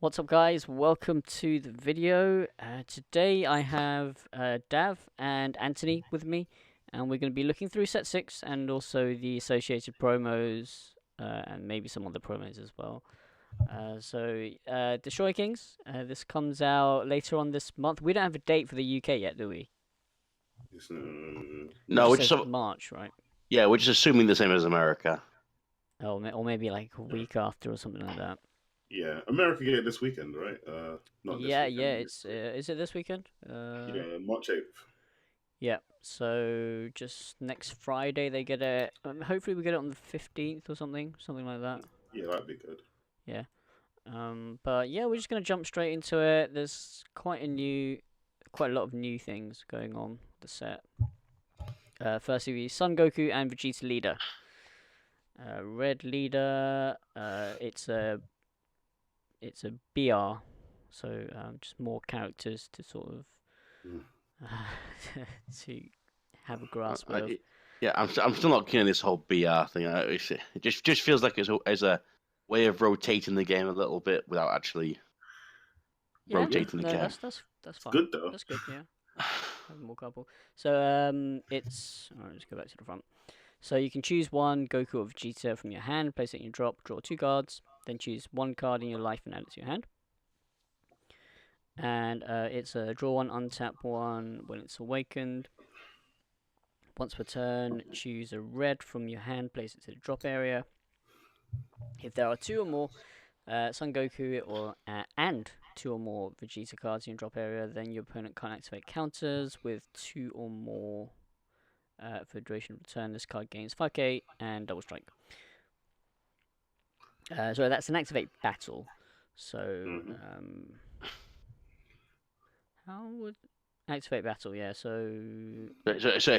What's up, guys? Welcome to the video. Today I have Dav and Anthony with me, and we're going to be looking through set 6 and also the associated promos and maybe some other promos as well. Destroy Kings, this comes out later on this month. We don't have a date for the UK yet, do we? It No, just we're says just March, right? we're just assuming the same as America. Oh, or maybe like a week after or something like that. Yeah, America get it this weekend, right? Not this Yeah, weekend. it's is it this weekend? Yeah, March 8th. Yeah, so just next Friday they get it. Hopefully we get it on the 15th or something like that. Yeah, that'd be good. Yeah. But yeah, we're just gonna jump straight into it. There's quite a lot of new things going on the set. Firstly, we Son Goku and Vegeta leader. Red leader. It's a BR, so just more characters to sort of Mm. to have a grasp of. I'm still not keen on this whole BR thing. It just feels like it's a way of rotating the game a little bit without actually rotating the No, game. that's fine. Good though. That's good. Yeah, have more couple. So it's. Alright, let's go back to the front. So you can choose one Goku or Vegeta from your hand, place it in your drop, draw 2 cards, then choose one card in your life and add it to your hand. And it's a draw one, untap one when it's awakened. Once per turn, choose a red from your hand, place it to the drop area. If there are 2 or more Son Goku and 2 or more Vegeta cards in your drop area, then your opponent can't activate counters with 2 or more for the duration of the turn. This card gains 5k and double strike. So that's an activate battle. So how would activate battle? Yeah. So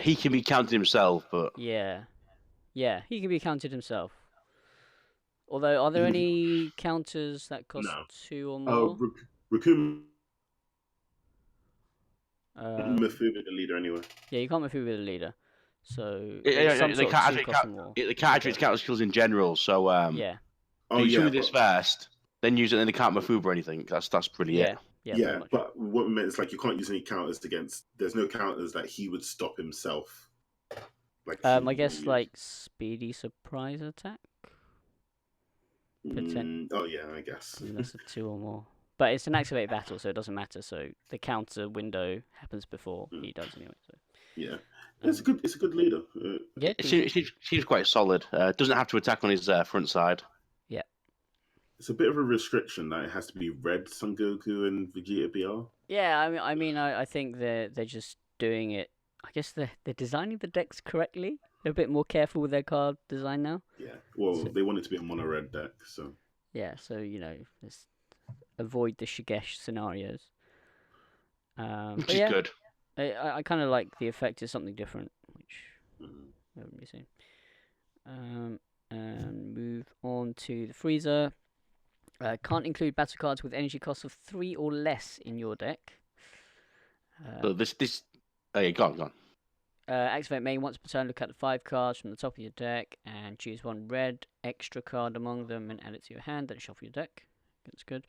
he can be counted himself, but Yeah, he can be counted himself. Although, are there any counters that cost No. 2 or more? Raccoon Um, Mafuba the leader anyway. Yeah, you can't move with a leader. So yeah, it's some they sort of can't 2 actually cost or more. they can't actually count skills in general. So Yeah, Oh you show yeah, me this first, then use it, and then they can't move or anything. That's pretty yeah, it. yeah, pretty yeah, much. but what we meant is like you can't use any counters against. There's no counters that he would stop himself. Like I guess like speedy surprise attack. Oh yeah, I guess. Unless it's 2 or more. But it's an activated battle, so it doesn't matter. So the counter window happens before he does anyway. So Yeah, it's a good leader. yeah, It seems quite solid. Doesn't have to attack on his front side. yeah. It's a bit of a restriction that it has to be red Son Goku and Vegeta BR. Yeah, I think they're just doing it. I guess they're designing the decks correctly. They're a bit more careful with their card design now. Yeah, well, they want it to be a mono red deck, so Yeah, so just avoid the Shigesh scenarios. Which but is yeah, good. I kind of like the effect is something different, which I haven't really seen. And move on to the freezer. Can't include battle cards with energy costs of 3 or less in your deck. So oh yeah, go on. Activate main once per turn. Look at the 5 cards from the top of your deck and choose one red extra card among them and add it to your hand. Then shuffle your deck. That's good.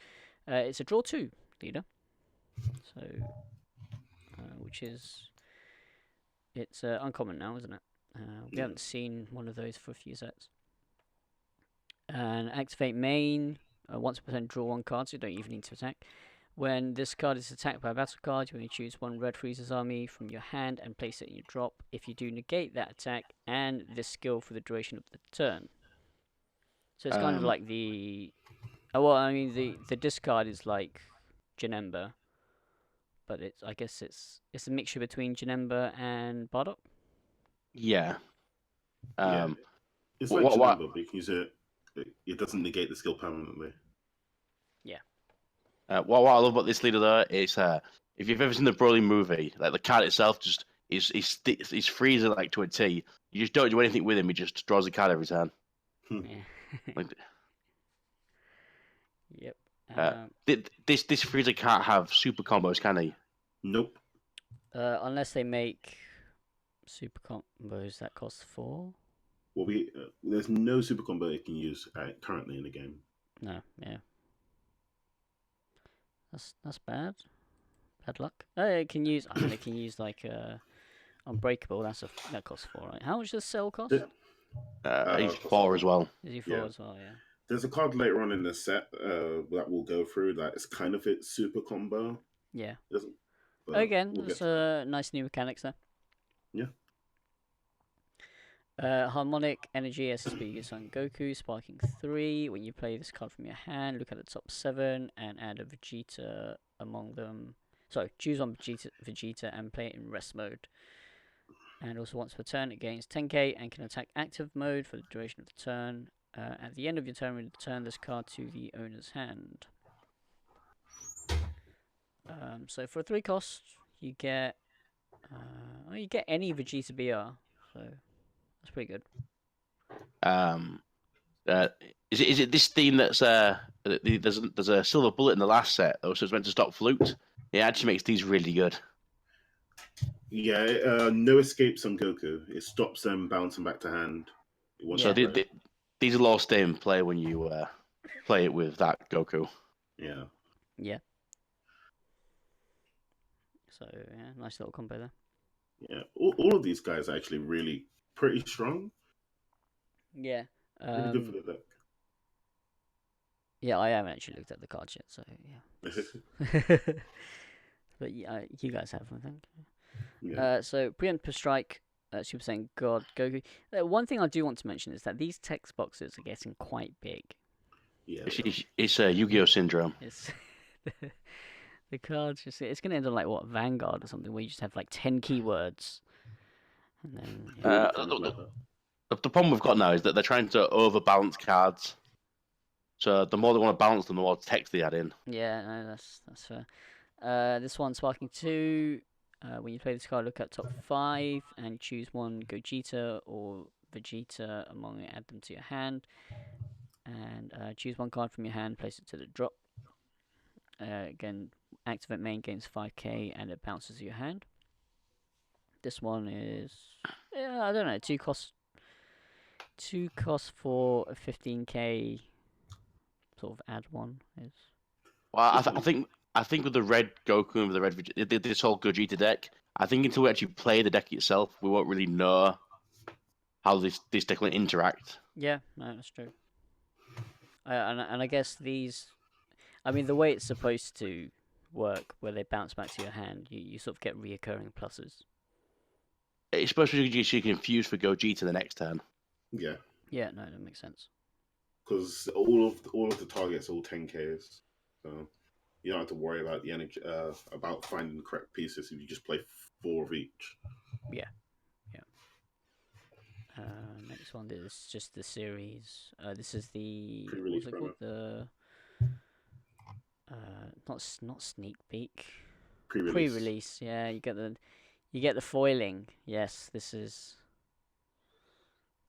It's a draw 2 leader. So, it's uncommon now, isn't it? We haven't seen one of those for a few sets. And activate main. Once per turn, draw 1 card, so you don't even need to attack. When this card is attacked by a battle card, you only choose one red Freezer's army from your hand and place it in your drop. If you do, negate that attack and this skill for the duration of the turn. So it's kind of like the... the discard is like Janemba, but I guess it's a mixture between Janemba and Bardock. Yeah. yeah, it's like Janemba, but you can use it. It doesn't negate the skill permanently. Yeah. What I love about this leader though is if you've ever seen the Broly movie, like the card itself just is freezer like to a T. You just don't do anything with him. He just draws a card every turn. Yeah. Yep. This freezer can't have super combos, can he? Nope. Unless they make super combos that cost 4. Well, there's no super combo you can use currently in the game. No, yeah. That's bad. Bad luck. Oh, it can use. I mean, it can use like Unbreakable. That costs 4, right? How much does Cell cost? He's 4 as well. Is he 4 Yeah. as well? Yeah. There's a card later on in the set that we'll go through that is kind of its super combo. Yeah. It doesn't. But Again, we'll there's get to that. nice new mechanics there. Yeah. Harmonic Energy SSB Son Goku, sparking 3. When you play this card from your hand, look at the top 7 and add a Vegeta among them. Sorry, choose one Vegeta and play it in rest mode. And also once per turn, it gains 10k and can attack active mode for the duration of the turn. At the end of your turn, return this card to the owner's hand. So for a 3 cost, you get any Vegeta BR. So that's pretty good. Is it this theme that's there's a silver bullet in the last set though, so it's meant to stop flute. It actually makes these really good. Yeah, no escapes on Goku. It stops them bouncing back to hand. So these will all stay in play when you play it with that Goku. Yeah. Yeah. So yeah, nice little combo there. Yeah, all of these guys are actually really pretty strong. Yeah. Really good for the deck. Yeah, I haven't actually looked at the cards yet, so yeah. But yeah, you guys have, I think. Yeah. So Preemptive Strike, Super Saiyan God, Goku. One thing I do want to mention is that these text boxes are getting quite big. Yeah. It's a Yu-Gi-Oh syndrome. It's the cards just it's gonna end on like what Vanguard or something where you just have like 10 keywords, and then yeah. The problem we've got now is that they're trying to overbalance cards. So the more they want to balance them, the more text they add in. Yeah, no, that's fair. This one sparking 2. When you play this card, look at top 5 and choose one Gogeta or Vegeta among it. Add them to your hand, and choose one card from your hand, place it to the drop. Again, activate main gains 5k and it bounces your hand. This one is I don't know, 2 costs for a 15k sort of add one is. Well, I think with the red Goku and with the red this whole Gogeta deck, I think until we actually play the deck itself, we won't really know how this deck will interact. Yeah, no, that's true. And I guess these, I mean, the way it's supposed to work, where they bounce back to your hand, you sort of get reoccurring pluses. It's supposed to be so you can fuse for Gogeta the next turn. Yeah. Yeah, no, that makes sense. Because all of the targets are all 10Ks, so you don't have to worry about the energy about finding the correct pieces if you just play 4 of each. Yeah. Next one is just the series. This is the Pre-release what's it called? The not sneak peek. Pre-release. Yeah, you get the foiling. Yes, this is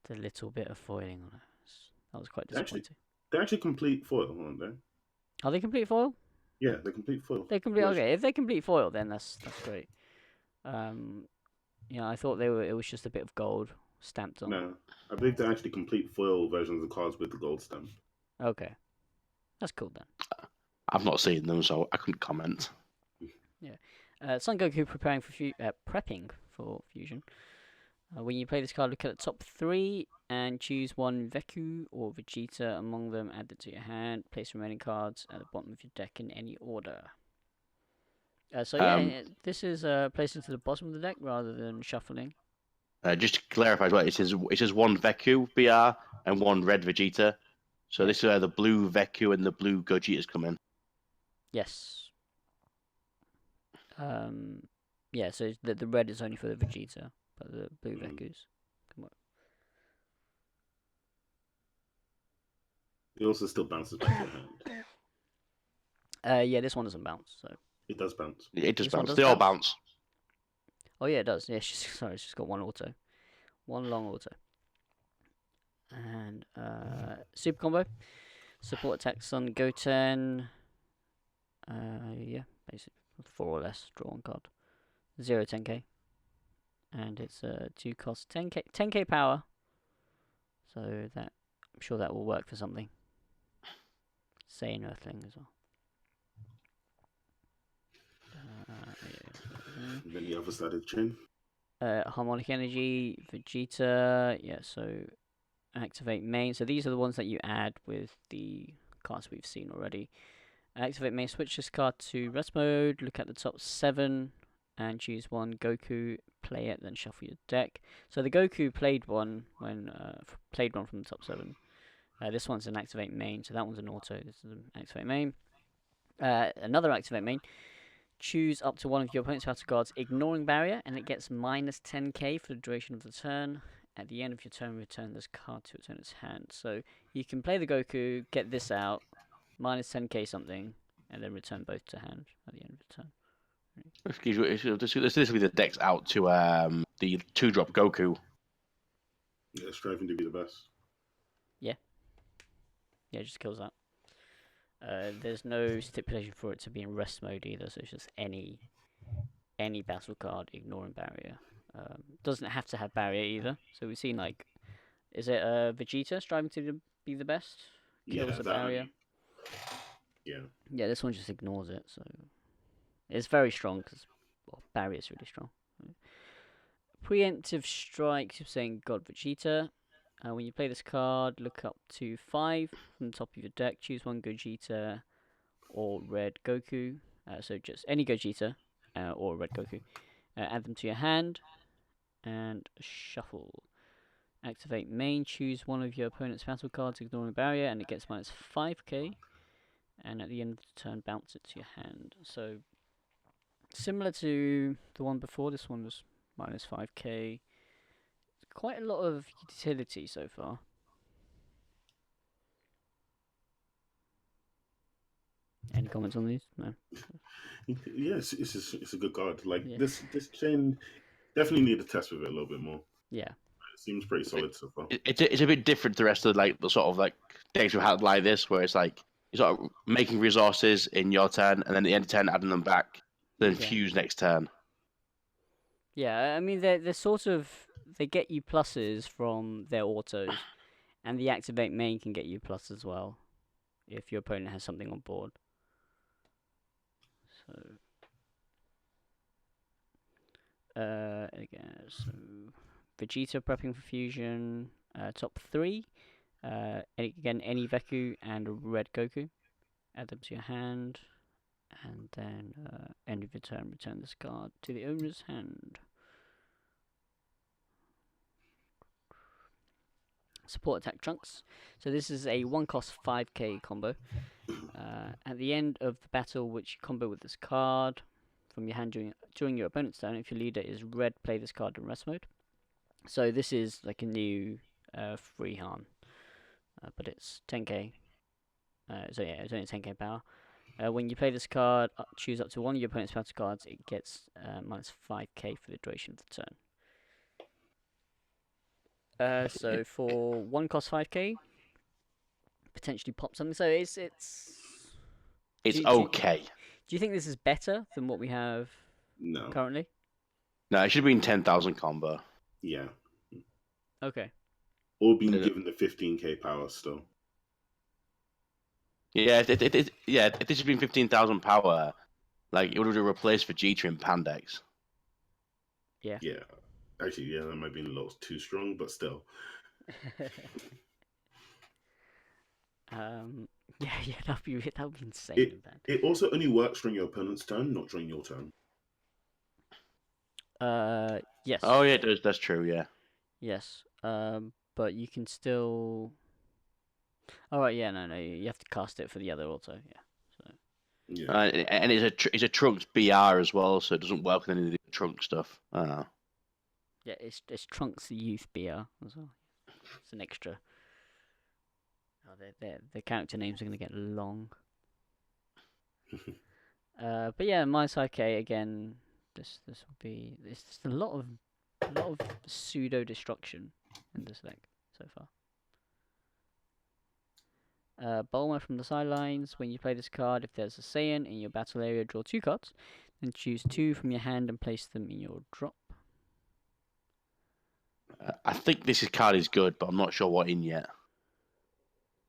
the little bit of foiling on it. That was quite disappointing. They're actually complete foil, aren't they? Are they complete foil? Yeah, they're complete foil. They complete. Okay, if they complete foil, then that's great. I thought it was just a bit of gold stamped on. No, I believe they're actually complete foil versions of the cards with the gold stamp. Okay, that's cool then. I've not seen them, so I couldn't comment. Yeah, Son Goku prepping for fusion. When you play this card, look at the top 3 and choose one Veku or Vegeta among them. Add it to your hand. Place remaining cards at the bottom of your deck in any order. This is placed into the bottom of the deck rather than shuffling. Just to clarify as well, it says one Veku BR and one red Vegeta. So this is where the blue Veku and the blue Gogetas come in. Yes. Yeah, so the red is only for the Vegeta, but the blue Vekus can work. It also still bounces back to your hand. Yeah, this one doesn't bounce, so. It does bounce. It does This one bounce. does They all bounce? bounce. Oh yeah, it does. Yeah, it's just got one auto. One long auto. And super combo. Support attacks on Goten. Yeah, basically 4 or less, draw one card. 0 10k. And it's 2 cost 10k power. So that I'm sure that will work for something. Saiyan Earthling as well. there. And then the other side of the chain. Harmonic Energy, Vegeta, yeah, so activate main. So these are the ones that you add with the cards we've seen already. Activate main, switch this card to rest mode, look at the top 7, and choose one Goku, play it, then shuffle your deck. So the Goku played one when played one from the top 7. This one's an activate main, so that one's an auto. This is an activate main. Another activate main. Choose up to one of your opponent's battle cards, ignoring barrier, and it gets minus 10k for the duration of the turn. At the end of your turn, return this card to its owner's hand. So you can play the Goku, get this out, minus 10k something, and then return both to hand at the end of the turn. Excuse me, this will be the decks out to the 2-drop Goku. Yeah, striving to be the best. Yeah, it just kills that. There's no stipulation for it to be in rest mode either, so it's just any battle card ignoring barrier. Doesn't have to have barrier either. So we've seen like, is it Vegeta striving to be the best? Kills the barrier. Yeah. Yeah, this one just ignores it, so it's very strong because barrier's really strong. Preemptive strike. You're saying God Vegeta. When you play this card, look up to 5 from the top of your deck. Choose one Gogeta or red Goku. So just any Gogeta or red Goku. Add them to your hand and shuffle. Activate main. Choose one of your opponent's battle cards, ignoring barrier, and it gets minus 5k. And at the end of the turn, bounce it to your hand. So similar to the one before, this one was minus 5k. Quite a lot of utility so far. Any comments on these? No. Yeah, it's a good card. Like Yeah. this chain definitely need to test with it a little bit more. Yeah. It seems pretty solid so far. It's a bit different to the rest of like the sort of like decks we've had like this, where it's like you're sort of making resources in your turn, and then at the end of turn adding them back, then Yeah. fuse next turn. Yeah, I mean they're sort of, they get you pluses from their autos, and the activate main can get you plus as well, if your opponent has something on board. So, so Vegeta prepping for fusion, top 3. Again, any Veku and a red Goku. Add them to your hand, and then end of your turn, return this card to the owner's hand. Support attack Trunks. So this is a 1-cost 5k combo. At the end of the battle, which you combo with this card from your hand during your opponent's turn, if your leader is red, play this card in rest mode. So this is like a new free harm, but it's 10k. So yeah, it's only 10k power. When you play this card, choose up to one of your opponent's battle cards, it gets minus 5k for the duration of the turn. So for 1-cost 5k, potentially pop something. So it's Okay. Do you think this is better than what we have No. currently? No, it should have been 10,000 combo. Yeah. Okay. Or being given the 15k power still. Yeah, if this had been 15,000 power, like it would have replaced Vegeta in Pandex. Yeah. Actually, yeah, that might be a little too strong, but still. Yeah, that'd be insane. It also only works during your opponent's turn, not during your turn. Yes. Oh yeah, it does. That's true. Yeah. Yes. But you can still. All right. Yeah. No. You have to cast it for the other auto. Yeah. So. Yeah. And it's a Trunks BR as well, so it doesn't work with any of the Trunk stuff. Yeah, it's Trunks the Youth BR as well. It's an extra. Oh, the character names are going to get long. But yeah, my Psyche again. This will be. It's just a lot of pseudo destruction in this deck so far. Bulma from the sidelines. When you play this card, if there's a Saiyan in your battle area, draw 2 cards. Then choose 2 from your hand and place them in your drop. I think this card is good, but I'm not sure what in yet.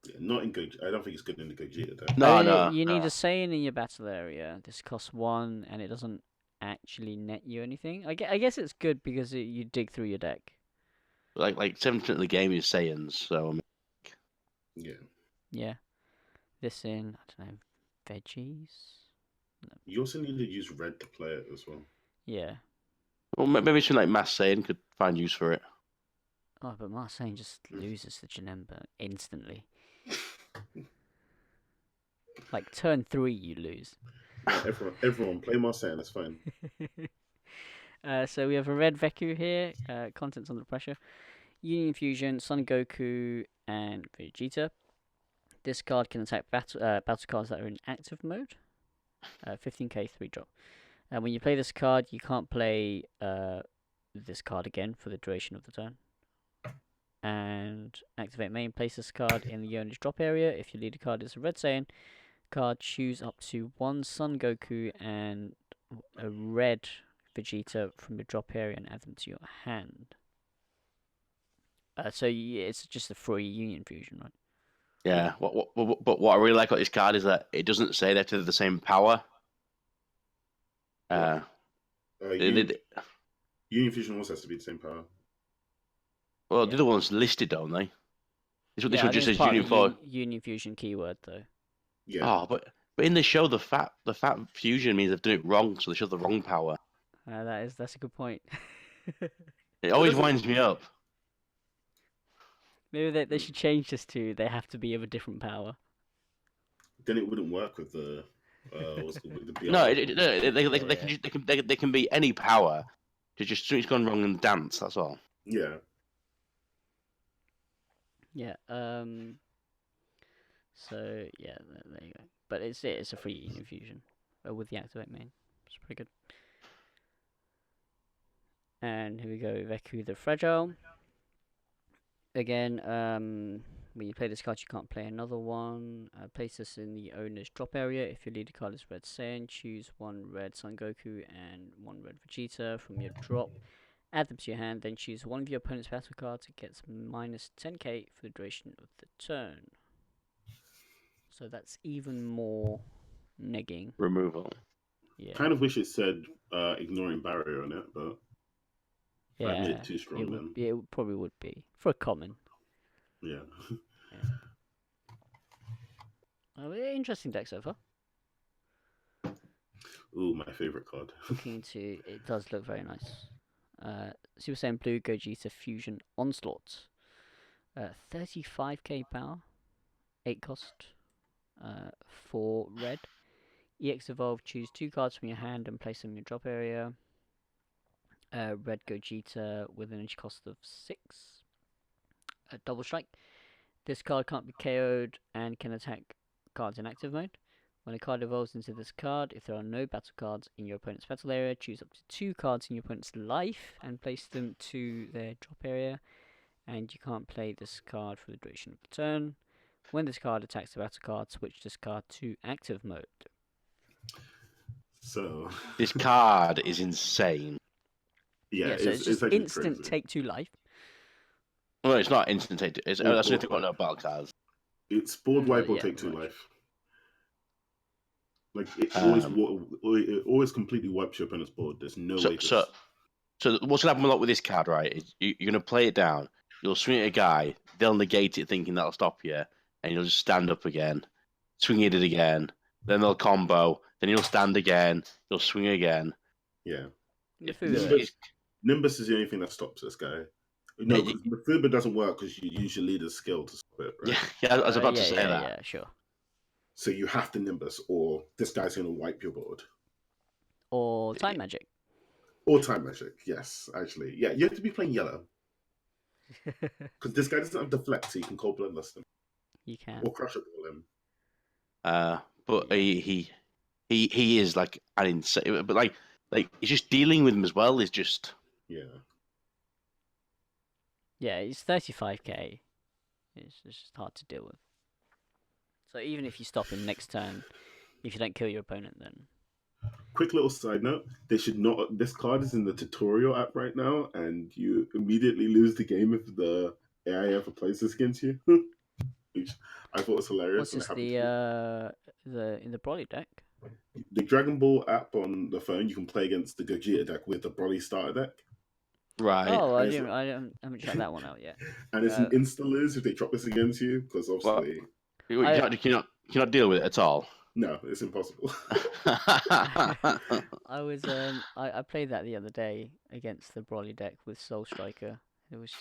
Yeah, not in good. I don't think it's good in the Gogeta deck. No. You need a Saiyan in your battle area. This costs 1, and it doesn't actually net you anything. I guess it's good because you dig through your deck. Like 70% of the game is Saiyans, so Yeah. Yeah. This in, I don't know, veggies? You also need to use red to play it as well. Yeah. well, maybe something like Mass Saiyan could find use for it. Oh, but Marseille just loses the Janemba instantly. Like, turn 3, you lose. Yeah, everyone play Marseille, it's fine. So we have a red Veku here, contents under pressure. Union Fusion, Son Goku, and Vegeta. This card can attack battle cards that are in active mode. 15k, 3 drop. And when you play this card, you can't play this card again for the duration of the turn. And activate main, place this card in the Yoni's drop area. If your leader card is a Red Saiyan card, choose up to one Son Goku and a red Vegeta from your drop area and add them to your hand. So it's just a free Union Fusion, right? Yeah. But what I really like about this card is that it doesn't say that they're the same power. Yeah. Union Union Fusion also has to be the same power. Well, the other one's listed, don't they? This one just says part Union of 4. the Union Fusion keyword, though. Yeah. Oh, but in the show, the fat fusion means they've done it wrong, so they show the wrong power. That's a good point. It always winds me up. Maybe they should change this to they have to be of a different power. Then it wouldn't work with the with the BR. No, they can be any power. Something's gone wrong in the dance. That's all. Yeah. Yeah. So yeah, there you go. But it's a free Union Fusion with the activate main. It's pretty good. And here we go, Veku the Fragile. Again, when you play this card, you can't play another one. Place this in the owner's drop area. If your leader card is Red Saiyan, choose one red Son Goku and one red Vegeta from your drop. Add them to your hand, then choose one of your opponent's battle cards. It gets minus 10k for the duration of the turn. So that's even more negging. Removal. Yeah. Kind of wish it said ignoring barrier on it, but Yeah. I made it too strong then. It probably would be for a common. Yeah. Interesting deck so far. Ooh, my favorite card. Looking into it does look very nice. Super Saiyan Blue Gogeta Fusion Onslaught. 35k power, 8 cost, 4 red. EX Evolve, choose 2 cards from your hand and place them in your drop area. Red Gogeta with an energy cost of 6. Double Strike. This card can't be KO'd and can attack cards in active mode. When a card evolves into this card, if there are no battle cards in your opponent's battle area, choose up to 2 cards in your opponent's life and place them to their drop area. And you can't play this card for the duration of the turn. When this card attacks the battle card, switch this card to active mode. So this card is insane. Yeah, so it's just instant crazy. take 2 life. Well, it's not instant take 2. That's the only thing about battle cards. It's board wipe or take 2 life. Like it always completely wipes your opponent's board. There's no way to. So what's gonna happen a lot with this card, right? Is you're gonna play it down. You'll swing at a guy. They'll negate it, thinking that'll stop you, and you'll just stand up again, swing at it again. Then they'll combo. Then you'll stand again. You'll swing again. Yeah. Nimbus is the only thing that stops this guy. No, because Mafuba doesn't work because you use your leader's skill to stop it, right? Yeah, I was about to say that. Yeah, sure. So you have to Nimbus, or this guy's going to wipe your board. Or Time Magic. Or Time Magic, yes, actually. Yeah, you have to be playing yellow. Because this guy doesn't have Deflect, so you can Cold Bloodlust him. You can. Or Crush Ball him. But he is like an insane. But like it's just dealing with him as well is just. Yeah. Yeah, it's 35k. It's just hard to deal with. So even if you stop him next turn, if you don't kill your opponent, then. Quick little side note: they should not. This card is in the tutorial app right now, and you immediately lose the game if the AI ever plays this against you. Which I thought was hilarious. What's this? In the Broly deck? The Dragon Ball app on the phone, you can play against the Gogeta deck with the Broly starter deck. Right. Oh, And it's, I haven't checked that one out yet. and it's an insta-lose if they drop this against you, because Well, obviously, you I cannot deal with it at all. no, it's impossible. I was I played that the other day against the Broly deck with Soul Striker. It was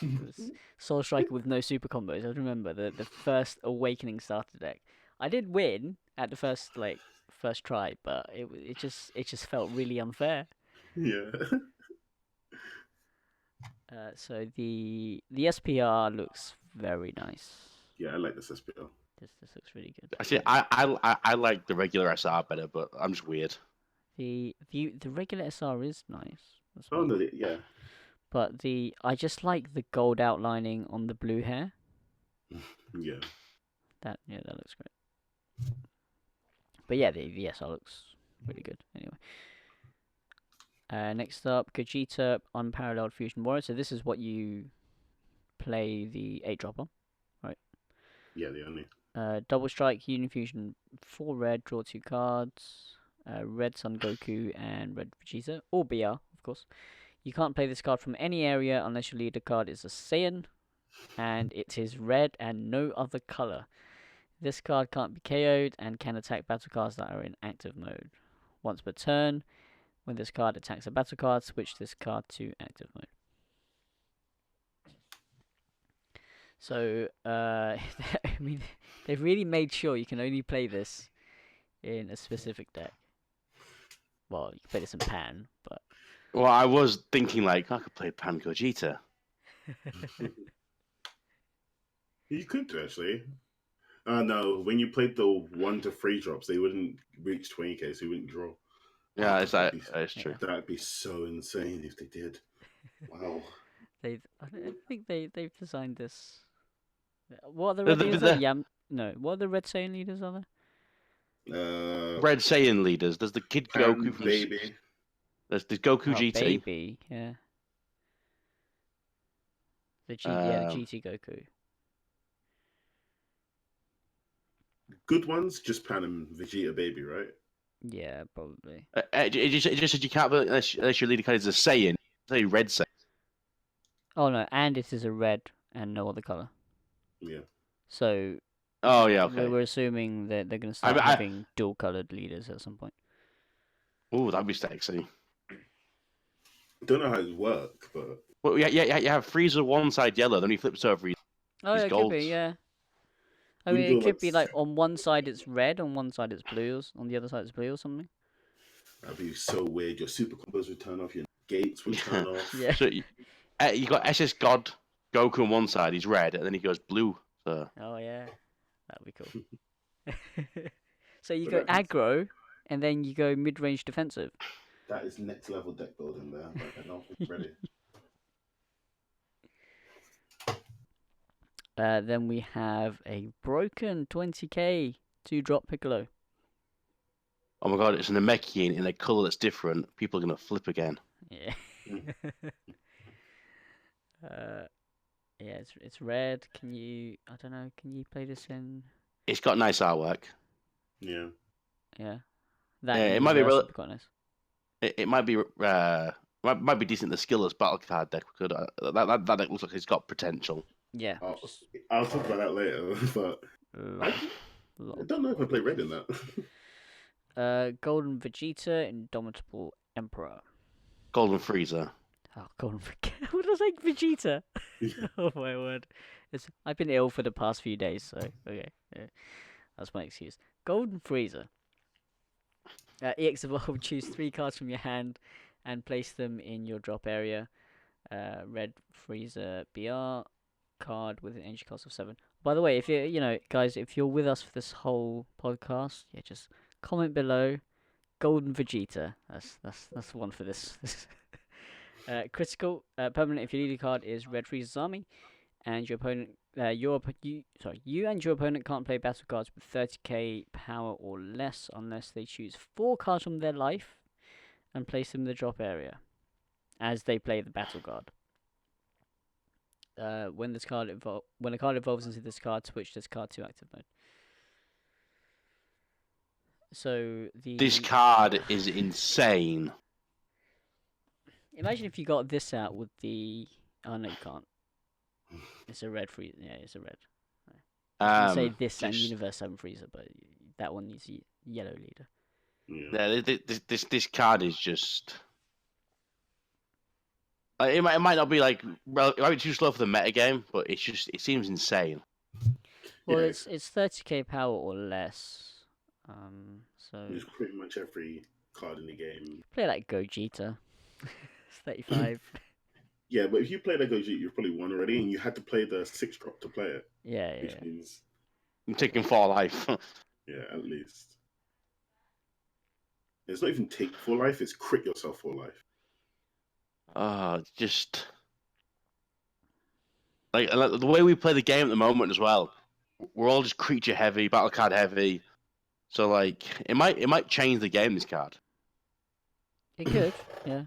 Soul Striker with no super combos. I remember the first Awakening starter deck. I did win at the first try, but it just felt really unfair. Yeah. So the SPR looks very nice. Yeah, I like this SPL. This looks really good. Actually, I like the regular SR better, but I'm just weird. The regular SR is nice as Oh well. no, yeah. But I just like the gold outlining on the blue hair. Yeah. That looks great. But yeah, the SR looks really good. Anyway. Next up, Gogeta Unparalleled Fusion Warrior. So this is what you play the 8-drop on, right? Yeah, the only. Double Strike, Unifusion, 4 red, draw 2 cards. Red Sun Goku and Red Vegeta, or BR, of course. You can't play this card from any area unless your leader card is a Saiyan, and it is red and no other color. This card can't be KO'd and can attack battle cards that are in active mode. Once per turn, when this card attacks a battle card, switch this card to active mode. So, I mean, they've really made sure you can only play this in a specific deck. Well, you can play this in Pan, but... Well, I was thinking like I could play Pan Gogeta. You could do, actually. No, when you played the 1 to 3 drops, they wouldn't reach 20k, so you wouldn't draw. Yeah, That'd it's true. That'd be so insane if they did. Wow. I think they've designed this. What are the The- red the- leaders? the- No, what are the red Saiyan leaders are there? Red Saiyan leaders. There's the Kid Goku Pan from Baby. There's the Goku Oh, GT. baby, yeah. The Um, GT Goku. Good ones, just Pan and Vegeta Baby, right? Yeah, probably. it just said you can't play unless your leader card is a Saiyan. Say Red Saiyan. Oh no, and it is a red and no other color. Yeah. So Oh yeah, okay. we're assuming that they're going to start having dual-colored leaders at some point. Oh, that'd be sexy. Don't know how it work, but Well, yeah, you have Frieza one side yellow, then he flips over. Oh, He's yeah, it could be, golds. yeah. I We mean, go it could like be like on one side it's red, on one side it's blue, on the other side it's blue or something. that'd be so weird. Your super combos would turn off, your gates would turn off. Yeah. So you got SS God Goku on one side, he's red, and then he goes blue. So Oh yeah, that'd be cool. So you But go aggro, and then you go mid-range defensive. That is next level deck building there. Like, I don't think it's ready. Then we have a broken 20k 2-drop Piccolo. oh my god, it's an Namekian in a color that's different. People are gonna flip again. Yeah. Yeah, it's red. Can you? I don't know. Can you play this in? It's got nice artwork. Yeah. Yeah. That Yeah, in it might be reverse rel- would be quite nice. It might be might be decent. The skillless battle card deck could that deck looks like it's got potential. Yeah. I'll talk about that later, but I don't know if I play red in that. Golden Vegeta, Indomitable Emperor. Golden Frieza. Oh, Golden Vegeta. What did I say? Vegeta? Oh my word. I've been ill for the past few days, so okay. Yeah. That's my excuse. Golden Frieza. EX Evolve, choose 3 cards from your hand and place them in your drop area. Red Frieza BR card with an energy cost of 7. By the way, if guys, if you're with us for this whole podcast, yeah, just comment below. Golden Vegeta. That's the one for this. Critical permanent. If your leader card is Red Frieza's army, and your opponent, you and your opponent can't play battle cards with 30k power or less unless they choose 4 cards from their life and place them in the drop area as they play the battle card. When a card evolves into this card, switch this card to active mode. So the This card is insane. imagine if you got this out with the. Oh no, you can't. It's a red freezer. Yeah, it's a red. I was gonna say this and Just, Universe 7 freezer, but that one needs a yellow leader. Yeah. yeah, this card is just. It might not be like it might be too slow for the meta game, but it seems insane. Well, Yeah, it's 30k power or less. So it's pretty much every card in the game. play like Gogeta. It's 35. Yeah, but if you played a Gogeta, you've probably won already, and you had to play the 6-drop to play it, Yeah, which yeah. means I'm taking 4 life. yeah, at least. It's not even take for life; it's crit yourself for life. Just like the way we play the game at the moment as well. We're all just creature heavy, battle card heavy. So like it might change the game. This card. It could, yeah.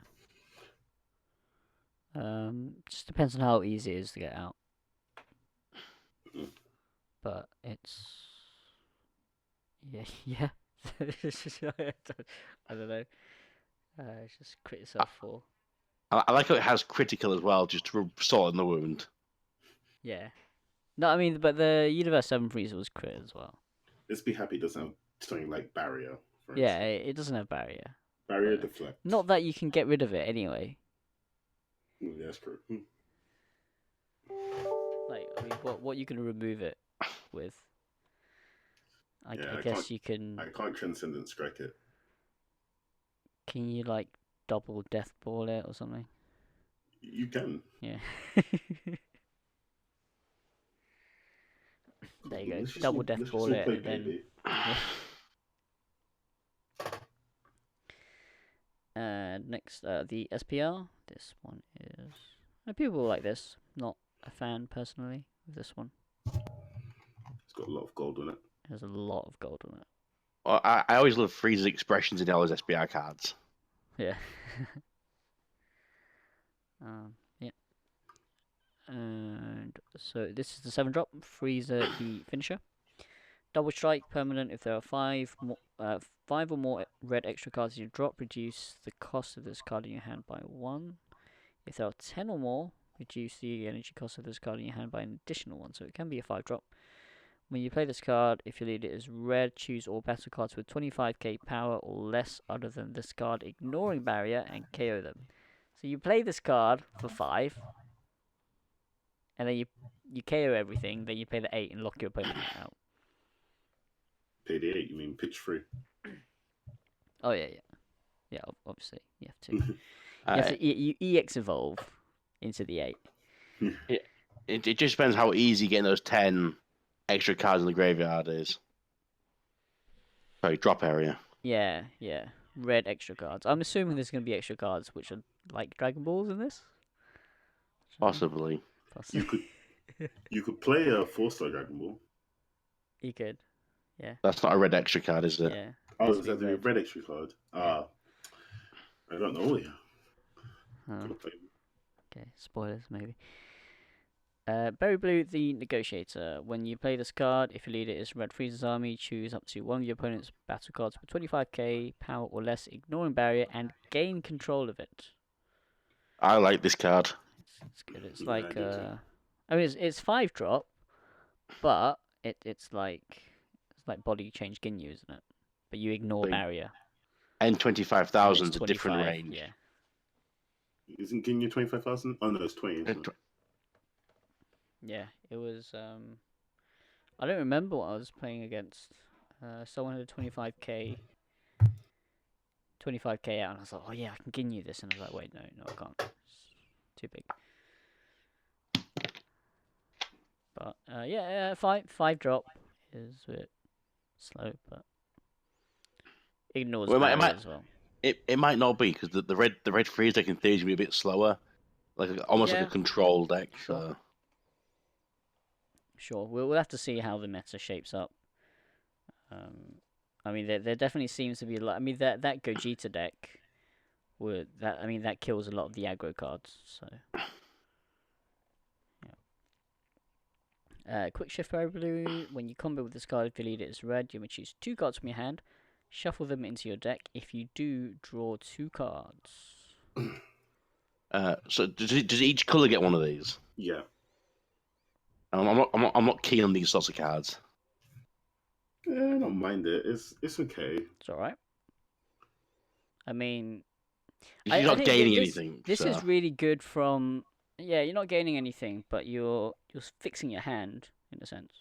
Just depends on how easy it is to get out. Mm. But it's yeah. I don't know. It's just crit yourself for. I like how it has critical as well, just to sort in the wound. Yeah. No, I mean, but the Universe 7 freezer was crit as well. Let's be happy it doesn't have something like barrier. For Yeah, instance. it doesn't have barrier. Barrier but deflect. Not that you can get rid of it anyway. Yeah, that's true. Like, I mean, what you can remove it with? I guess you can. I can't transcendent strike it. Can you like double death ball it or something? You can. Yeah. There you go. Let's just Double all- death let's just ball all it, play and then. baby. And next, the SPR. This one is. People like this. Not a fan personally of this one. It's got a lot of gold on it. There's a lot of gold on it. Well, I always love Frieza's expressions in all his SBR cards. Yeah. Yeah. And so this is the 7-drop Freezer the finisher. Double strike permanent. If there are five or more red extra cards in your drop, reduce the cost of this card in your hand by 1. If there are 10 or more, reduce the energy cost of this card in your hand by an additional 1. So it can be a 5-drop. When you play this card, if your leader is red, choose all battle cards with 25k power or less other than this card, ignoring barrier, and KO them. So you play this card for 5, and then you KO everything, then you play the 8 and lock your opponent out. Pay the 8, you mean pitch free. Oh yeah. Yeah, obviously. You have to you EX evolve into the 8. It just depends how easy getting those 10 extra cards in the graveyard is. Sorry, drop area. Yeah. Red extra cards. I'm assuming there's going to be extra cards which are like Dragon Balls in this. Possibly. You could play a 4-star Dragon Ball. You could. Yeah. That's not a red extra card, is it? Yeah. Oh, Has is to that be the red extra card? Yeah. I don't know. Yeah. Oh, okay, spoilers maybe. Berry Blue, the Negotiator. When you play this card, if your leader is Red Freezer's army, choose up to one of your opponent's battle cards with 25k power or less, ignoring barrier, and gain control of it. I like this card. It's good. It's Yeah, like I do too. I mean it's 5-drop, but it's like body change Ginyu, isn't it? But you ignore Like, barrier. And 25,000 and is it's a different 25, range. Yeah. Isn't Ginyu 25,000? Oh no, it's 20. Isn't it? Yeah, it was. I don't remember what I was playing against. Someone had a 25k out, and I was like, oh yeah, I can Ginyu this, and I was like, wait, no, I can't. It's too big. But yeah, 5-drop is a bit slow, but ignores barrier as well. It might not be because the red freeze deck in theory is gonna be a bit slower, like almost like a control deck. Sure. So Sure, we'll have to see how the meta shapes up. I mean, there definitely seems to be a lot. I mean, that Gogeta deck that kills a lot of the aggro cards. So yeah. Quick shift Berry Blue. When you combo with this card, if your leader is red, you may choose 2 cards from your hand. Shuffle them into your deck. If you do, draw 2 cards. So does each color get one of these? Yeah. I'm not keen on these sorts of cards. Yeah, I don't mind it. It's okay. It's alright. I mean, You're I not think gaining this anything. this So is really good from. Yeah, you're not gaining anything, but you're fixing your hand in a sense.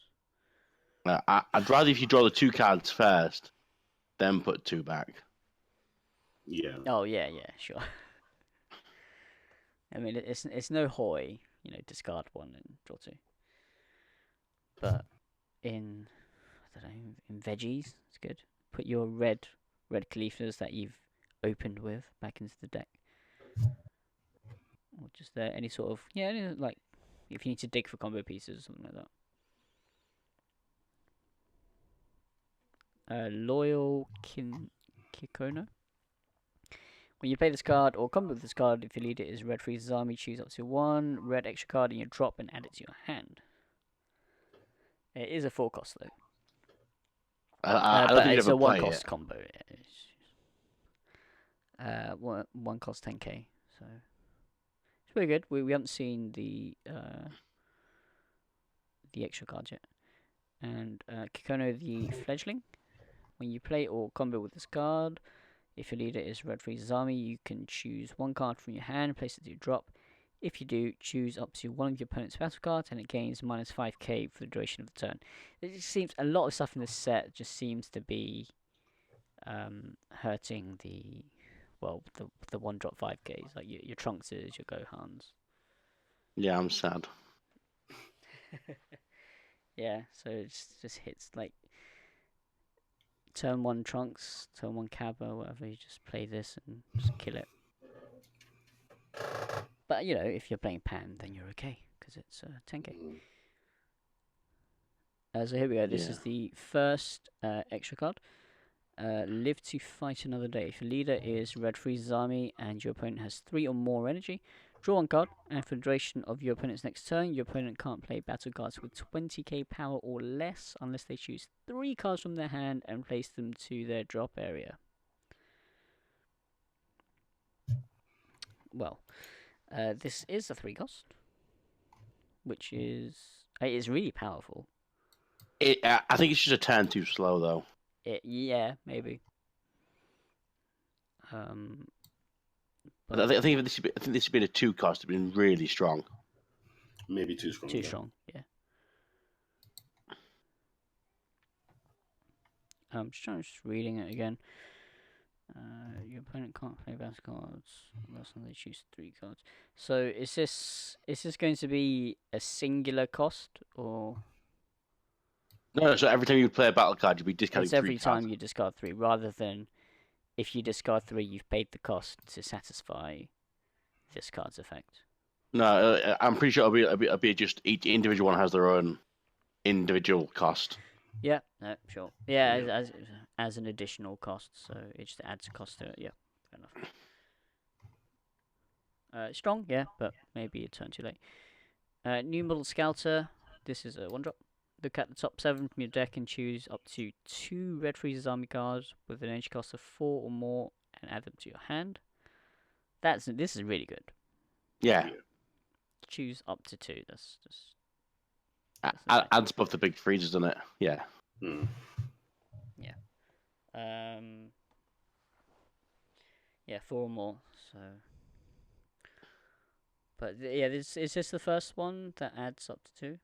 I'd rather if you draw the 2 cards first, then put 2 back. Yeah. Oh yeah, sure. I mean, it's no hoy, discard 1 and draw 2. But in I don't know, in veggies, it's good. Put your red Khalifa's that you've opened with back into the deck, or just any sort of like if you need to dig for combo pieces or something like that. Loyal Kikono. When you play this card or combo with this card, if your leader is red freezes army, choose up to 1 red extra card in your drop and add it to your hand. It is a 4 cost though. I don't But think you'd it's ever a 1 play cost it. combo. One cost 10k, so it's pretty good. We haven't seen the extra cards yet. And Kikono the Fledgling. When you play or combo with this card, if your leader is Red Freezer's army, you can choose 1 card from your hand, place it to your drop. If you do, choose up to 1 of your opponent's battle cards, and it gains minus 5k for the duration of the turn. It just seems a lot of stuff in this set just seems to be hurting the 1-drop 5ks, like your Trunkses, your Gohans. Yeah, I'm sad. Yeah, so it just hits like turn 1 Trunks, turn 1 Cabba, whatever. You just play this and just kill it. But if you're playing Pan, then you're okay because it's 10k. So here we go. This is the first extra card. Live to fight another day. If your leader is Red Freezer's army and your opponent has 3 or more energy, draw 1 card, and for the duration of your opponent's next turn, your opponent can't play battle cards with 20k power or less unless they choose 3 cards from their hand and place them to their drop area. Well, this is a 3 cost, which is really powerful. I think it's just a turn too slow though. Yeah, maybe. But I think this should be a 2 cost. It's been really strong. Maybe too strong. Too strong, yeah. I'm just reading it again. Your opponent can't play battle cards unless they choose 3 cards. So is this going to be a singular cost or? No, so every time you play a battle card, you'll be discarding It's 3 every cards. time you discard 3, rather than if you discard 3, you've paid the cost to satisfy this card's effect. No, I'm pretty sure it'll be just each individual one has their own individual cost. Yeah, no, sure. Yeah, as an additional cost, so it just adds a cost to it. Yeah, fair enough. Strong, yeah, but maybe a turn too late. New model Scouter. This is a 1-drop. Look at the top 7 from your deck and choose up to 2 Red Freezer's army cards with an energy cost of 4 or more and add them to your hand. This is really good. Yeah. Choose up to 2. That's just. Adds above the big freezers, doesn't it? Yeah. Yeah. Yeah, 4 or more. So. But yeah, is this the first one that adds up to 2?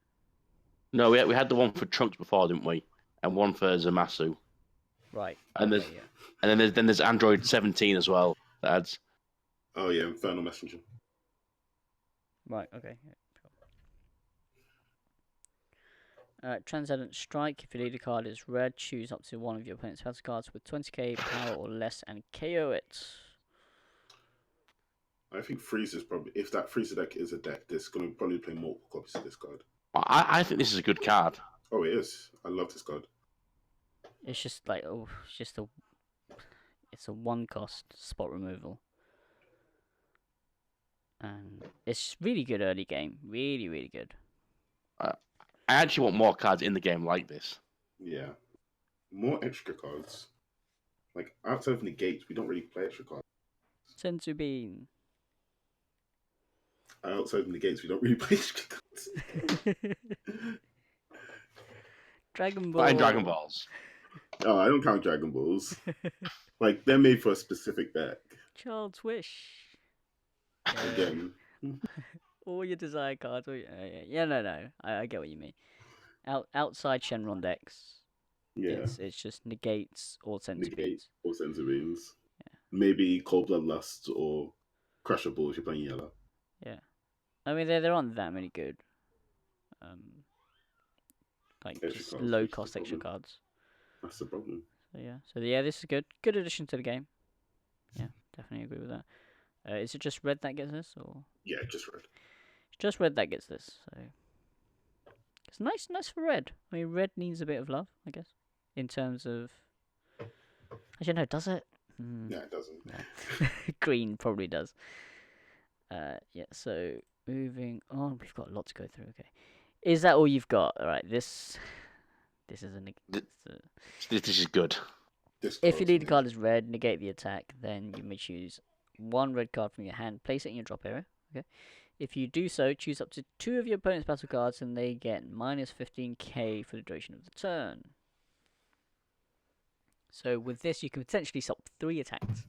No, we had the one for Trunks before, didn't we? And one for Zamasu. Right. And okay, then there's Android 17 as well. That adds. Oh yeah, Infernal Messenger. Right. Okay. Yeah, Transcendent Strike. If your leader card is red, choose up to 1 of your opponent's battle cards with 20k power or less and KO it. I think Freezer's probably, if that Freezer deck is a deck, there's going to probably play multiple copies of this card. I think this is a good card. Oh, it is. I love this card. It's just like it's a 1 cost spot removal, and it's really good early game. Really, really good. I actually want more cards in the game like this. Yeah. More extra cards. Like outside of negates, we don't really play extra cards. Senzu Bean. Outside of negates, we don't really play extra cards. Dragon But in Dragon Ball. Balls. Oh, I don't count Dragon Balls. Like they're made for a specific deck. Child's Wish. Again, All your desire cards. No. I get what you mean. Outside Shenron decks, yeah, it's just negates or senzu negate beans. or senzu beans. Yeah. Maybe Cold Bloodlust or Crusher Ball if you're playing yellow. Yeah, I mean there aren't that many good, like Extra just cards, low which is the cost extra problem. cards. That's the problem. So yeah, this is good. Good addition to the game. Yeah, definitely agree with that. Is it just red that gets this, or Yeah, just red. just red that gets this? So it's nice for red. I mean, red needs a bit of love, I guess, in terms of. Actually, no, does it? No, it doesn't. No. Green probably does. Yeah. So moving on, we've got a lot to go through. Okay, is that all you've got? All right. This is This is good. if your lead card is red, negate the attack. Then you may choose one red card from your hand, place it in your drop area. Okay. If you do so, choose up to 2 of your opponent's battle cards, and they get minus 15k for the duration of the turn. So with this, you can potentially stop 3 attacks.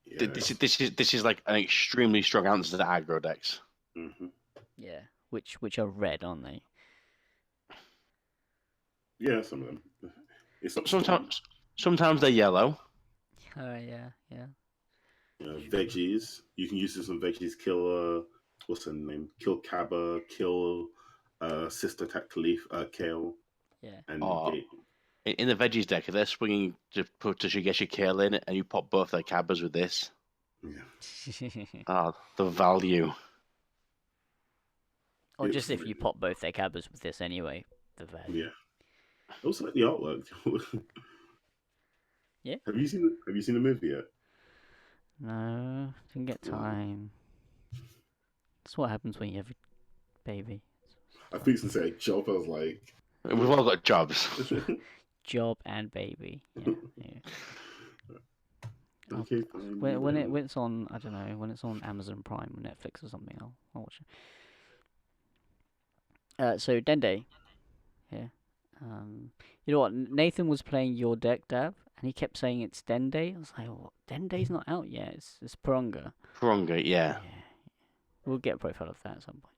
Yeah. This is like an extremely strong answer to aggro decks. Mm-hmm. Yeah, which are red, aren't they? Yeah, some of them. It's not Sometimes they're yellow. Yeah. Veggies. You can use this on veggies. Kill what's her name? Kill Kaba. Kill Sister Attack Kale. Yeah. And Oh. negate. In the veggies deck, if they're swinging to put to Shigeshi Kale in, and you pop both their cabas with this, Yeah. the value. Or It's just if you really- pop both their cabas with this anyway, the value. Yeah. I also like the artwork. Yeah. Have you seen the movie yet? No, didn't get time. That's what happens when you have a baby. I think since I job, I was like, We've all got jobs. Job and baby. Yeah. okay, fine. When it's on, I don't know, when it's on Amazon Prime or Netflix or something, I'll watch it. So Dende, yeah. You know what? Nathan was playing your deck, Dav, and he kept saying it's Dende. I was like, what? Dende's not out yet. It's Pronga. Pronga, yeah. We'll get a profile of that at some point.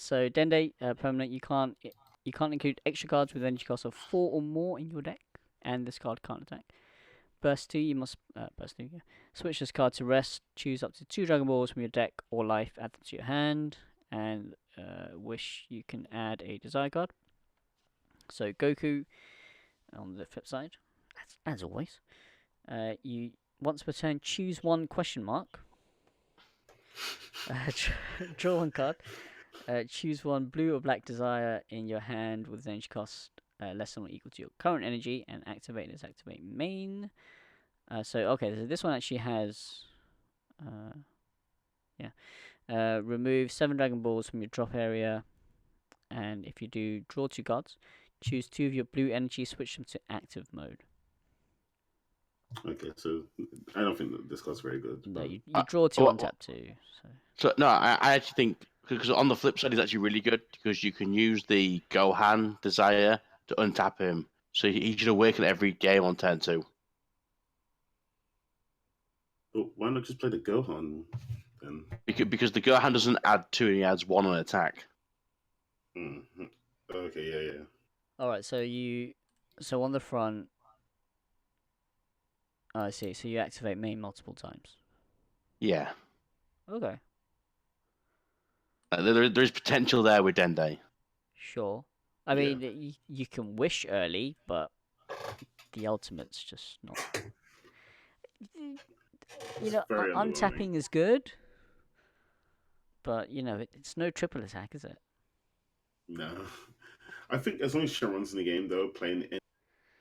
So Dende, permanent. You can't include extra cards with energy cost of 4 or more in your deck, and this card can't attack. Burst 2, you must burst 2. Yeah. Switch this card to rest. Choose up to 2 Dragon Balls from your deck or life. Add them to your hand, and wish you can add a desire card. So Goku, on the flip side, as always, you once per turn choose one question mark. Draw one card. Choose one blue or black desire in your hand with an energy cost less than or equal to your current energy, and activate this activate main. So this one actually has, remove 7 Dragon Balls from your drop area, and if you do, draw 2 cards. Choose 2 of your blue energy, switch them to active mode. Okay, so I don't think that this card's very good. No, but- you draw 2 on tap too. So no, I actually think because on the flip side, it's actually really good because you can use the Gohan desire to untap him, so he should awaken every game on turn 2. But why not just play the Gohan then? Because the Gohan doesn't add 2, he adds 1 on attack. Mm-hmm. Okay, yeah. All right, so on the front. Oh, I see. So you activate main multiple times. Yeah, Okay, there is potential there with Dende. sure. I mean, you can wish early, but the ultimate's just not. You know, very untapping is good, but you know, it's no triple attack, is it? No. I think as long as Sharon's in the game, though, playing it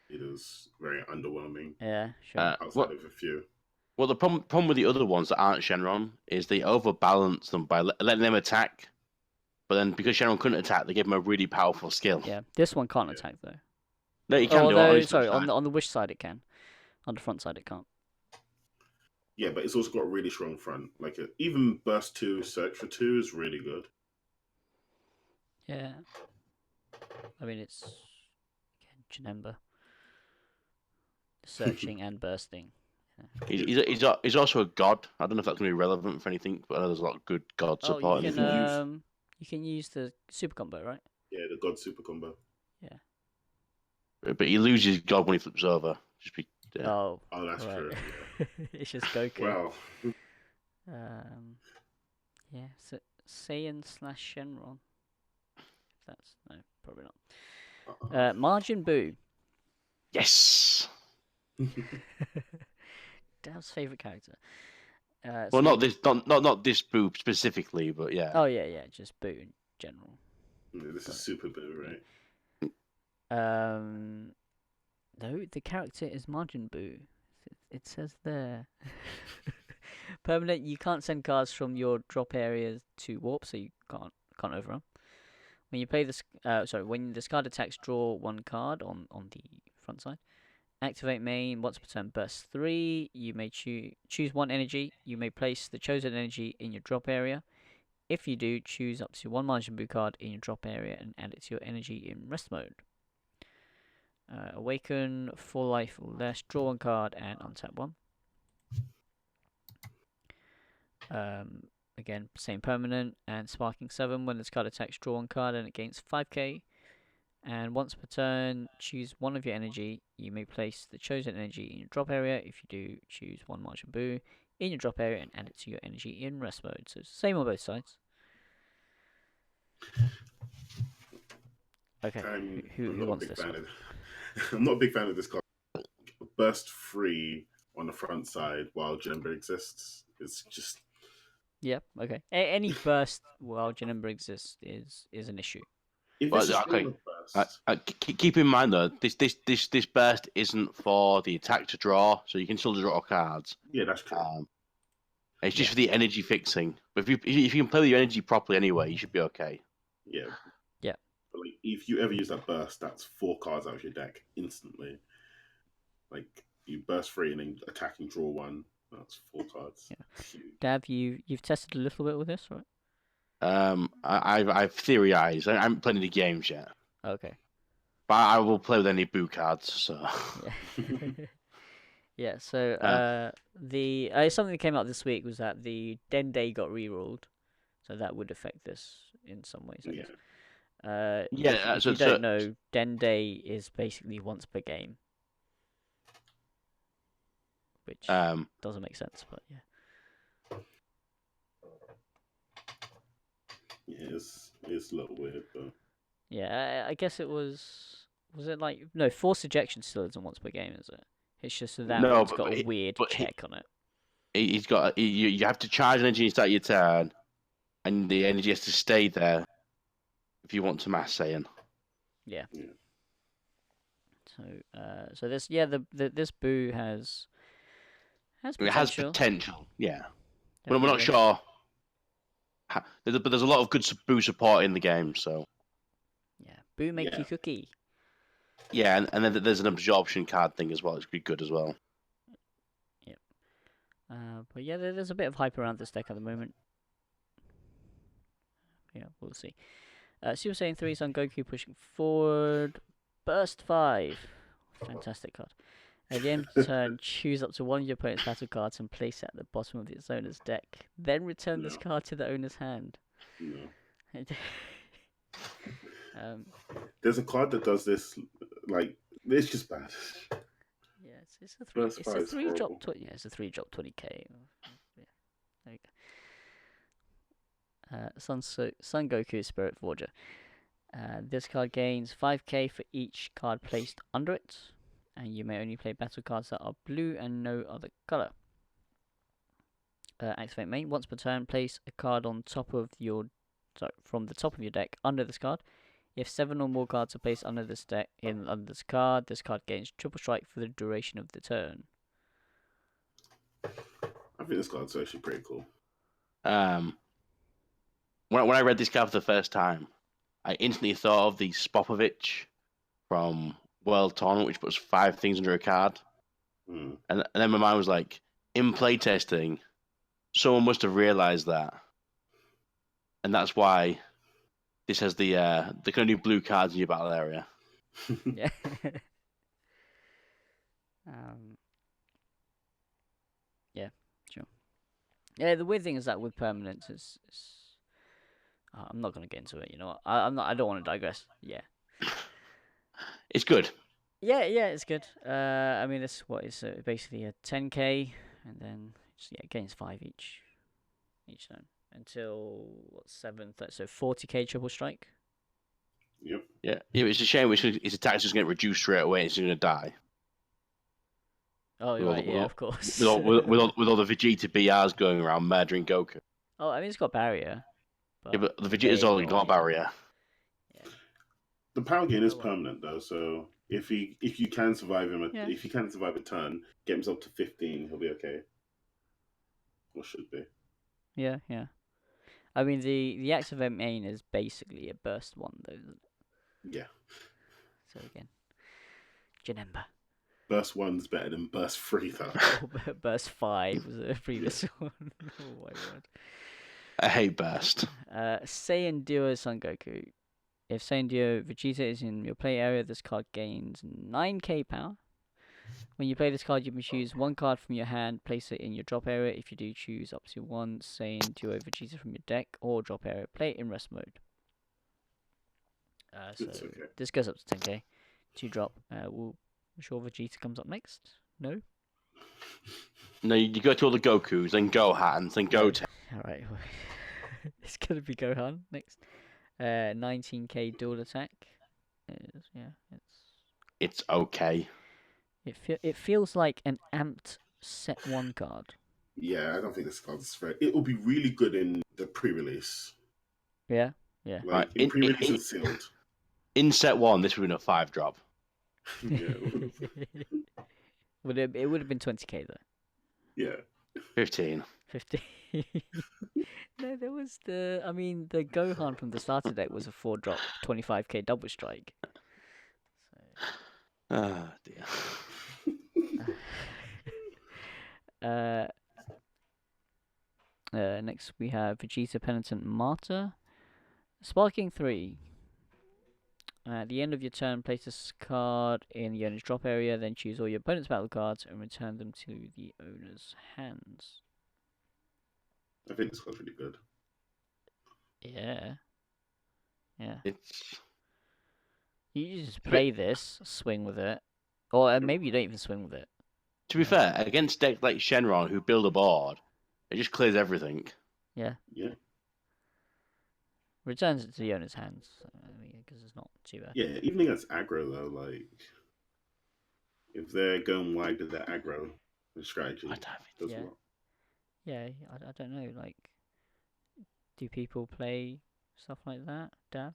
is very underwhelming Yeah, sure. outside of a few. Well, the problem with the other ones that aren't Shenron is they overbalance them by letting them attack, but then because Shenron couldn't attack, they gave them a really powerful skill. Yeah, this one can't attack though. No, you can do it. Although, On his sorry, website. on the wish side it can. On the front side it can't. Yeah, but it's also got a really strong front. Like even Burst 2, Search for 2 is really good. Yeah. I mean, it's again, Janemba. Searching and bursting. He's also a god. I don't know if that's going to be relevant for anything, but I know there's a lot of good god Oh, support in the game. you can use the super combo, right? Yeah, the God Super Combo. Yeah. But he loses god when he flips over. Just be Oh. Oh, that's right. true. It's just Goku. Wow. Yeah. So Saiyan / Shenron. That's no, probably not. Margin Buu. yes. Dav's favorite character. Well, so not this, not this boob specifically, but yeah. Oh yeah, just Buu in general. Yeah, this is Super Boo, right? No, the character is Margin Buu. It says there. Permanent. You can't send cards from your drop areas to warp, so you can't overrun. When you play this, when this card attacks, draw one card on the front side. Activate main once per turn. Burst 3. You may choose one energy. You may place the chosen energy in your drop area. If you do, choose up to one Margin Buu card in your drop area and add it to your energy in rest mode. Awaken, 4 life or less, draw one card and untap one. Again, same permanent and Sparking 7. When this card attacks, draw one card and it gains 5k. And once per turn, choose one of your energy. You may place the chosen energy in your drop area. If you do, choose one Margin Buu in your drop area and add it to your energy in rest mode. So same on both sides. Okay, who wants this one? I'm not a big fan of this card. Burst 3 on the front side while Janemba exists. It's just... Yeah, okay. Any burst while Janemba exists is an issue. If Well, it's a okay. burst... Keep in mind though, this burst isn't for the attack to draw, so you can still draw cards. Yeah, that's true. It's just for the energy fixing. But if you can play with your energy properly anyway, you should be okay. Yeah. Yeah. But like, if you ever use that burst, that's 4 cards out of your deck instantly. Like you burst 3 and then attack and draw 1. That's 4 cards. Yeah. Dav, you've tested a little bit with this, right? I've theorized. I haven't played any games yet. Okay. But I will play with any boo cards. So Yeah. Yeah. So the something that came out this week was that the Dende got reruled, so that would affect this in some ways. I guess. If you don't know, Dende is basically once per game, which doesn't make sense, but yeah. Yeah, it's a little weird, but Yeah, I guess it was. Was it like no forced ejection still isn't once per game, is it? It's just that one's got a weird check on it. He's got you have to charge energy and start your turn, and the energy has to stay there if you want to mass Saiyan. Yeah. So this this Buu has potential. It has potential, yeah. But we're not sure. But there's a lot of good Buu support in the game, so. Yeah, Buu make you cookie. Yeah, and then there's an absorption card thing as well. It's pretty good as well. Yep. But yeah, there's a bit of hype around this deck at the moment. Yeah, we'll see. Super Saiyan 3 Son Goku pushing forward. Burst 5. Fantastic card. At the end of the turn, choose up to one of your opponent's battle cards and place it at the bottom of its owner's deck. Then return this card to the owner's hand. No. There's a card that does this. Like, it's just bad. Yeah, it's a 3 drop 20. Yeah, it's a 3 drop 20k. Yeah, there you go. Son Goku Spirit Forger. This card gains 5k for each card placed under it, and you may only play battle cards that are blue and no other color. Activate main once per turn. Place a card on top of from the top of your deck under this card. If 7 or more cards are placed under this this card gains triple strike for the duration of the turn. I think this card's actually pretty cool. When I read this card for the first time, I instantly thought of the Spopovich from World Tournament, which puts 5 things under a card. Hmm. And then my mind was like, in playtesting, someone must have realised that. And that's why this has the kind of new blue cards in your battle area. Yeah. um. Yeah. Sure. Yeah. The weird thing is that with permanents, I'm not gonna get into it. You know what? I'm not. I don't want to digress. Yeah. It's good. Yeah. Yeah. It's good. I mean, it's what is basically a 10k, and then gains 5 each turn until what 7th. So 40k triple strike. Yep. Yeah, it's a shame. His attack's just going to reduce straight away. And he's going to die. Oh, With you're all right. the- Yeah, of course. With all the Vegeta BRs going around murdering Goku. Oh, I mean, it's got barrier. Yeah, but the Vegeta's they've already got a barrier. Yeah. The power gain is Oh, well. permanent though, so if you can survive him, Yeah. if you can survive a turn, get himself to 15, he'll be okay. Or should be. Yeah, yeah. I mean, the activate main is basically a burst 1, though, isn't it? Yeah. So again, Janemba. Burst 1's better than burst 3 though. Oh, burst 5 was the previous one. Oh my word. I hate Burst. Saiyan Duo Son Goku. If Saiyan Duo Vegeta is in your play area, this card gains 9k power. When you play this card, you may choose 1 card from your hand, place it in your drop area. If you do, choose up to 1 Saiyan Duo Vegeta from your deck or drop area. Play it in rest mode. So Okay. this goes up to 10k. 2 drop. I'm sure Vegeta comes up next. No? No, you go to all the Gokus, then Gohans, then Goten. Alright. It's going to be Gohan next. 19k dual attack. It's okay. It feels like an amped set 1 card. Yeah, I don't think this card's fair. It will be really good in the pre-release. Yeah, yeah. Like Right, in pre-release and sealed. In set 1, this would have been a 5 drop. Yeah. It would have been 20k though. Yeah. 15. 50. No, there was the Gohan from the starter deck was a 4 drop 25k double strike. Ah, dear. Next we have Vegeta Penitent Martyr. Sparking 3. At the end of your turn, place this card in the owner's drop area, then choose all your opponent's battle cards and return them to the owner's hands. I think this card's really good. Yeah. Yeah. It's You just play this, swing with it. Or maybe you don't even swing with it. to be fair, against decks like Shenron who build a board, it just clears everything. Yeah. Yeah. Returns it to the owner's hands. Because it's not too bad. Yeah, even against aggro though, like if they're going wide with their aggro strategy, I don't does Yeah. a lot. Yeah, I don't know. Like, do people play stuff like that, Dav?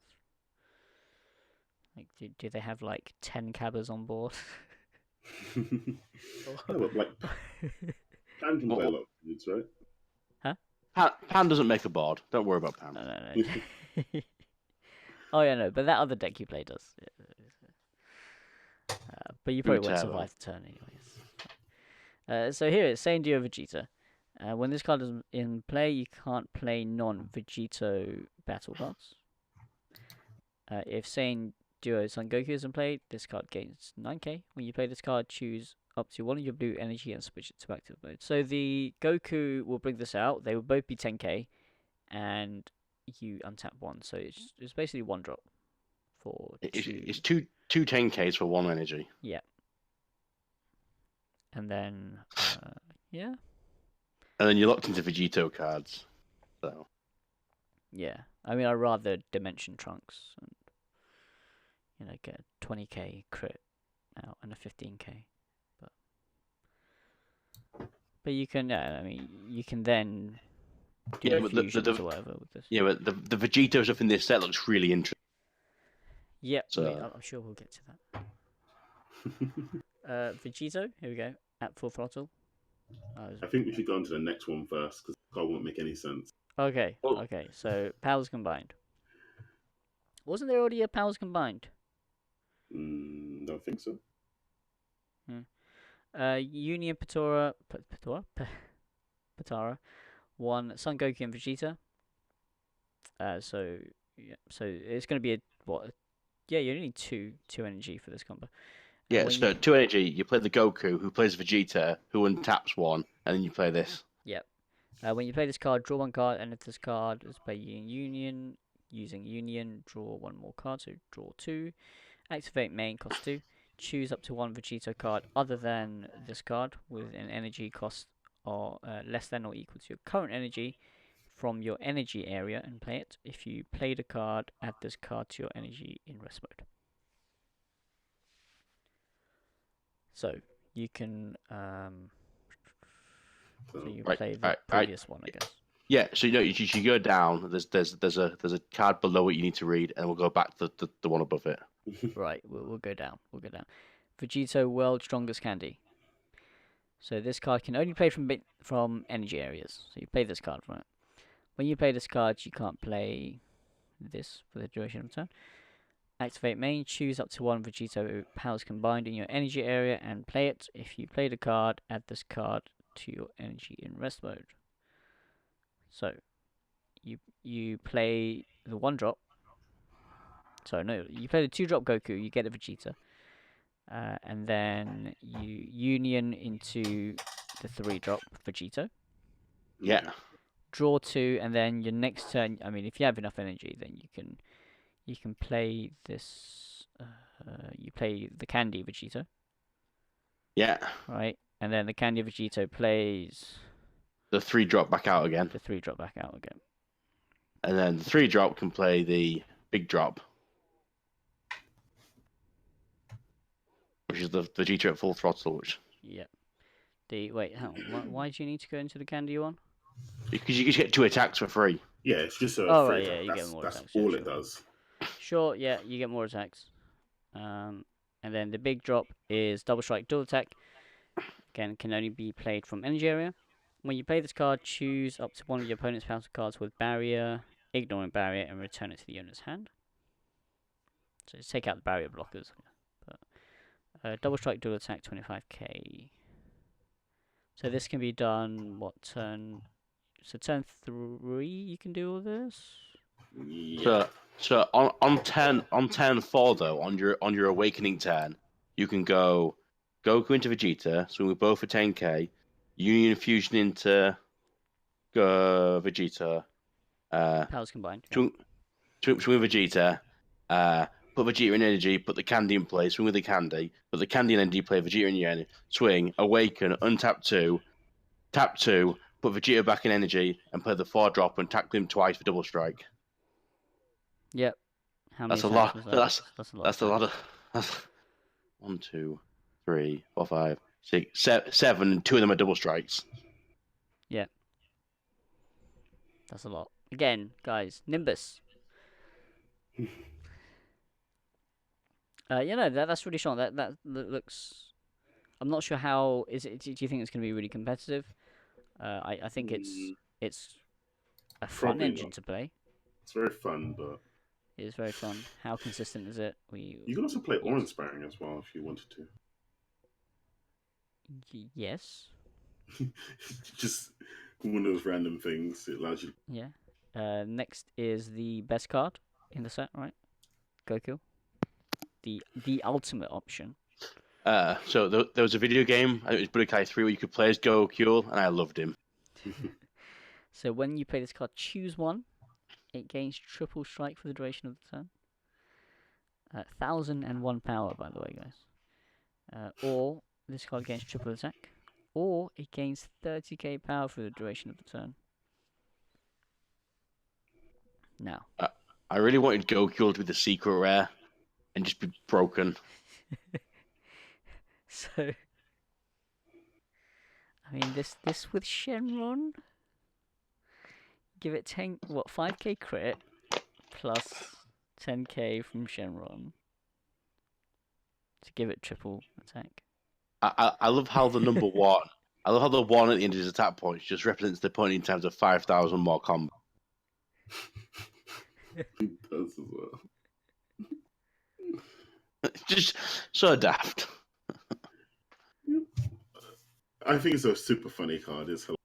Like, do they have like 10 cabbers on board? No, but like Pan can play a lot of foods, right? Pan doesn't make a board. Don't worry about Pan. No. Oh yeah, no, but that other deck you play does. But you probably won't Turbo. survive the turn anyways. So here it's Saiyan Duo Vegeta. When this card is in play, you can't play non-Vegito battle cards. If Saiyan Duo Son Goku is in play, this card gains 9k. When you play this card, choose up to 1 of your blue energy and switch it to active mode. So the Goku will bring this out. They will both be 10k, and you untap 1. So it's basically 1 drop for It's two 10Ks for 1 energy. Yeah. And then, yeah. And then you're locked into Vegito cards. So Yeah. I mean, I'd rather Dimension Trunks and, get a 20k crit out and a 15k. But you can, you can then do Yeah, but the- fusions or whatever with this. yeah, but the Vegito stuff in this set looks really interesting. Yeah, So- I'm sure we'll get to that. Vegito, here we go, at full throttle. I think we should go on to the next one first because the card won't make any sense. Okay, Oh. okay, so powers combined. Wasn't there already a powers combined? Don't think so. Union Patara, one Son Goku and Vegeta. So it's going to be Yeah, you only need two energy for this combo. Yeah, so 2 energy, you play the Goku, who plays Vegeta, who untaps one, and then you play this. Yep. When you play this card, draw one card, and if this card is playing Union, using Union, draw one more card, so draw 2. Activate main, cost 2. Choose up to one Vegito card other than this card with an energy cost or less than or equal to your current energy from your energy area and play it. If you played a card, add this card to your energy in rest mode. So you can play the previous one, I guess. Yeah, so you go down. There's a card below it you need to read, and we'll go back to the one above it. Right, we'll go down. Vegito World Strongest Candy. So this card can only play from energy areas. So you play this card from it. When you play this card, you can't play this for the duration of the turn. Activate main, choose up to one Vegito powers combined in your energy area and play it. If you played a card, add this card to your energy in rest mode. So you play the 1-drop. Sorry, no, you play the 2-drop Goku, you get a Vegeta. And then you union into the 3-drop Vegito. Yeah. Draw 2, and then your next turn. I mean, if you have enough energy, then you can play this. You play the Candy Vegito. Yeah. Right, and then the Candy Vegito plays the 3-drop back out again. The 3-drop back out again. And then the 3-drop can play the big drop, which is the Vegeta at full throttle. Yep. Wait, why do you need to go into the Candy one? Because you get 2 attacks for free. Yeah, it's just a Oh, free right, yeah, attack. you get more That's attacks. all Yeah, it sure. does. Sure, yeah, you get more attacks. And then the big drop is Double Strike Dual Attack. Again, can only be played from energy area. When you play this card, choose up to one of your opponent's power cards with barrier, ignoring barrier, and return it to the owner's hand. So just take out the barrier blockers. But, Double Strike Dual Attack, 25k. So this can be done, what, turn... So turn 3 you can do all this? Yeah. So on turn 4 though, on your awakening turn, you can go Goku into Vegeta, swing with both for 10k, Union Fusion into Vegeta, Powers combined. swing with Vegeta, put Vegeta in energy, put the Candy in play, swing with the Candy, put the Candy in energy, play Vegeta in your energy, swing, awaken, untap 2, tap 2, put Vegeta back in energy, and play the 4-drop and tackle him twice for double strike. Yep. How many That's a lot. attacks was that? That's a lot. That's a lot of. That's 1, 2, 3, 4, 5, 6, 7, and 2 of them are double strikes. Yeah. That's a lot. Again, guys, Nimbus. That's really strong. That looks. I'm not sure how is it. Do you think it's going to be really competitive? I think it's a fun engine to play. It's very fun, but it is very fun. How consistent is it? You can also play Orange Sparring as well if you wanted to. Yes. Just one of those random things. It allows you. Yeah. Next is the best card in the set, right? Goku. The ultimate option. So there was a video game, I think it was Budokai 3, where you could play as Goku, and I loved him. So when you play this card, choose one. It gains triple strike for the duration of the turn. 1,001 power, by the way, guys. Or this card gains triple attack. Or it gains 30k power for the duration of the turn. Now. I really wanted Goku to be the secret rare and just be broken. So, I mean, this with Shenron, give it 5k crit plus 10k from Shenron to give it triple attack. I love how the number 1, I love how the 1 at the end of his attack points just represents the point in terms of 5,000 more combat. It does as well. Just so daft. I think it's a super funny card. It's hilarious.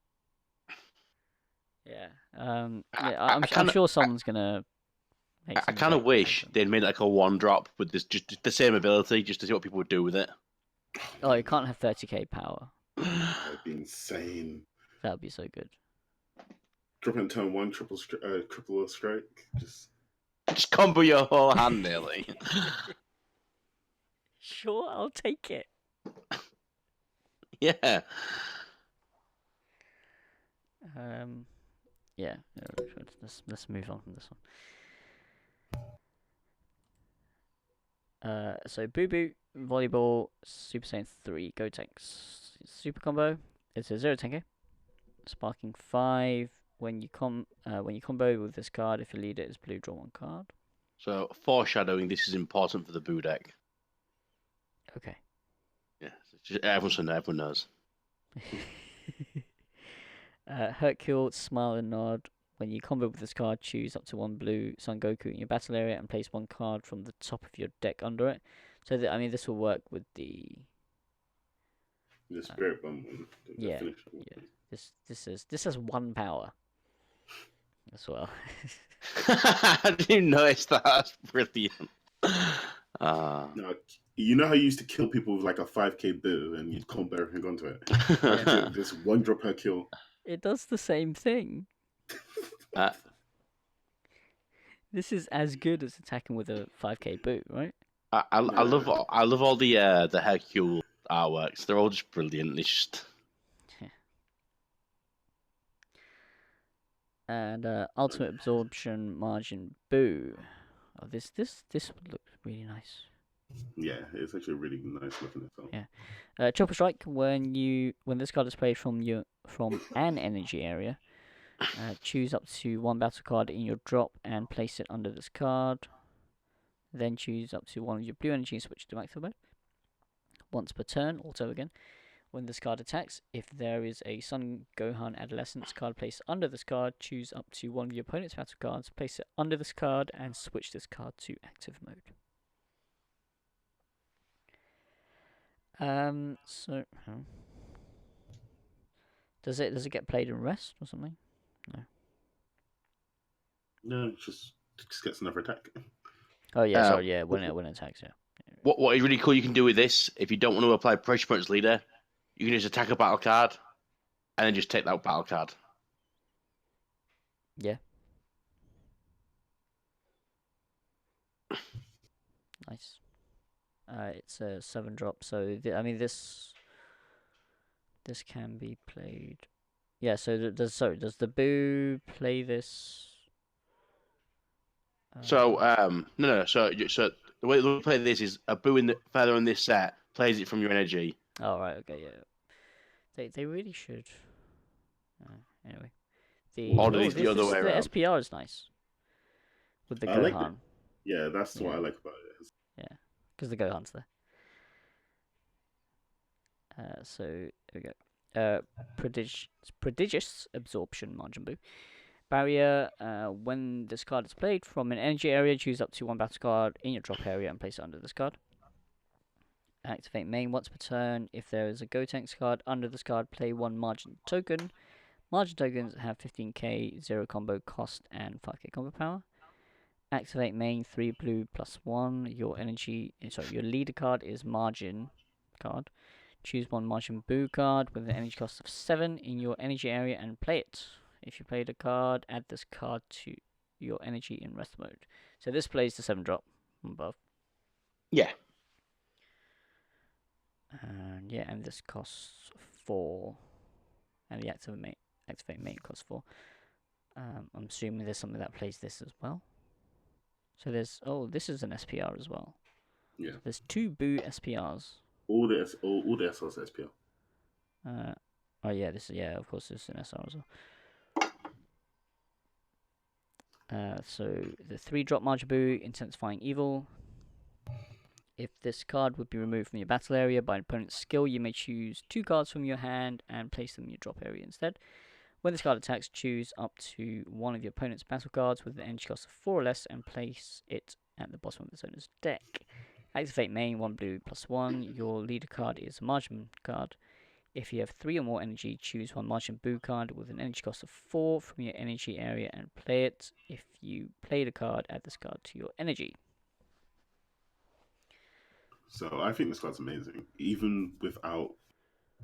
Yeah. I, I'm I I'm kind of, sure someone's gonna make I some kind of great wish tags. they'd made like a 1-drop with this, just the same ability, just to see what people would do with it. Oh, it can't have 30k power. That'd be insane. That would be so good. Drop in turn one, triple strike. Just combo your whole hand nearly. Sure, I'll take it. Yeah. Yeah. Let's move on from this one. So Boo Boo, Volleyball, Super Saiyan 3, Gotenks, Super Combo. It's a 0 10k, sparking 5. When you combo with this card, if your leader is blue, draw 1 card. So foreshadowing, this is important for the Boo deck. Okay. Yeah, everyone knows. Hercule, Smile and Nod. When you combo with this card, choose up to 1 blue Son Goku in your battle area and place 1 card from the top of your deck under it. So this will work with the Spirit Bomb one. Yeah. This has 1 power as well. I didn't notice that. That's brilliant. No, you know how you used to kill people with like a 5k boo and you'd combo everything onto it? Yeah. This 1-drop Hercule. It does the same thing. This is as good as attacking with a 5k boot, right? I love all the Hercule artworks. They're all just brilliant. It's just And ultimate absorption margin boo. Oh, this would look really nice. Yeah, it's actually really nice looking at that. Yeah. Chopper Strike. When this card is played from an energy area, choose up to 1 battle card in your drop and place it under this card. Then choose up to 1 of your blue energy and switch to active mode. Once per turn, auto again. When this card attacks, if there is a Son Gohan Adolescence card placed under this card, choose up to 1 of your opponent's battle cards, place it under this card, and switch this card to active mode. Does it get played in rest or something? No. No, it just gets another attack. Oh yeah, sorry, yeah, when it attacks, yeah. What is really cool you can do with this, if you don't want to apply pressure points leader, you can just attack a battle card and then just take that battle card. Yeah. Nice. It's a 7-drop, so this can be played. Yeah, so does the Boo play this? So no. So the way we play this is a Boo feather in this set plays it from your energy. Oh right, okay, yeah. They really should. Anyway, The other way the around. SPR is nice with the I like Gohan. Yeah, that's what I like about it. Yeah, because the Gohan's there. So there we go. Prodigious absorption margin boo. Barrier. When this card is played from an energy area, choose up to 1 battle card in your drop area and place it under this card. Activate main once per turn. If there is a Gotenks card under this card, play 1 margin token. Margin tokens have 15k, 0 combo cost, and 5k combo power. Activate main 3 blue +1. Your leader card is margin card. Choose 1 margin boo card with an energy cost of 7 in your energy area and play it. If you played a card, add this card to your energy in rest mode. So this plays the 7-drop above. Yeah. And yeah, and this costs 4. And the activate main costs 4. I'm assuming there's something that plays this as well. So this is an SPR as well. Yeah. So there's 2 Boo SPRs. All the SRs SPR. Oh yeah, of course this is an SR as well. So the 3-drop Majaboo, Intensifying Evil. If this card would be removed from your battle area by an opponent's skill, you may choose 2 cards from your hand and place them in your drop area instead. When this card attacks, choose up to 1 of your opponent's battle cards with an energy cost of 4 or less and place it at the bottom of the owner's deck. Activate main, 1 blue +1. Your leader card is a margin card. If you have 3 or more energy, choose one margin boo card with an energy cost of 4 from your energy area and play it. If you played a card, add this card to your energy. So I think this card's amazing, even without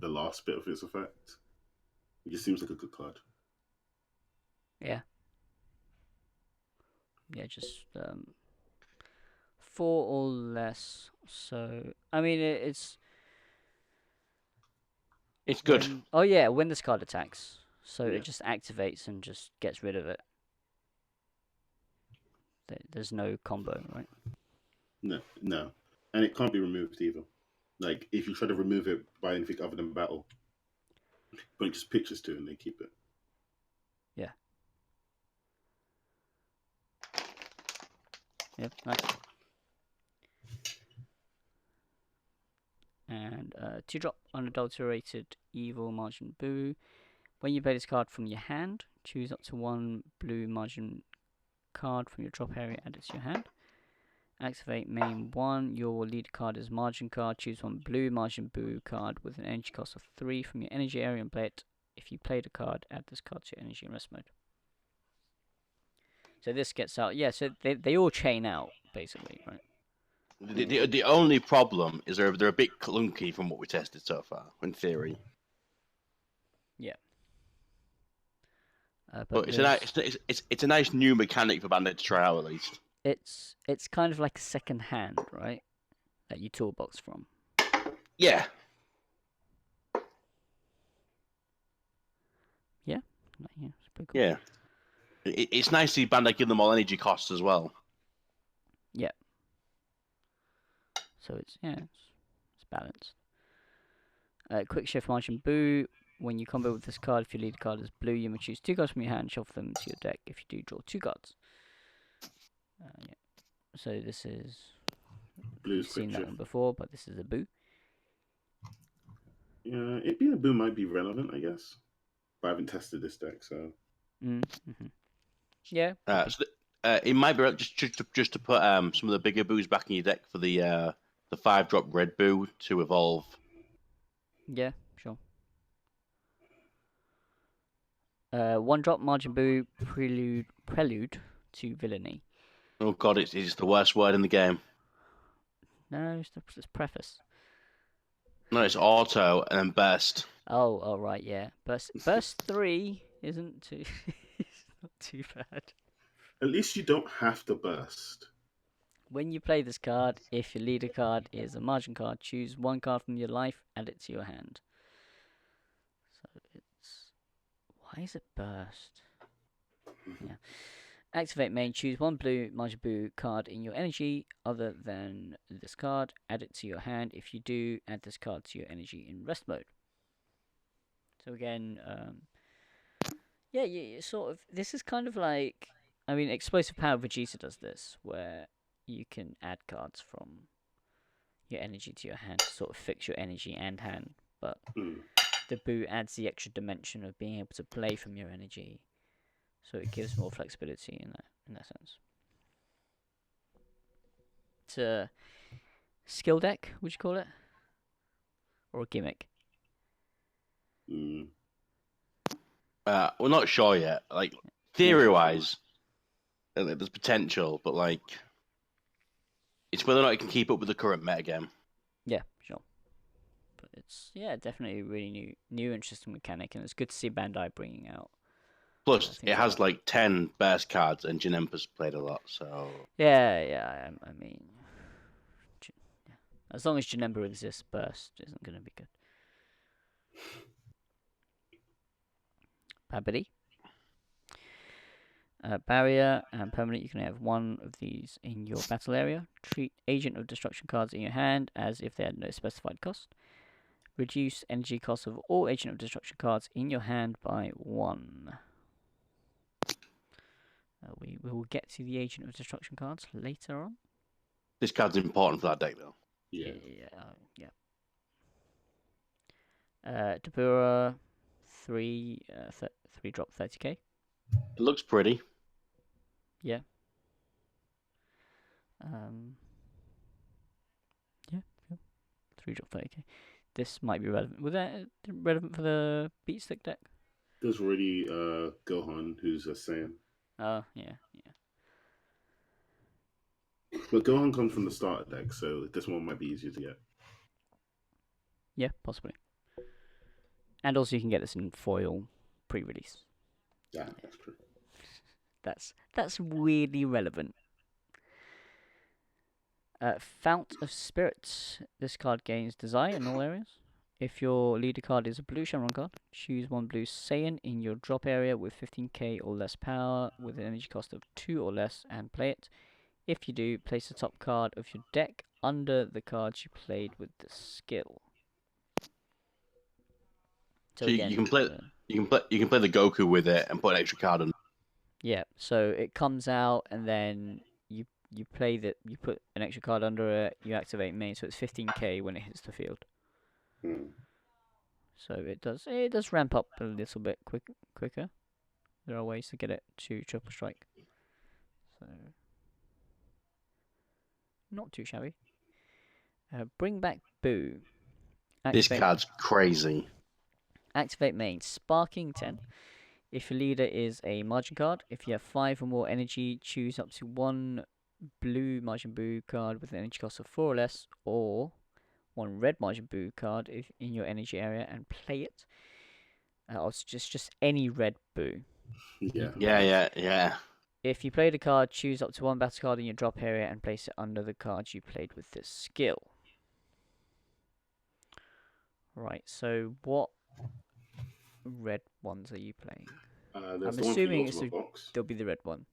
the last bit of its effect. It just seems like a good card. Yeah. Yeah, just 4 or less. So, I mean, it's good. Oh yeah, when this card attacks. So Yeah. it just activates and just gets rid of it. There's no combo, right? No. And it can't be removed either. Like, if you try to remove it by anything other than battle, but just pictures to and they keep it. Yeah. Yep, nice. And 2-drop unadulterated evil margin boo. When you play this card from your hand, choose up to 1 blue margin card from your drop area, add it to your hand. Activate main 1. Your lead card is margin card. Choose 1 blue margin boo card with an energy cost of 3 from your energy area and play it. If you played a card, add this card to your energy and rest mode. So this gets out. Yeah, so they all chain out, basically, right? The only problem is they're a bit clunky from what we tested so far, in theory. Yeah. But it's a nice new mechanic for Bandit to try out at least. It's kind of like a second hand, right? That you toolbox from. Yeah. Yeah, it's pretty cool. Yeah. It's nice to see Bandit give them all energy costs as well. Yeah. So it's balanced. Quick shift margin boo. When you combo with this card, if your lead card is blue, you may choose 2 cards from your hand and shuffle them into your deck. If you do, draw 2 cards. Yeah. So this is Blue's we've seen quick that shift. one before, but this is a boo. Yeah, it being a boo might be relevant, I guess. But I haven't tested this deck, so. Mm-hmm. Yeah. It might be right just to put some of the bigger boos back in your deck for the 5-drop red boo to evolve. Yeah, sure. 1-drop margin boo prelude to villainy. Oh god, it's the worst word in the game. No, it's preface. No, it's auto and then burst. Oh right, yeah. Burst 3 isn't too it's not too bad. At least you don't have to burst. When you play this card, if your leader card is a margin card, choose 1 card from your life, add it to your hand. So it's why is it burst? Yeah. Activate main, choose 1 blue margin boo card in your energy other than this card, add it to your hand. If you do, add this card to your energy in rest mode. So again, yeah, you sort of, this is kind of like, I mean, Explosive Power Vegeta does this, where you can add cards from your energy to your hand to sort of fix your energy and hand, but the boo adds the extra dimension of being able to play from your energy. So it gives more flexibility in that sense. It's a skill deck, would you call it? Or a gimmick? Mm. We're not sure yet. Like, theory-wise, there's potential, but like, it's whether or not it can keep up with the current metagame. Yeah, sure. But it's definitely a really new interesting mechanic, and it's good to see Bandai bringing out. Plus, it has like 10 burst cards, and Janempa's played a lot, so. Yeah. I mean, as long as Janemba exists, burst isn't going to be good. Babidi. Barrier and permanent, you can have 1 of these in your battle area. Treat Agent of Destruction cards in your hand as if they had no specified cost. Reduce energy cost of all Agent of Destruction cards in your hand by 1. We will get to the Agent of Destruction cards later on. This card's important for that deck, though. Yeah. Dabura, 3 drop 30k. It looks pretty. Yeah. 3-drop 30k. This might be relevant. Was that relevant for the beat stick deck? There's already Gohan, who's a Saiyan. Oh, yeah. But Gohan comes from the starter deck, so this one might be easier to get. Yeah, possibly. And also you can get this in foil pre-release. Yeah, that's true. That's weirdly relevant. Fount of Spirits. This card gains Desire in all areas. If your leader card is a blue Shenron card, choose one blue Saiyan in your drop area with 15k or less power with an energy cost of 2 or less and play it. If you do, place the top card of your deck under the cards you played with the skill. So you again, can play the Goku with it and put an extra card on. yeah, so it comes out and then you play that, you put an extra card under it, you activate main, so it's 15k when it hits the field. So it does ramp up a little bit quicker. There are ways to get it to triple strike. So not too shabby. Bring back Boo. This card's crazy. Activate main. Sparking 10. If your leader is a margin card, if you have 5 or more energy, choose up to one blue Majin Buu card with an energy cost of 4 or less, or one red Majin Buu card if in your energy area and play it. Or just any red Buu. Yeah. If you played a card, choose up to one battle card in your drop area and place it under the cards you played with this skill. Right, so what red ones are you playing? I'm assuming there'll be the red one.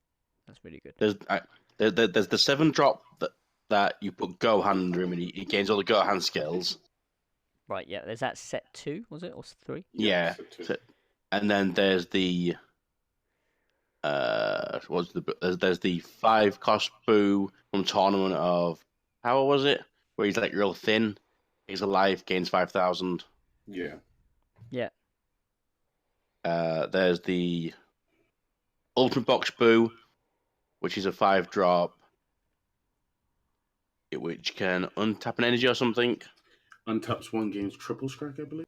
That's really good. There's the 7-drop that you put Gohan under him and he gains all the Gohan skills. Right, yeah. There's that set 2, was it, or 3? Yeah. And then there's the there's the 5-cost Boo from Tournament of Power, was it? Where he's like real thin. He's alive, gains 5,000. Yeah. There's the Ultimate Box Boo, which is a 5-drop, which can untap an energy or something. Untaps one, gains triple strike, I believe.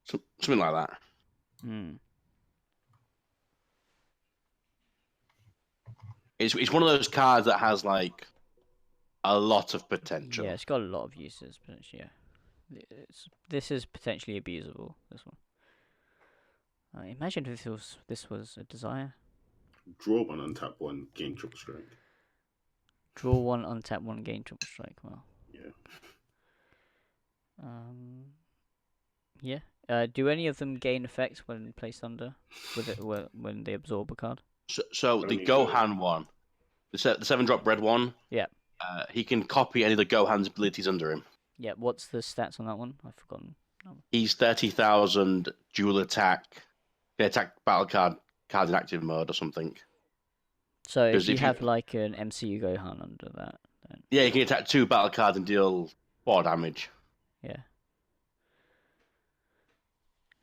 Something like that. It's one of those cards that has like a lot of potential. Yeah, it's got a lot of uses, but yeah. This is potentially abusable, this one. Imagine if this was a Desire. Draw one, untap one, gain triple strike. Draw one, untap one, gain triple strike. Wow. Yeah. Yeah. Do any of them gain effects when placed under with it when they absorb a card? So the Gohan one, the 7-drop red one. Yeah. He can copy any of the Gohan's abilities under him. Yeah. What's the stats on that one? I've forgotten. He's 30,000 dual attack. They attack battle cards in active mode or something. So if you have like an MCU Gohan under that, then yeah, you can attack 2 battle cards and deal 4 damage. Yeah.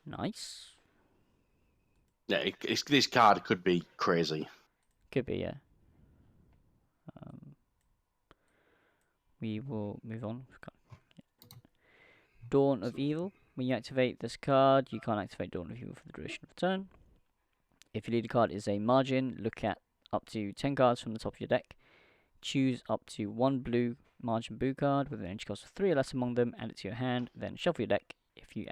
Nice. Yeah, this card could be crazy. Could be, yeah. We will move on. Dawn of Evil. When you activate this card, you can't activate Dawn of Evil for the duration of the turn. If your leader card is a margin, look at up to 10 cards from the top of your deck. Choose up to one blue Margin Buu card with an energy cost of 3 or less among them, add it to your hand, then shuffle your deck. If you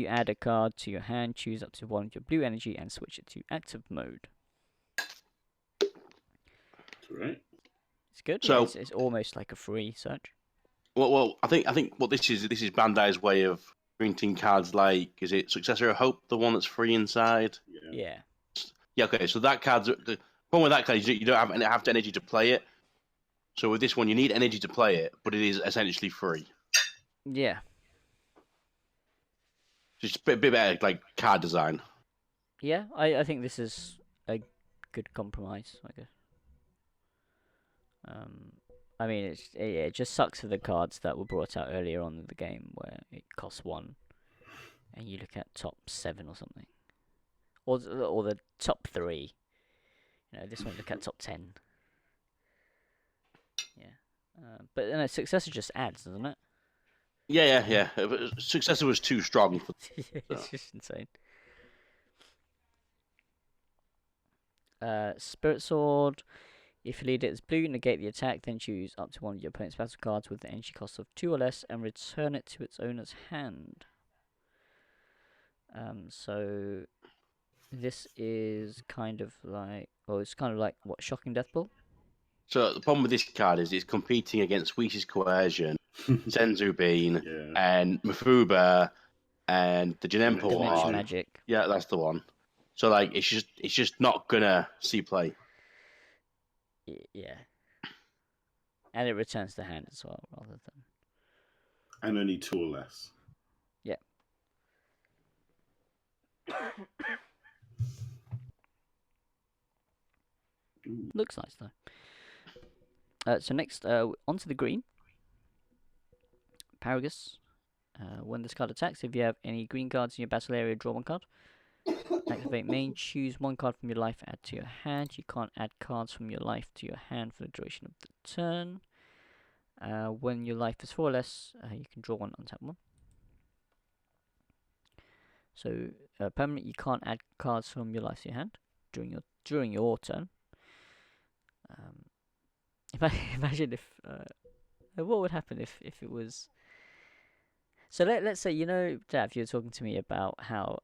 add a card to your hand, choose up to one of your blue energy and switch it to active mode. Right. It's good. So it's almost like a free search. Well, I think what this is Bandai's way of printing cards like, is it Successor of Hope, the one that's free inside? Yeah. Yeah, okay, so that card's the problem with that card is you don't have energy to play it. So with this one, you need energy to play it, but it is essentially free. Yeah. Just a bit better, like card design. Yeah, I think this is a good compromise, I guess. I mean, it just sucks for the cards that were brought out earlier on in the game where it costs 1, and you look at top 7 or something, or the top 3. You know, this one look at top 10. Yeah. But then a successor just adds, doesn't it? Yeah. Successor was too strong for. It's just insane. Spirit Sword. If you lead it as blue, negate the attack, then choose up to one of your opponent's battle cards with the energy cost of 2 or less and return it to its owner's hand. So this is kind of like, what, Shocking Death Blow? So the problem with this card is it's competing against Whis' Coercion, Senzu Bean, Yeah. and Mafuba, and the Janempa Dimension one. Magic. Yeah, that's the one. So like, it's just not gonna see play. Yeah. And it returns to hand as well, rather than. And only 2 or less. Yeah. Looks nice though. So next, onto the green. Paragus. When this card attacks, if you have any green cards in your battle area, draw 1 card. Activate main, choose 1 card from your life, add to your hand. You can't add cards from your life to your hand for the duration of the turn. When your life is 4 or less, you can draw 1 untap 1. So permanent, you can't add cards from your life to your hand during your turn. Imagine if what would happen if it was. So let's say, Dav, you were talking to me about how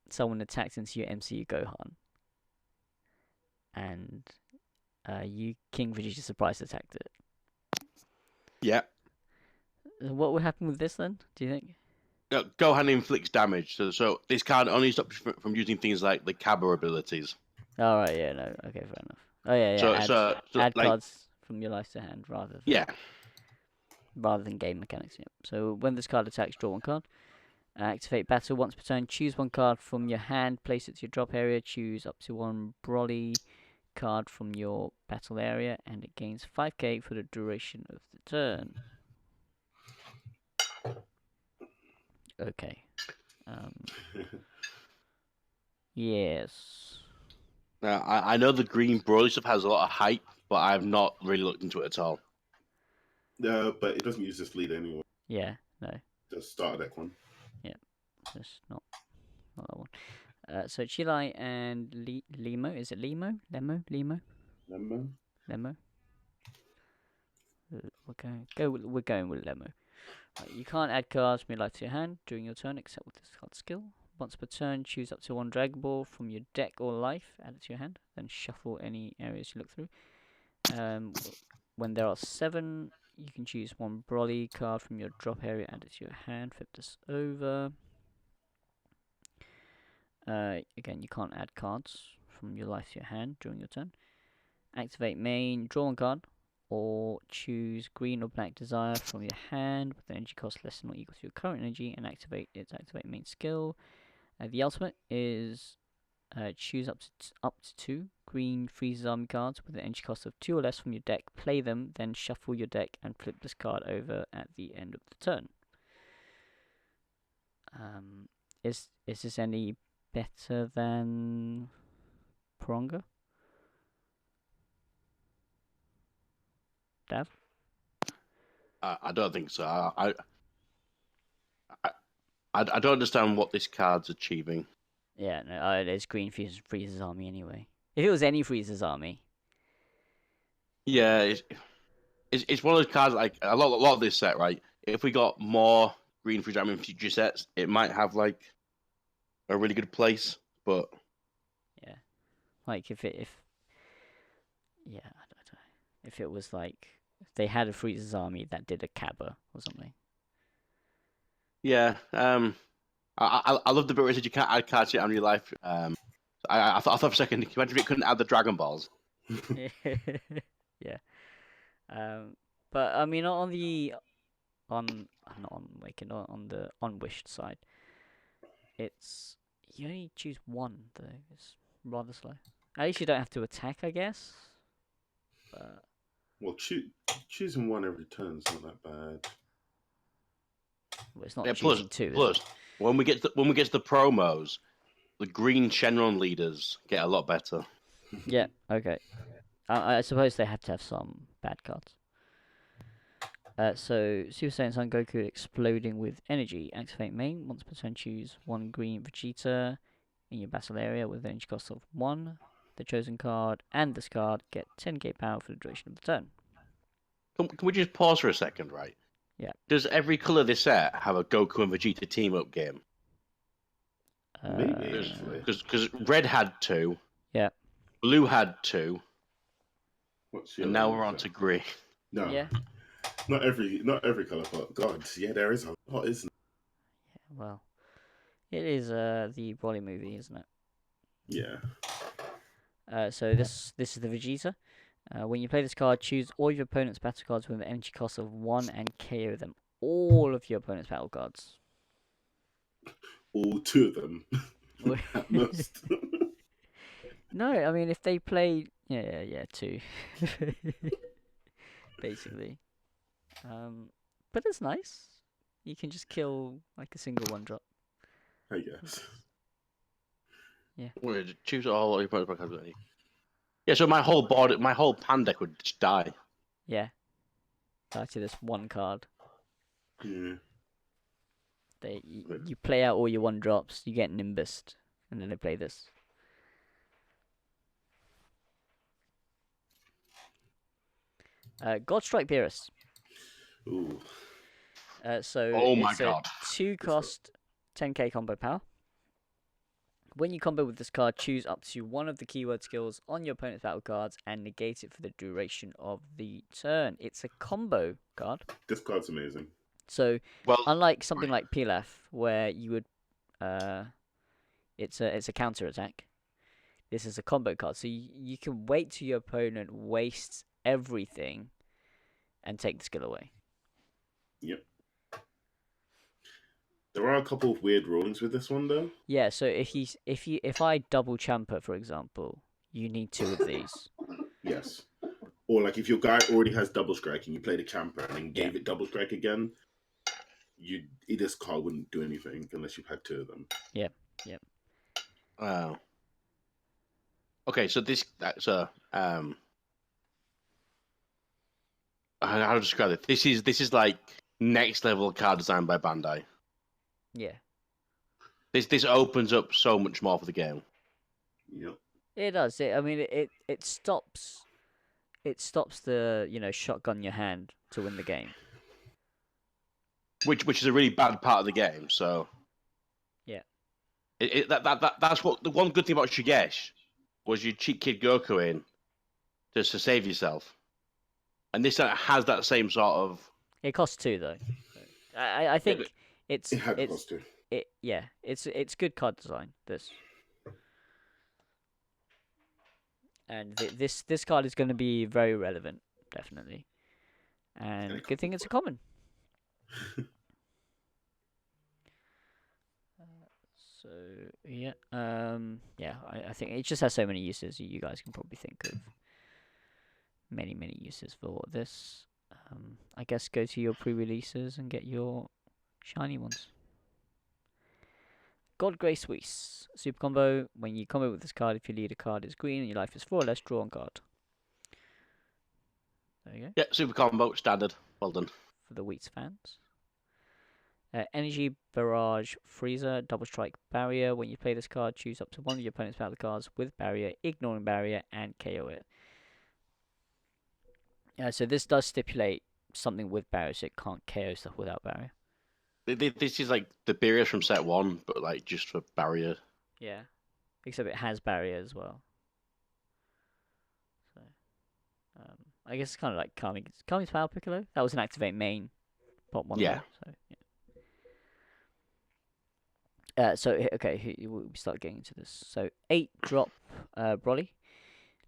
someone attacked into your MCU Gohan, and you King Vegeta surprise attacked it. Yeah. What would happen with this then? Do you think? Gohan inflicts damage, so this card only stops you from using things like the Kaba abilities. All right, yeah, no, okay, fair enough. Oh yeah. Add like, cards from your life to hand rather than game mechanics. Yeah. So when this card attacks, draw 1 card. Activate battle once per turn. Choose 1 card from your hand, place it to your drop area. Choose up to 1 Broly card from your battle area, and it gains 5k for the duration of the turn. Okay. Yes. Now, I know the green Broly stuff has a lot of hype, but I have not really looked into it at all. But it doesn't use this lead anyway. Yeah, no. Just start deck one. Yeah, just not that one. So Chilai and Lemo. Is it Lemo? Lemo? Lemo? We're going with Lemo. Right, you can't add cards from your life to your hand during your turn except with this card skill. Once per turn, choose up to 1 Dragon Ball from your deck or life, add it to your hand, then shuffle any areas you look through. When there are 7, you can choose 1 Broly card from your drop area, add it to your hand, flip this over. Again, you can't add cards from your life to your hand during your turn. Activate main, draw 1 card, or choose green or black desire from your hand with an energy cost less than or equal to your current energy and activate main skill. The ultimate is choose up to 2 green Freezer's Army cards with an energy cost of 2 or less from your deck, play them, then shuffle your deck and flip this card over at the end of the turn. Is this any better than Pronga? Dav? I don't think so. I don't understand what this card's achieving. Yeah, no, it's green Freezer's Army anyway. If it was any Freezer's Army. Yeah, it's one of those cards, like a lot of this set, right? If we got more green Freezer Army in future sets, it might have like a really good place, but Yeah. Like if I don't know. If it was like if they had a Freezer's Army that did a Kaba or something. yeah. I love the bit where it said you can't add cards to your real life. I thought for a second, can you imagine if it couldn't add the Dragon Balls? Yeah. But I mean on the unwished side, it's you only choose 1 though. It's rather slow. At least you don't have to attack, I guess. But Well, choosing 1 every turn is not that bad. well, it's not Yeah, choosing 2. plus when we get to the promos, the green Shenron leaders get a lot better. Yeah. Okay. I suppose they have to have some bad cards. So Super Saiyan Son Goku exploding with energy. Activate main. Once per turn, choose one green Vegeta in your battle area with an energy cost of 1. The chosen card and this card get 10k power for the duration of the turn. Can we just pause for a second, right? Yeah. Does every colour of this set have a Goku and Vegeta team-up game? Maybe, actually. Because red had 2. Yeah. Blue had 2. What's And now we're on to green. No, Yeah. not every color, but God, yeah, there is a lot, isn't it? Well, it is the Broly movie, isn't it? Yeah. So this is the Vegeta. When you play this card, choose all your opponent's battle cards with an energy cost of 1 and KO them. All of your opponent's battle cards. All 2 of them. At most. No, I mean if they play, yeah, 2, basically. But it's nice. You can just kill like a single 1-drop. I guess. Yeah. Wait, choose all your opponent's battle cards. Yeah, so my whole board, my whole pan deck would just die. Yeah. Back to this 1 card. Yeah. You play out all your 1-drops, you get Nimbused, and then they play this. Godstrike Beerus. Ooh. So Oh my it's God. a 2-cost 10k combo power. When you combo with this card, choose up to one of the keyword skills on your opponent's battle cards and negate it for the duration of the turn. It's a combo card. This card's amazing. So Well, unlike something like Pilaf, where you would, it's a counter attack. This is a combo card, so you can wait till your opponent wastes everything, and take the skill away. Yep. There are a couple of weird rollings with this one, though. Yeah. So if I double champer, for example, you need 2 of these. Yes. Or like if your guy already has double strike and you played a champer and then gave it double strike again, this card wouldn't do anything unless you've had 2 of them. Yep. Wow. Okay, so how to describe it? This is like next level card design by Bandai. Yeah. This opens up so much more for the game. Yep. It does. It stops the shotgun your hand to win the game. Which is a really bad part of the game. So yeah, that's what the one good thing about Shigesh was you cheat Kid Goku in just to save yourself, and this has that same sort of. It costs 2 though. I think it had cost 2. It's good card design. This. And this card is going to be very relevant, definitely. And good thing it's a common. I think it just has so many uses. You guys can probably think of many uses for this. I guess go to your pre-releases and get your shiny ones. God Grace Whis. Super combo. When you combo with this card, if your leader card is green and your life is 4 or less, draw one card. There you go. Yeah, super combo, standard. Well done. For the Wheats fans. Energy Barrage Freezer. Double Strike Barrier. When you play this card, choose up to one of your opponent's battle cards with Barrier, ignoring Barrier, and KO it. So this does stipulate something with Barrier, so it can't KO stuff without Barrier. This is like the barriers from set 1, but like just for barrier. Yeah, except it has Barrier as well. So, I guess it's kind of like Kami's Power Piccolo. That was an activate main, pop 1. Yeah. Okay, we start getting into this. So 8-drop Broly.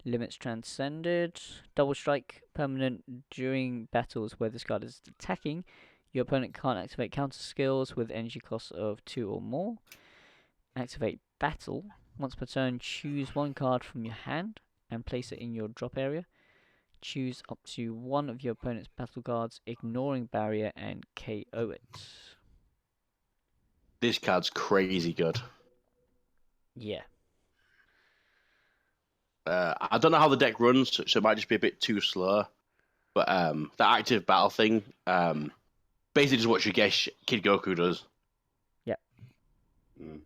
Limits transcended. Double strike permanent during battles where this card is attacking. Your opponent can't activate counter skills with energy costs of 2 or more. Activate battle. Once per turn, choose one card from your hand and place it in your drop area. Choose up to one of your opponent's battle cards, ignoring barrier, and KO it. This card's crazy good. Yeah. I don't know how the deck runs, so it might just be a bit too slow. But the active battle thing, basically just what Shigesh Kid Goku does. Mm.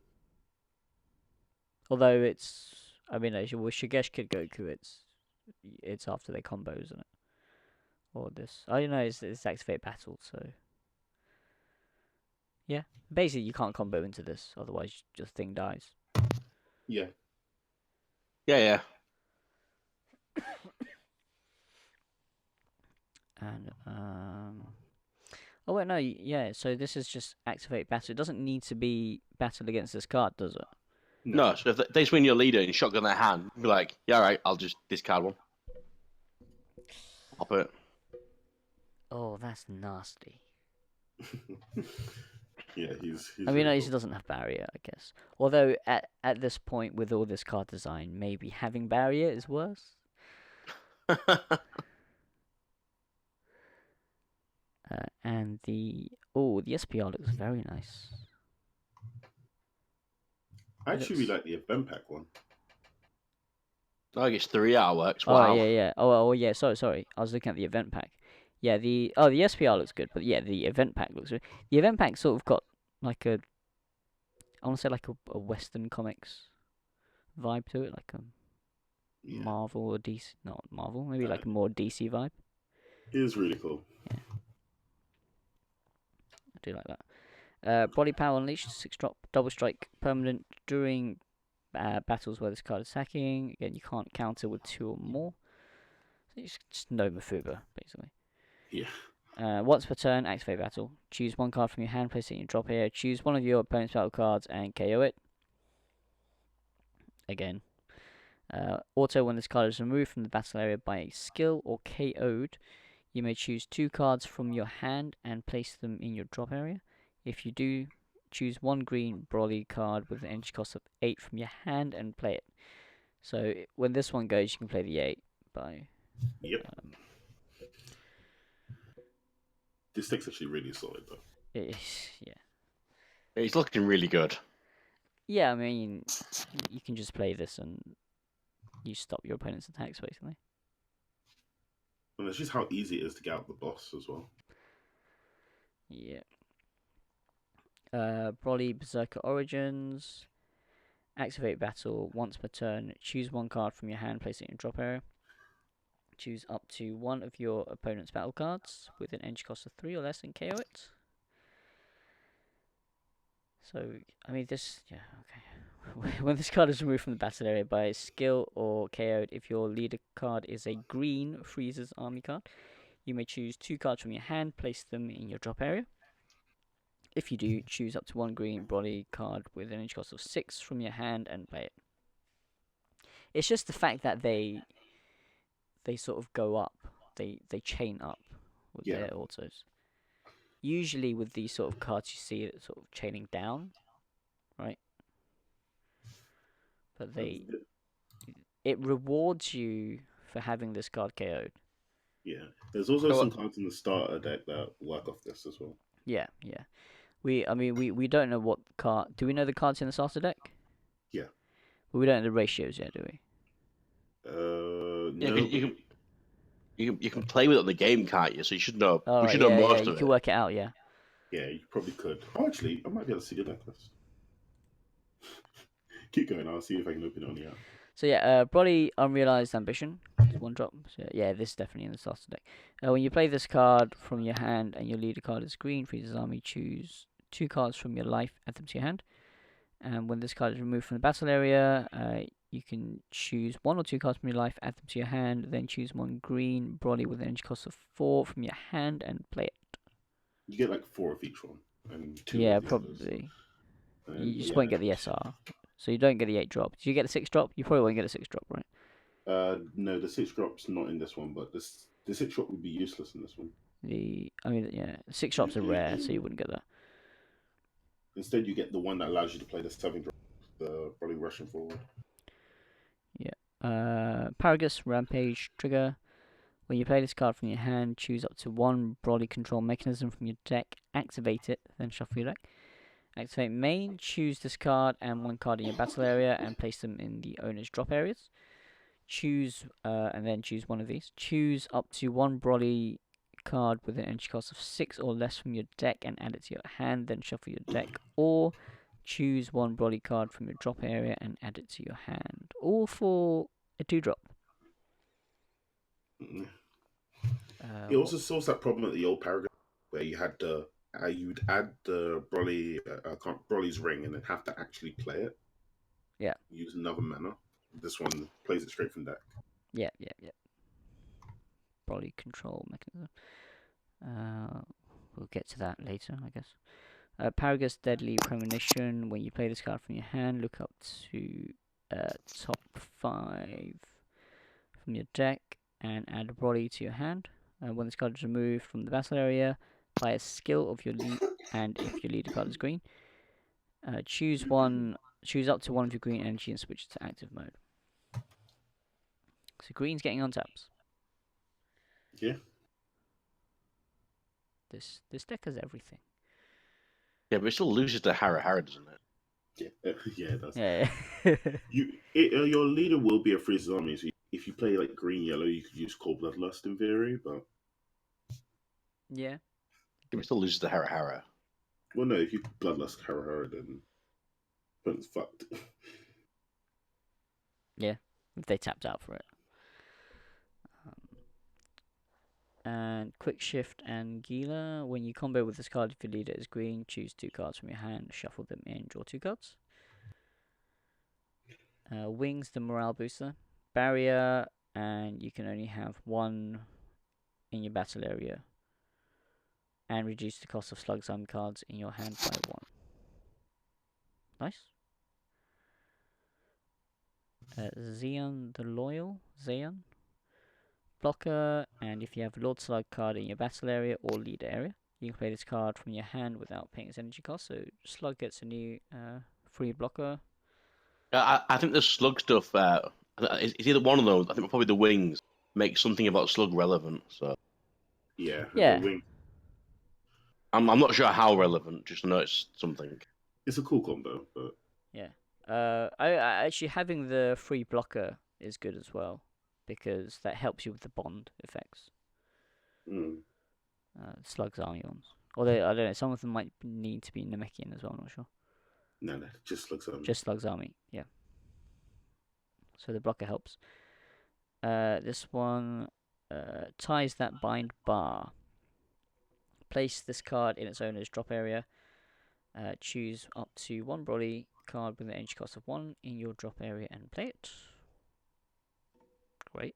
Although it's, I mean, with Shigesh Kid Goku, it's after they combo, isn't it? Or this, I don't know, it's activate battle, so yeah. Basically, you can't combo into this, otherwise your thing dies. Yeah. Yeah. And oh wait, no, yeah. So this is just activate battle. It doesn't need to be battle against this card, does it? No, so if they swing your leader and shotgun their hand, be like, yeah, all right, I'll just discard one. Pop it. Oh, that's nasty. Yeah, he's I mean, really he doesn't have barrier, I guess. Although at this point, with all this card design, maybe having barrier is worse. And the SPR looks very nice. I actually really like the event pack one. I guess 3 artworks. Oh Wow. yeah. Oh yeah. Sorry. I was looking at the event pack. Yeah. The SPR looks good, but yeah, the event pack looks good. The event pack sort of got like I want to say like a Western comics vibe to it, like a Marvel or DC, not Marvel, maybe like a more DC vibe. It is really cool. Yeah, I do like that. Body Power Unleashed, 6-drop, double strike, permanent during battles where this card is attacking. Again, you can't counter with 2 or more. So it's just no Mafuba, basically. Yeah. Once per turn, activate battle. Choose 1 card from your hand, place it in your drop area. Choose one of your opponent's battle cards and KO it. Again. Auto, when this card is removed from the battle area by a skill or KO'd, you may choose 2 cards from your hand and place them in your drop area. If you do, choose 1 green Broly card with an energy cost of 8 from your hand and play it. So when this one goes, you can play the 8 by. Yep. This deck's actually really solid though. Yeah. It's looking really good. Yeah, I mean, you can just play this and you stop your opponent's attacks, basically. And it's just how easy it is to get out the boss as well. Yeah. Broly Berserker Origins. Activate battle once per turn. Choose 1 card from your hand, place it in your drop area. Choose up to 1 of your opponent's battle cards with an energy cost of 3 or less and KO it. So, I mean, this. Yeah, okay. When this card is removed from the battle area by a skill or KO'd, if your leader card is a green Freezer's army card, you may choose 2 cards from your hand, place them in your drop area. If you do, choose up to 1 green Broly card with an energy cost of 6 from your hand and play it. It's just the fact that they sort of go up, they chain up with their autos. Usually with these sort of cards, you see it sort of chaining down, right? But it rewards you for having this card KO'd. Yeah, there's also some cards in the starter deck that work off this as well. Yeah. We don't know what card. Do we know the cards in the starter deck? Yeah. But we don't know the ratios yet, do we? No. You can play with it on the game, can't you? So you should know. You should know most of it. You can work it out, yeah. Yeah, you probably could. Oh, actually, I might be able to see the deck list. Keep going. I'll see if I can open it on the app. So Broly Unrealized Ambition, 1 drop. So yeah, this is definitely in the starter deck. When you play this card from your hand and your leader card is green, Freezer's army, choose 2 cards from your life, add them to your hand. And when this card is removed from the battle area, you can choose 1 or 2 cards from your life, add them to your hand, then choose 1 green Broly with an energy cost of 4 from your hand and play it. You get like 4 of each one. And 2 yeah, of the probably. others. You just won't get the SR. So you don't get the 8 drop. Do you get the 6 drop? You probably won't get a 6 drop, right? No, the 6 drop's not in this one, but the 6 drop would be useless in this one. The 6 drops are rare, so you wouldn't get that. Instead, you get the one that allows you to play the 7 drop, the Broly Russian forward. Yeah. Paragus Rampage Trigger. When you play this card from your hand, choose up to 1 Broly control mechanism from your deck, activate it, then shuffle your deck. Activate main, choose this card and 1 card in your battle area and place them in the owner's drop areas. Choose, and then choose one of these. Choose up to one Broly card with an energy cost of 6 or less from your deck and add it to your hand, then shuffle your deck. Or choose one Broly card from your drop area and add it to your hand. All for a 2-drop. Mm. It What? also solves that problem at the old paragraph where you had the you'd add the Broly's ring and then have to actually play it. Yeah. Use another mana. This one plays it straight from deck. Yeah. Broly control mechanism. We'll get to that later, I guess. Paragus Deadly Premonition. When you play this card from your hand, look up to top 5 from your deck and add a Broly to your hand. When this card is removed from the battle area by a skill of your lead, and if your leader card is green, choose up to one of your green energy and switch to active mode. So green's getting on taps. Yeah. This deck has everything. Yeah, but it still loses to Hara Hara, doesn't it? Yeah, yeah, it does. Yeah. Your leader will be a freeze army. So if you play like green yellow, you could use Cold Bloodlust in theory. But Yeah. It still loses to Hara Hara. well, no, if you Bloodlust Hara, then it's fucked. Yeah, if they tapped out for it. And Quick Shift and Gila. When you combo with this card, if your leader is green, choose 2 cards from your hand, shuffle them in, draw 2 cards. Wings, the morale booster. Barrier, and you can only have 1 in your battle area. And reduce the cost of Slug's Arm cards in your hand by 1. Nice. Zeon the Loyal. Zeon. Blocker, and if you have a Lord Slug card in your battle area or leader area, you can play this card from your hand without paying its energy cost. So Slug gets a new free blocker. I think the slug stuff. It's either one of those. I think probably the wings make something about slug relevant. So Yeah, Yeah. the wing. I'm not sure how relevant. Just know it's something. It's a cool combo, but Yeah. I actually having the free blocker is good as well because that helps you with the bond effects. Slug's Ions. Although I don't know, some of them might need to be Namekian as well. I'm not sure. no, just looks Just Slug's Army, yeah. So the blocker helps. This one ties that bind bar. Place this card in its owner's drop area. Choose up to 1 Broly card with an energy cost of 1 in your drop area and play it. Great.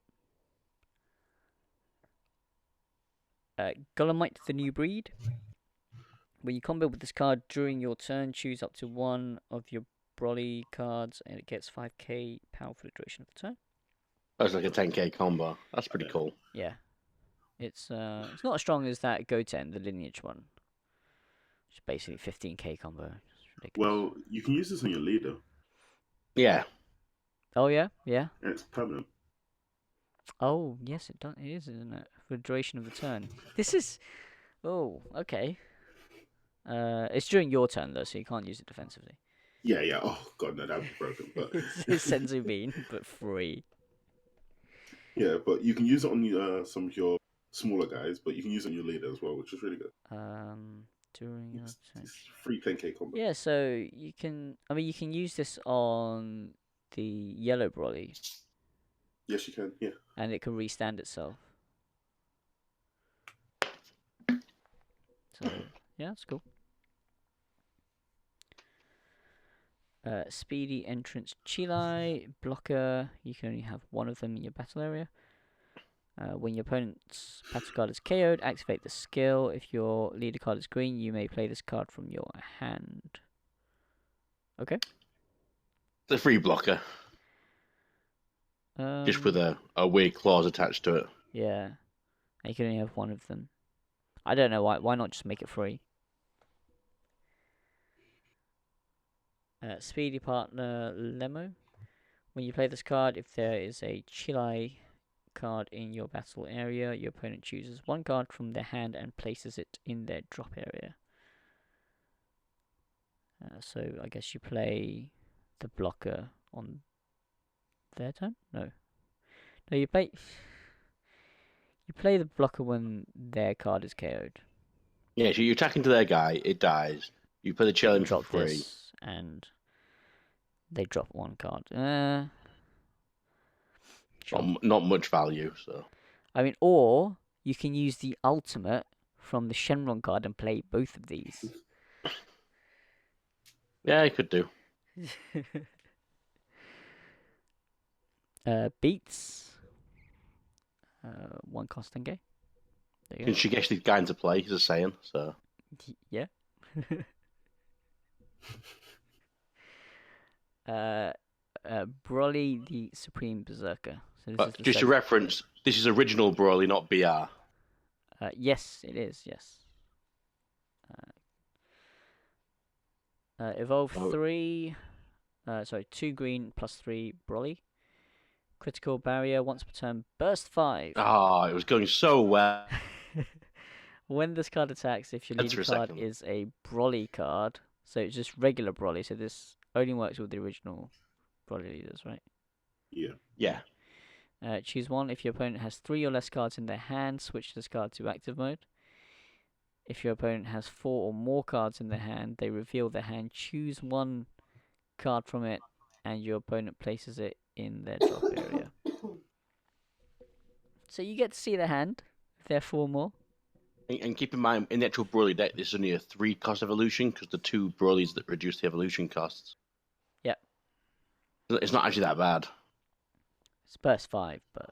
Golemite the New Breed. When you combo with this card during your turn, choose up to 1 of your Broly cards and it gets 5k power for the duration of the turn. That's like a 10k combo. That's pretty cool. Yeah. It's not as strong as that Goten, the lineage one. It's basically 15k combo. It's ridiculous. well, you can use this on your leader, Yeah. Oh yeah, yeah. and it's permanent. Oh yes, it is, isn't it? For the duration of the turn. This is. Oh, okay. It's during your turn though, so you can't use it defensively. Yeah. Oh god, no, that would be broken. But It's Senzu Bean, but free. yeah, but you can use it on some of your smaller guys, but you can use it on your leader as well, which is really good. During your turn. It's free 10k combo. Yeah, so you can. I mean, you can use this on the yellow Broly, Yes, you can. Yeah. and it can restand itself. So yeah, that's cool. Speedy Entrance Chile blocker. You can only have 1 of them in your battle area. When your opponent's battle card is KO'd, activate the skill. If your leader card is green, you may play this card from your hand. Okay. It's a free blocker. Just with a weird clause attached to it. Yeah. And you can only have 1 of them. I don't know why. Why not just make it free? Speedy Partner Lemo. When you play this card, if there is a Chile card in your battle area, your opponent chooses 1 card from their hand and places it in their drop area. So I guess you play the blocker on their turn? No. No, you play the blocker when their card is KO'd. Yeah, so you attack into their guy, it dies. You play the You challenge for drop free. this, and they drop one card. Sure. Not much value, so. I mean, or you can use the ultimate from the Shenron card and play both of these. Yeah, you could do. Beats. One cost Tenge. There you Can go. Shigesh the guy into play, he's a Saiyan, so. Yeah. Broly the Supreme Berserker. So this is But the just a second. reference, this is original Broly, not BR. Yes, it is. Yes. Evolve Oh. 3. Sorry, 2 green plus 3 Broly. Critical barrier once per turn. Burst 5. Ah, it was going so well. When this card attacks, if your That's leader for a card second. is a Broly card, so it's just regular Broly. So this only works with the original Broly leaders, right? Yeah. Yeah. Choose one. If your opponent has 3 or less cards in their hand, switch this card to active mode. If your opponent has 4 or more cards in their hand, they reveal their hand. Choose one card from it, and your opponent places it in their drop area. So you get to see their hand if they're 4 or more. And keep in mind, in the actual Broly deck, this is only a 3-cost evolution because the 2 Broly's that reduce the evolution costs. Yep. It's not actually that bad. It's burst 5, but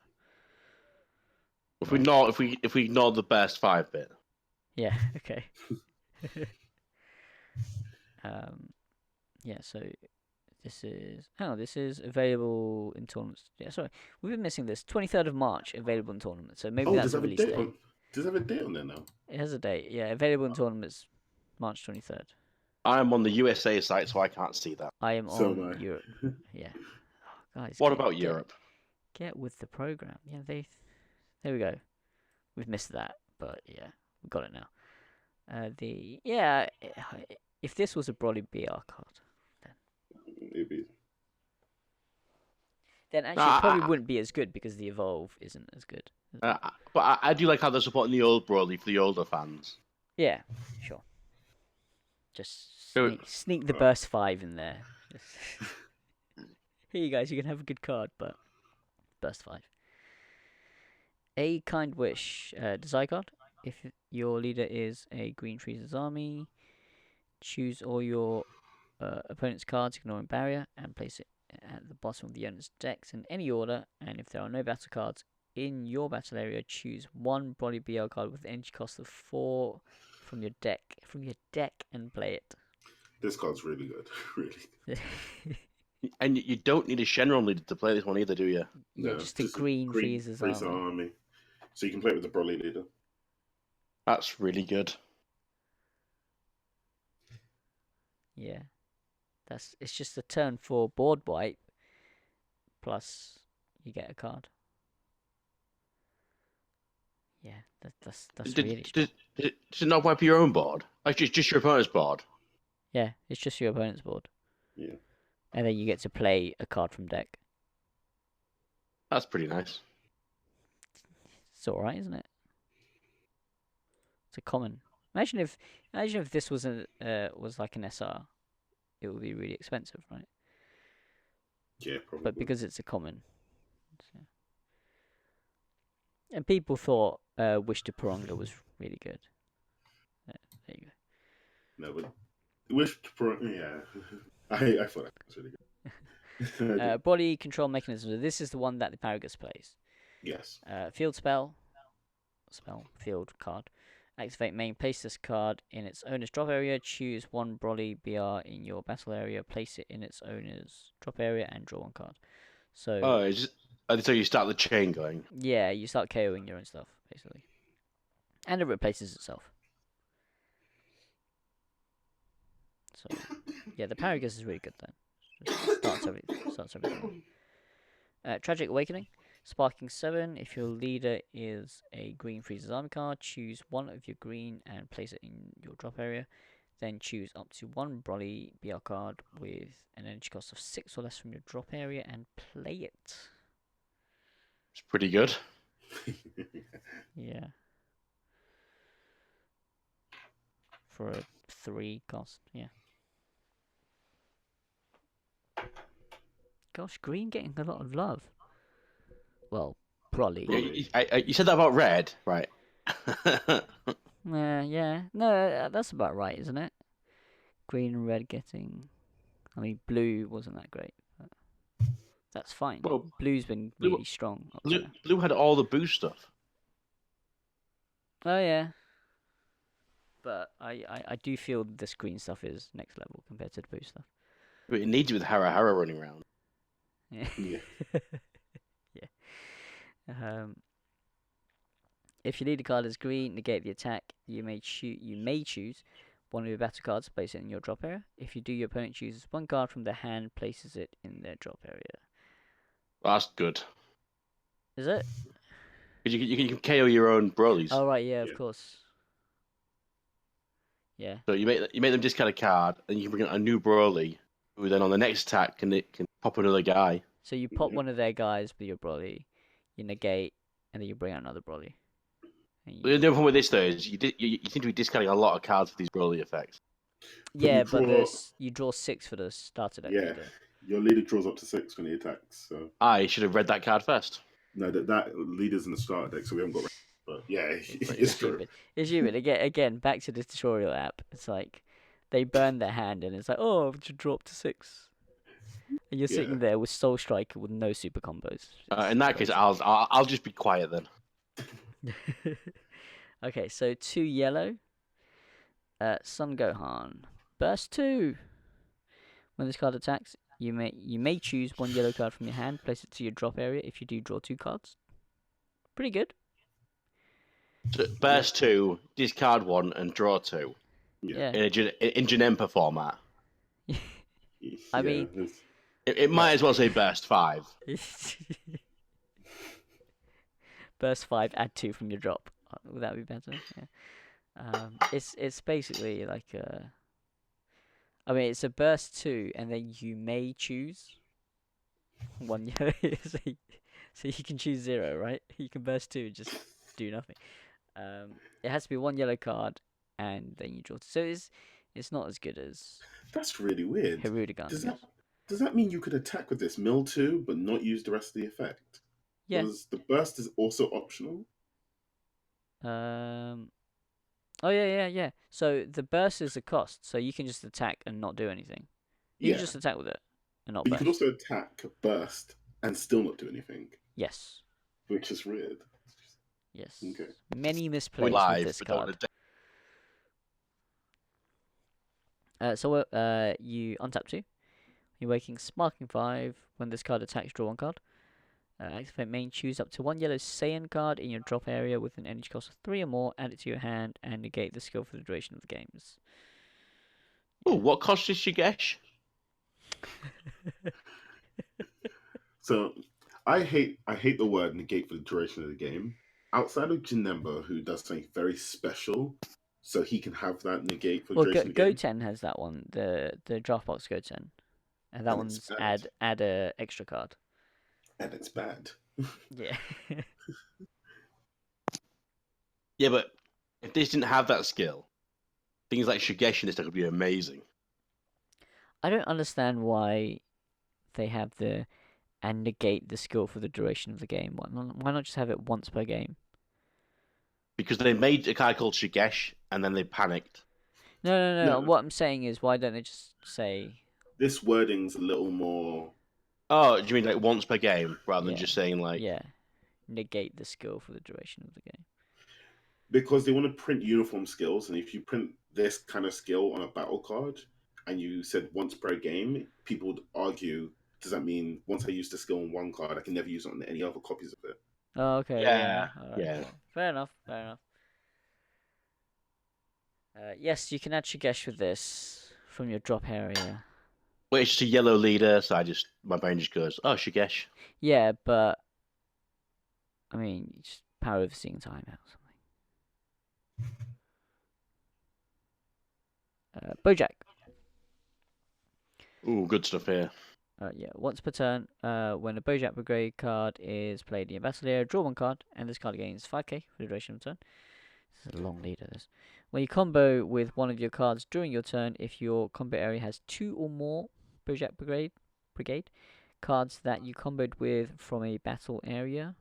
If we ignore the best 5 bit. yeah, okay. Yeah, so this is available in tournaments. Yeah, sorry, we've been missing this. 23rd of March, available in tournaments. So maybe Oh, that's does a it have a release date date. on? Does it have a date on there now? It has a date. Yeah, available in tournaments, March 23rd. I'm on the USA site, so I can't see that. I am So on am I. Europe. Yeah. Oh, guys, What about Europe? Get with the program. Yeah, there we go. We've missed that, but yeah, we've got it now. If this was a Broly BR card, It'd be. then actually it probably wouldn't be as good because the Evolve isn't as good. But I do like how they're supporting the old Broly for the older fans. Yeah, sure. Just So- sneak the burst 5 in there. Here you guys, you can have a good card, but burst 5. A Kind Wish, desire card. If your leader is a Green Freezer's army, choose all your opponent's cards, ignoring barrier, and place it at the bottom of the owner's decks in any order. And if there are no battle cards in your battle area, choose one Broly BL card with energy cost of 4 from your deck, and play it. This card's really good. Really. And you don't need a Shenron leader to play this one either, do you? Yeah, No, just a Green Freezer's Freezer army. army. So you can play it with the Broly leader. That's really good. Yeah, it's just a turn 4 board wipe, plus you get a card. Yeah, that's really strong. Does it not wipe your own board? Like just your opponent's board? Yeah, it's just your opponent's board. Yeah. And then you get to play a card from deck. That's pretty nice. It's alright, isn't it? It's a common. Imagine if this was was like an SR, it would be really expensive, right? Yeah, probably. But because it's a common. So. And people thought Wish to Paronga was really good. There you go. No, but yeah. I thought that was really good. Body control mechanism. This is the one that the Paragus plays. Yes. Field field card. Activate main. Place this card in its owner's drop area. Choose one Broly BR in your battle area. Place it in its owner's drop area and draw one card. So. So you start the chain going. Yeah, you start KOing your own stuff basically, and it replaces itself. So yeah, the Paragus is really good then. Starts everything. Tragic Awakening. Sparking 7. If your leader is a Green Freezer's army card, choose one of your green and place it in your drop area. Then choose up to one Broly BL card with an energy cost of 6 or less from your drop area and play it. It's pretty good. Yeah. For a 3 cost, yeah. Gosh, green getting a lot of love. Well, probably. You said that about red, right? Yeah. No, that's about right, isn't it? Green and red getting. I mean, blue wasn't that great, but that's fine. Well, Blue's been blue, really strong up to now. blue had all the boost stuff. Oh yeah, but I do feel this green stuff is next level compared to the blue stuff. But it needs you with Hara running around. Yeah. Yeah. Yeah. If your leader card is green, negate the attack. You may choose one of your battle cards, place it in your drop area. If you do, your opponent chooses one card from their hand, places it in their drop area. That's good. Is it? You can KO your own Broly's. Oh right, yeah, of Yeah. course. Yeah. So you make them discard a card, and you can bring out a new Broly, who then on the next attack can pop another guy. So you pop Mhm. one of their guys with your Broly, you negate, and then you bring out another Broly. And The problem with this though is you seem to be discarding a lot of cards for these Broly effects. yeah, you but draw- you draw 6 for the starter deck Yeah. leader. Your leader draws up to 6 when he attacks. So I should have read that card first. no, that leader's in the starter deck, so we haven't got. But yeah, It's it's true. stupid. It's stupid. Again, back to the tutorial app. It's like they burn their hand, and it's like, oh, to drop to 6, and you're Yeah. sitting there with Soul Striker with no super combos. In that case, I'll just be quiet then. Okay, so 2 yellow. Sun Gohan. Burst 2. When this card attacks, you may choose one yellow card from your hand, place it to your drop area. If you do, draw 2 cards. Pretty good. So burst 2, discard 1, and draw 2 Yeah. in Janempa format. I mean, It might as well say burst 5. Burst 5, add 2 from your drop. Would that be better? Yeah. It's basically like a. I mean, it's a burst 2, and then you may choose one yellow. So you can choose 0, right? You can burst 2 and just do nothing. It has to be one yellow card, and then you draw. So it's not as good as That's really weird. Hirudegan. Does that mean you could attack with this mill 2, but not use the rest of the effect? Yeah. Because the burst is also optional. Oh yeah. So the burst is a cost, so you can just attack and not do anything. You can just attack with it and not But you burst. could also attack, burst, and still not do anything, Yes. which is weird. Yes. Okay. Many misplays with Live, this but don't card. So you untap 2. You're waking Sparking 5. When this card attacks, draw 1 card. Activate main, choose up to 1 yellow Saiyan card in your drop area with an energy cost of 3 or more, add it to your hand, and negate the skill for the duration of the games. Oh, what cost is Shigesh? So I hate the word negate for the duration of the game. Outside of Janemba, who does something very special, so he can have that negate for the Well, duration of the game. Goten has that one, the Draftbox Goten, and that And one's it's bad. add a extra card. And it's bad. Yeah. Yeah, but if this didn't have that skill, things like Shigesh in this deck would be amazing. I don't understand why they have the and negate the skill for the duration of the game. Why not just have it once per game? Because they made a card called Shigesh, and then they panicked. No. No. What I'm saying is, why don't they just say? This wording's a little more. Oh, do you mean like once per game, rather than Yeah. just saying like... Yeah, negate the skill for the duration of the game. Because they want to print uniform skills, and if you print this kind of skill on a battle card, and you said once per game, people would argue, does that mean once I use the skill on one card, I can never use it on any other copies of it? Oh, okay. Yeah, All right, yeah. well, fair enough. Yes, you can add Shigesh with this from your drop area. Well, it's just a yellow leader, so my brain just goes, oh, Shigesh. Yeah, but I mean, just power overseeing timeout or something. Bojack. Ooh, good stuff here. Yeah, once per turn, when a Bojack Brigade card is played in your battle area, draw one card, and this card gains 5k for the duration of the turn. This is a long leader, this. When you combo with one of your cards during your turn, if your combo area has 2 or more Bojack Brigade cards that you comboed with from a battle area,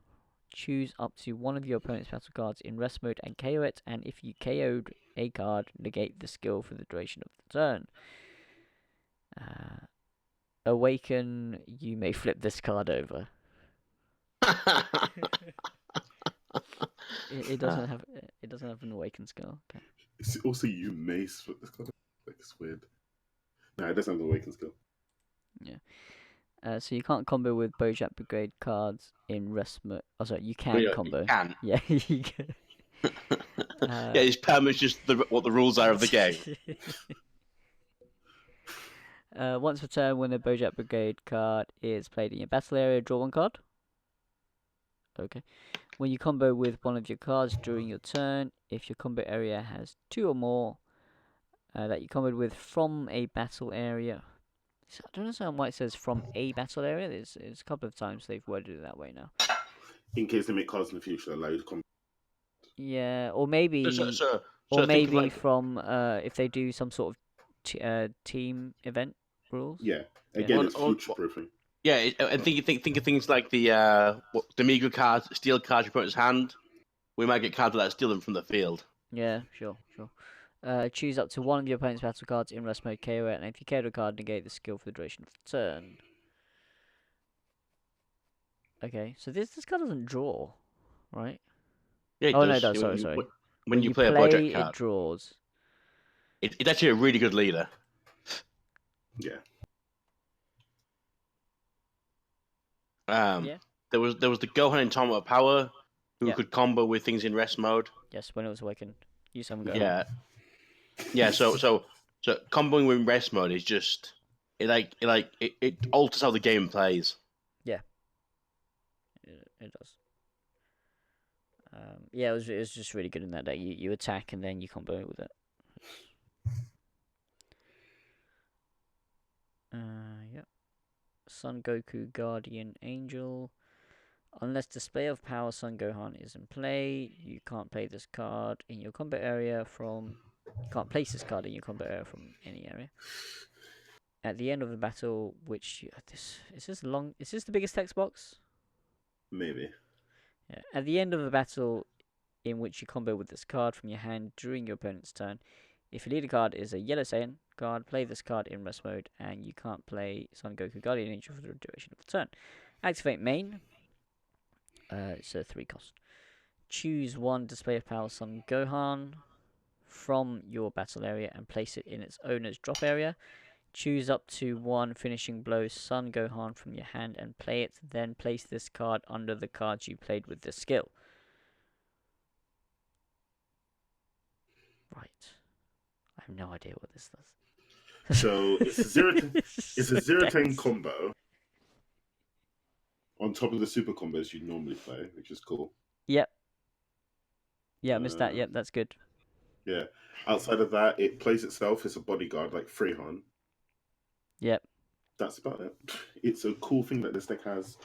choose up to one of your opponent's battle cards in rest mode and KO it, and if you KO'd a card, negate the skill for the duration of the turn. Awaken, you may flip this card over. It doesn't have an awaken skill. Okay. It's also you may split this card. Like, it's weird. No, it doesn't have the awaken skill. So you can't combo with Bojack Brigade cards in rest mode. Oh, sorry, you can Yeah, combo. you can. Yeah, you can. Yeah, his permanent's just what the rules are of the game. Once per turn, when a Bojack Brigade card is played in your battle area, draw one card. Okay. When you combo with one of your cards during your turn, if your combo area has 2 or more that you comboed with from a battle area. I don't understand why it says from a battle area. There's a couple of times they've worded it that way now. In case they make cards in the future that allow you to come. Yeah, or maybe, So or think of maybe like, from if they do some sort of team event rules. Yeah, again, Well, it's future proofing. yeah, and think of things like the Meager cards, steal cards you put in his hand. We might get cards that steal them from the field. Yeah, sure. Choose up to one of your opponent's battle cards in rest mode, KO it, and if you KO a card, negate the skill for the duration of the turn. Okay, so this card doesn't draw, right? Yeah, it Oh does. no, it does. When Sorry. When you play a Bojack it card, draws. it's actually a really good leader. Yeah. Yeah. There was the Gohan in Tournament of Power who Yep. could combo with things in rest mode. Yes, when it was awakened. Use some go. Yeah. Yeah, so comboing with rest mode is just it alters how the game plays. Yeah. It does. Yeah, it was just really good in that deck. You attack and then you combo it with it. Yep. Son Goku Guardian Angel. Unless display of power Son Gohan is in play, you can't play this card in your combat area from. You can't place this card in your combat area from any area. At the end of the battle, which is this the biggest text box? Maybe. Yeah. At the end of the battle, in which you combo with this card from your hand during your opponent's turn, if your leader card is a Yellow Saiyan card, play this card in rest mode, and you can't play Son Goku Guardian Angel for the duration of the turn. Activate main. It's a 3 cost. Choose one display of power Son Gohan from your battle area and place it in its owner's drop area. Choose up to one finishing blow Son Gohan from your hand and play it. Then place this card under the cards you played with this skill. Right. I have no idea what this does. So it's a 0-10 combo on top of the super combos you normally play, which is cool. Yep. Yeah, I missed that. Yep, that's good. Yeah. Outside of that, it plays itself as a bodyguard like Freehan. Yep. That's about it. It's a cool thing that this deck has.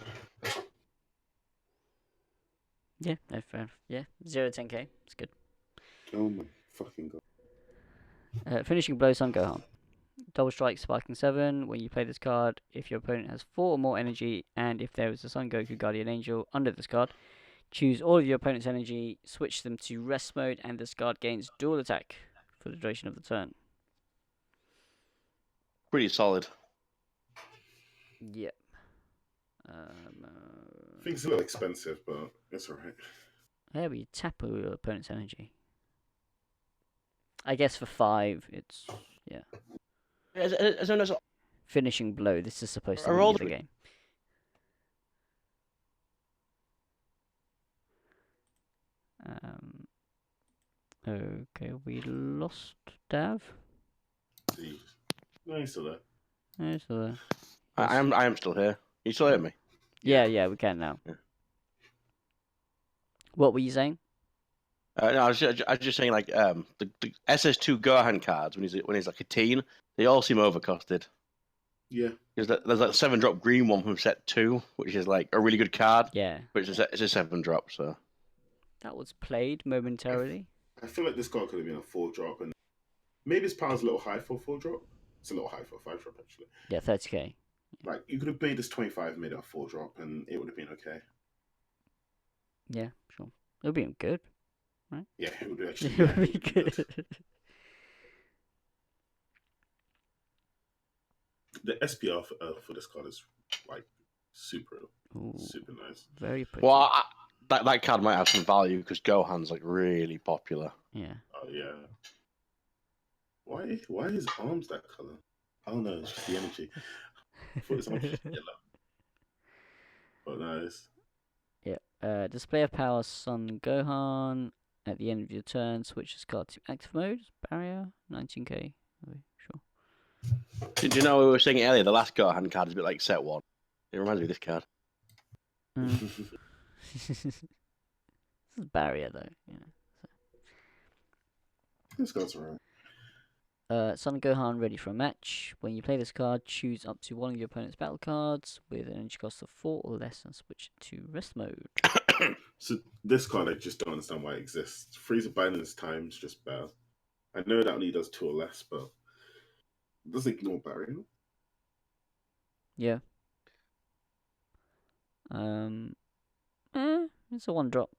Yeah, no, fair enough. Yeah, 0-10k. It's good. Oh my fucking god. Finishing blow Son Gohan. Double strike, sparking 7. When you play this card, if your opponent has 4 or more energy, and if there is a Son Goku Guardian Angel under this card, choose all of your opponent's energy, switch them to rest mode, and this card gains dual attack for the duration of the turn. Pretty solid. Yep. I think it's a little expensive, but it's alright. Yeah, but you tap all your opponent's energy. I guess for 5, it's yeah. As soon as Finishing blow. This is supposed to Are win all you the the- game. Okay, we lost Dav. See. No, he's still there. No, still there. I am still here. You still hear me? Yeah, we can now. Yeah. What were you saying? No, I was just saying like the SS2 Gohan cards when he's like a teen, they all seem overcosted. Yeah. There's like 7-drop green one from set 2, which is like a really good card, Yeah, but it's a 7-drop. So that was played momentarily. I feel like this card could have been a 4-drop, and maybe its power's a little high for a 4-drop. It's a little high for a 5-drop, actually. Yeah, 30k. Like, you could have made this 25, made it a 4-drop, and it would have been okay. Yeah, sure. It would be good, right? Yeah, it would actually It would be good. The SPR for this card is like super Ooh, nice. very pretty. well, that card might have some value because Gohan's like really popular. Yeah. Oh yeah. Why his arms that color? I don't know. It's just the energy. I thought his arms were just yellow. But nice. Yeah. Display of power, Son Gohan. At the end of your turn, switch this card to active mode. Barrier, 19k. Okay, sure. Did you know we were saying it earlier? The last Gohan card is a bit like set 1. It reminds me of this card. This is barrier though. Yeah. This card's alright. Son Gohan ready for a match. When you play this card, choose up to one of your opponent's battle cards with an energy cost of 4 or less and switch it to rest mode. So this card, I just don't understand why it exists. Frieza balance time's just bad. I know that only does 2 or less, but it does ignore barrier. Yeah. It's a 1-drop.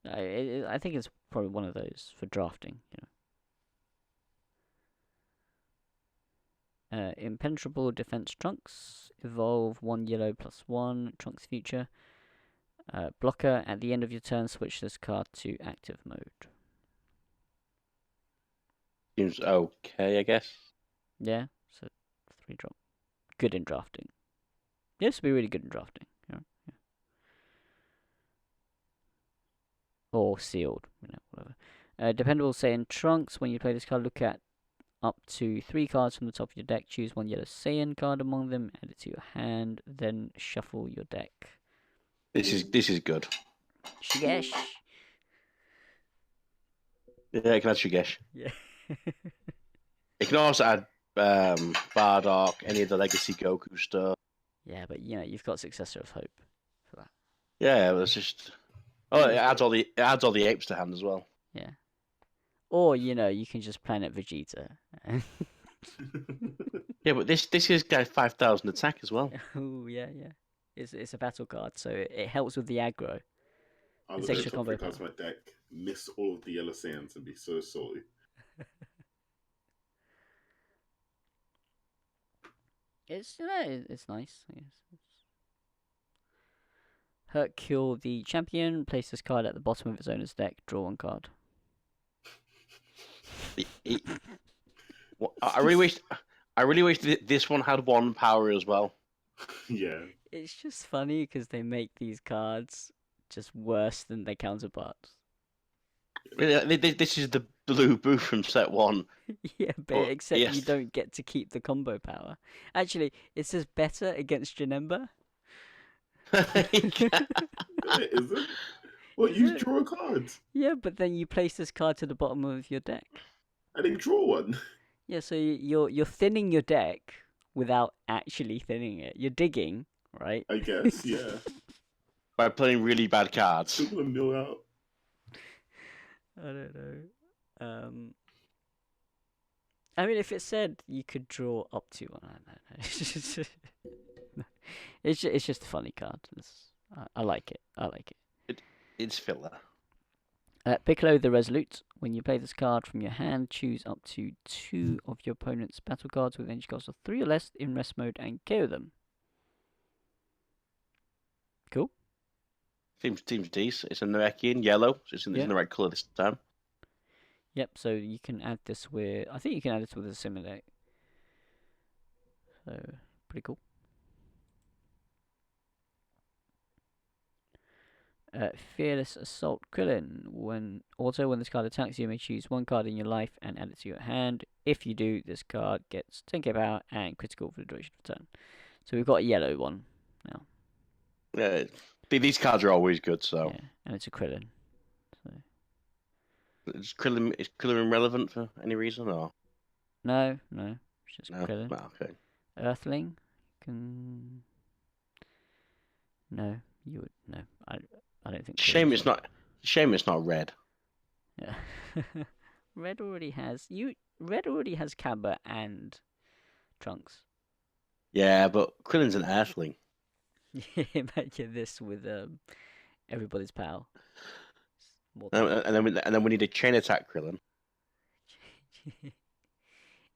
I think it's probably one of those for drafting, Impenetrable Defense Trunks. Evolve 1 yellow +1. Trunks feature. Blocker. At the end of your turn, switch this card to active mode. Seems okay, I guess. Yeah, so 3-drop. Good in drafting. This would be really good in drafting. Yeah. Or sealed, whatever. Dependable Saiyan Trunks. When you play this card, look at up to 3 cards from the top of your deck. Choose 1 yellow Saiyan card among them. Add it to your hand. Then shuffle your deck. This is good. Shigesh. Yeah, it can add Shigesh. Yeah. It can also add Bardock, any of the Legacy Goku stuff. Yeah, but you've got Successor of Hope for that. Yeah, it's just. Oh, it adds all the apes to hand as well. Yeah. Or you can just Planet Vegeta. Yeah, but this is got 5,000 attack as well. Oh yeah. It's a battle card, so it helps with the aggro. I It's look at extra the top 3 combo cards of my deck, miss all of the yellow Saiyans, and be so salty. It's nice. I guess. Hercule the Champion. Place this card at the bottom of his owner's deck. Draw 1 card. I really wish this one had 1 power as well. Yeah. It's just funny because they make these cards just worse than their counterparts. This is the blue boo from set 1. Yeah, but Oh, except yes. you don't get to keep the combo power. Actually, it says better against Janemba. Is it? Well, you draw a card. Yeah, but then you place this card to the bottom of your deck. I didn't draw one. Yeah, so you're thinning your deck without actually thinning it. You're digging, right? I guess, yeah. By playing really bad cards. Still gonna mill out. I don't know. I mean, if it said you could draw up to one, I don't know. It's just a funny card. I like it. It's filler. Piccolo the Resolute. When you play this card from your hand, choose up to 2 of your opponent's battle cards with energy cost of 3 or less in rest mode and KO them. Cool. Seems decent. It's a Narekian yellow, so it's in the right colour this time. Yep, so you can add this with... I think you can add this with a Assimilate. So, pretty cool. Fearless Assault Krillin. When this card attacks you, you may choose 1 card in your life and add it to your hand. If you do, this card gets 10k power and critical for the duration of the turn. So we've got a yellow one now. Yeah, these cards are always good, so... Yeah, and it's a Krillin. So. Is Krillin relevant for any reason, or...? No, it's just No? Krillin. Oh, okay. Earthling. can. No, you would no. I don't think. Shame Krillin it's not. Shame it's not red. Yeah. Red already has Red already has Cabba and Trunks. Yeah, but Krillin's an Earthling. Imagine this with everybody's pal. More And then we need a chain attack Krillin.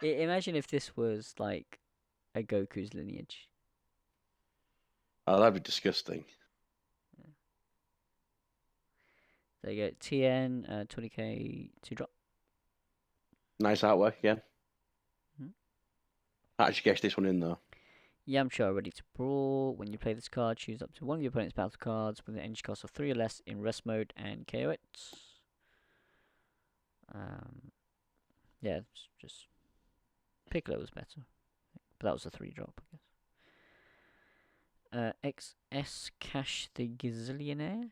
Imagine if this was like a Goku's lineage. Oh, that'd be disgusting. There you go. TN 20k 2-drop. Nice artwork again. Mhm. I actually guessed this one in though. Yamcha ready to brawl. When you play this card, choose up to one of your opponent's battle cards with an energy cost of 3 or less in rest mode and KO it. Yeah, it's just Piccolo was better, but that was a 3-drop, I guess. XS Cash the Gazillionaire.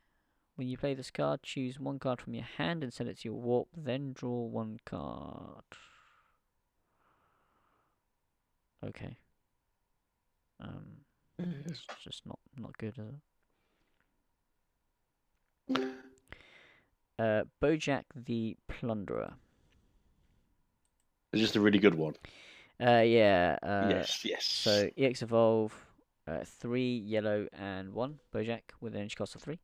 When you play this card, choose one card from your hand and send it to your warp, then draw one card. Okay. It's just not good, is it? Bojack the Plunderer. It's just a really good one. Yeah. Yes. So EX Evolve, 3 yellow and 1 Bojack with an energy cost of 3.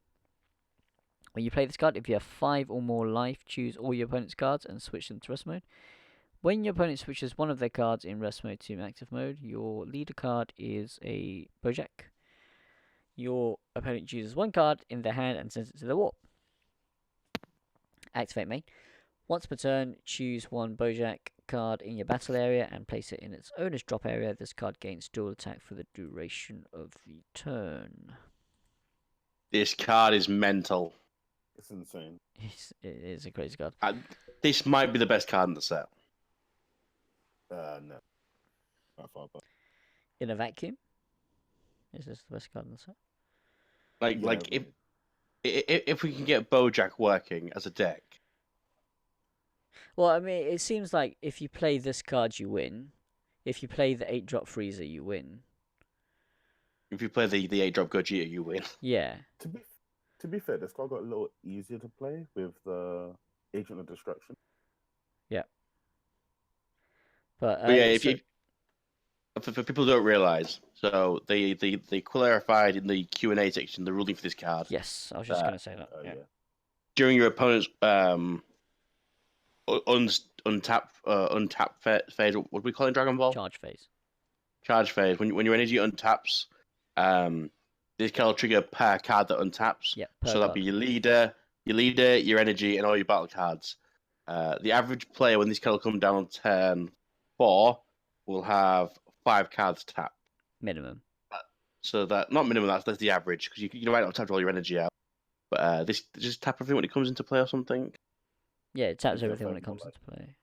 When you play this card, if you have 5 or more life, choose all your opponent's cards and switch them to rest mode. When your opponent switches one of their cards in rest mode to active mode, your leader card is a Bojack. Your opponent chooses one card in their hand and sends it to the warp. Activate main. Once per turn, choose one Bojack card in your battle area and place it in its owner's drop area. This card gains dual attack for the duration of the turn. This card is mental. It's insane. It is a crazy card. This might be the best card in the set. No. Not far, but In a vacuum? Is this the best card in the set? Like if we can get Bojack working as a deck. Well, I mean, it seems like if you play this card, you win. If you play the 8-drop Freezer, you win. If you play the 8-drop Gogeta, you win. Yeah. To be fair, this card got a little easier to play with the Agent of Destruction. Yeah. But yeah, if you for people who don't realize, so they clarified in the Q&A section the ruling for this card. Yes, I was just going to say that. Yeah. During your opponent's untap phase, what do we call it in Dragon Ball? Charge phase. Charge phase. When your energy untaps, this card will trigger per card that untaps. Yeah. So that'll be your leader, your energy, and all your battle cards. The average player, when this card will come down on turn 4, will have 5 cards tapped. Minimum. So that not minimum. That's the average because you might not tap all your energy out. But this just tap everything when it comes into play or something. Yeah, it taps everything when it comes into play.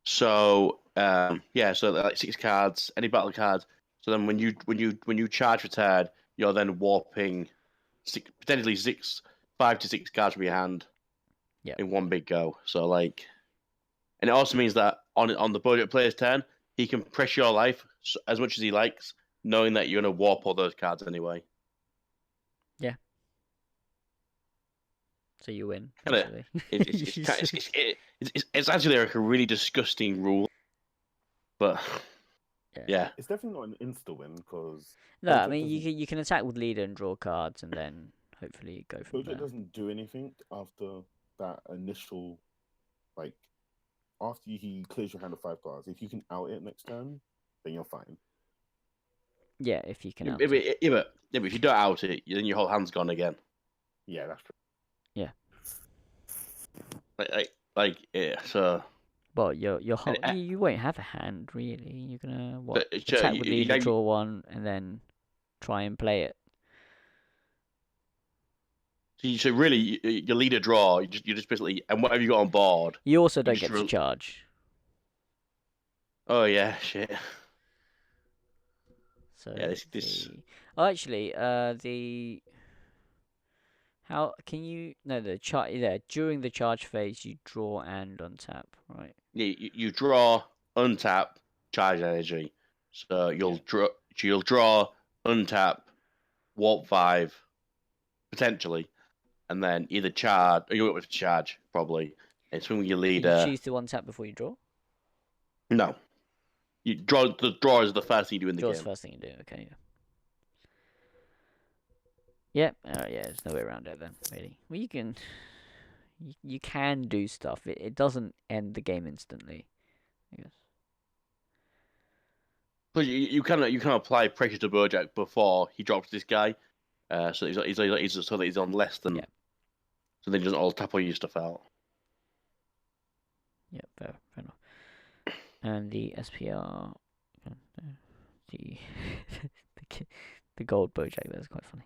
So so like 6 cards, any battle card. So then when you charge for turn, you're then warping potentially 5 to 6 cards from your hand. Yeah. In one big go. So and it also means that on the Bojack player's turn, he can press your life as much as he likes, knowing that you're gonna warp all those cards anyway. Yeah. So you win. It's actually like a really disgusting rule, but yeah. It's definitely not an insta win because no, I mean you can attack with leader and draw cards and then hopefully go from there. Bojack doesn't do anything after that initial, after he clears your hand of 5 cards. If you can out it next turn, then you're fine. Yeah, if you can out it. But if you don't out it, then your whole hand's gone again. Yeah, that's true. Yeah. So. Well, your whole you won't have a hand really. You're gonna attack with leader, draw 1, and then try and play it. So really, your leader draw. You just basically, and whatever you got on board. You also don't get to charge. Oh yeah, shit. So yeah, this. Oh, actually, how can you? No, the charge. Yeah, during the charge phase, you draw and untap, right? Yeah, you draw, untap, charge energy. So you'll draw untap, warp 5, potentially, and then either charge, or you want to charge, probably, and swing with your Can you leader. choose to untap before you draw? No. You draw. The draw is the first thing you do in the Draw's game. the first thing you do, okay, yeah. Yeah, there's no way around it then, really. Well, you can do stuff. It doesn't end the game instantly, I guess. But you can apply pressure to Bojack before he drops this guy, so he's on less than, Yeah. so then he doesn't all tap all your stuff out. Yeah, fair enough. And the SPR, the the gold Bojack, that's quite funny.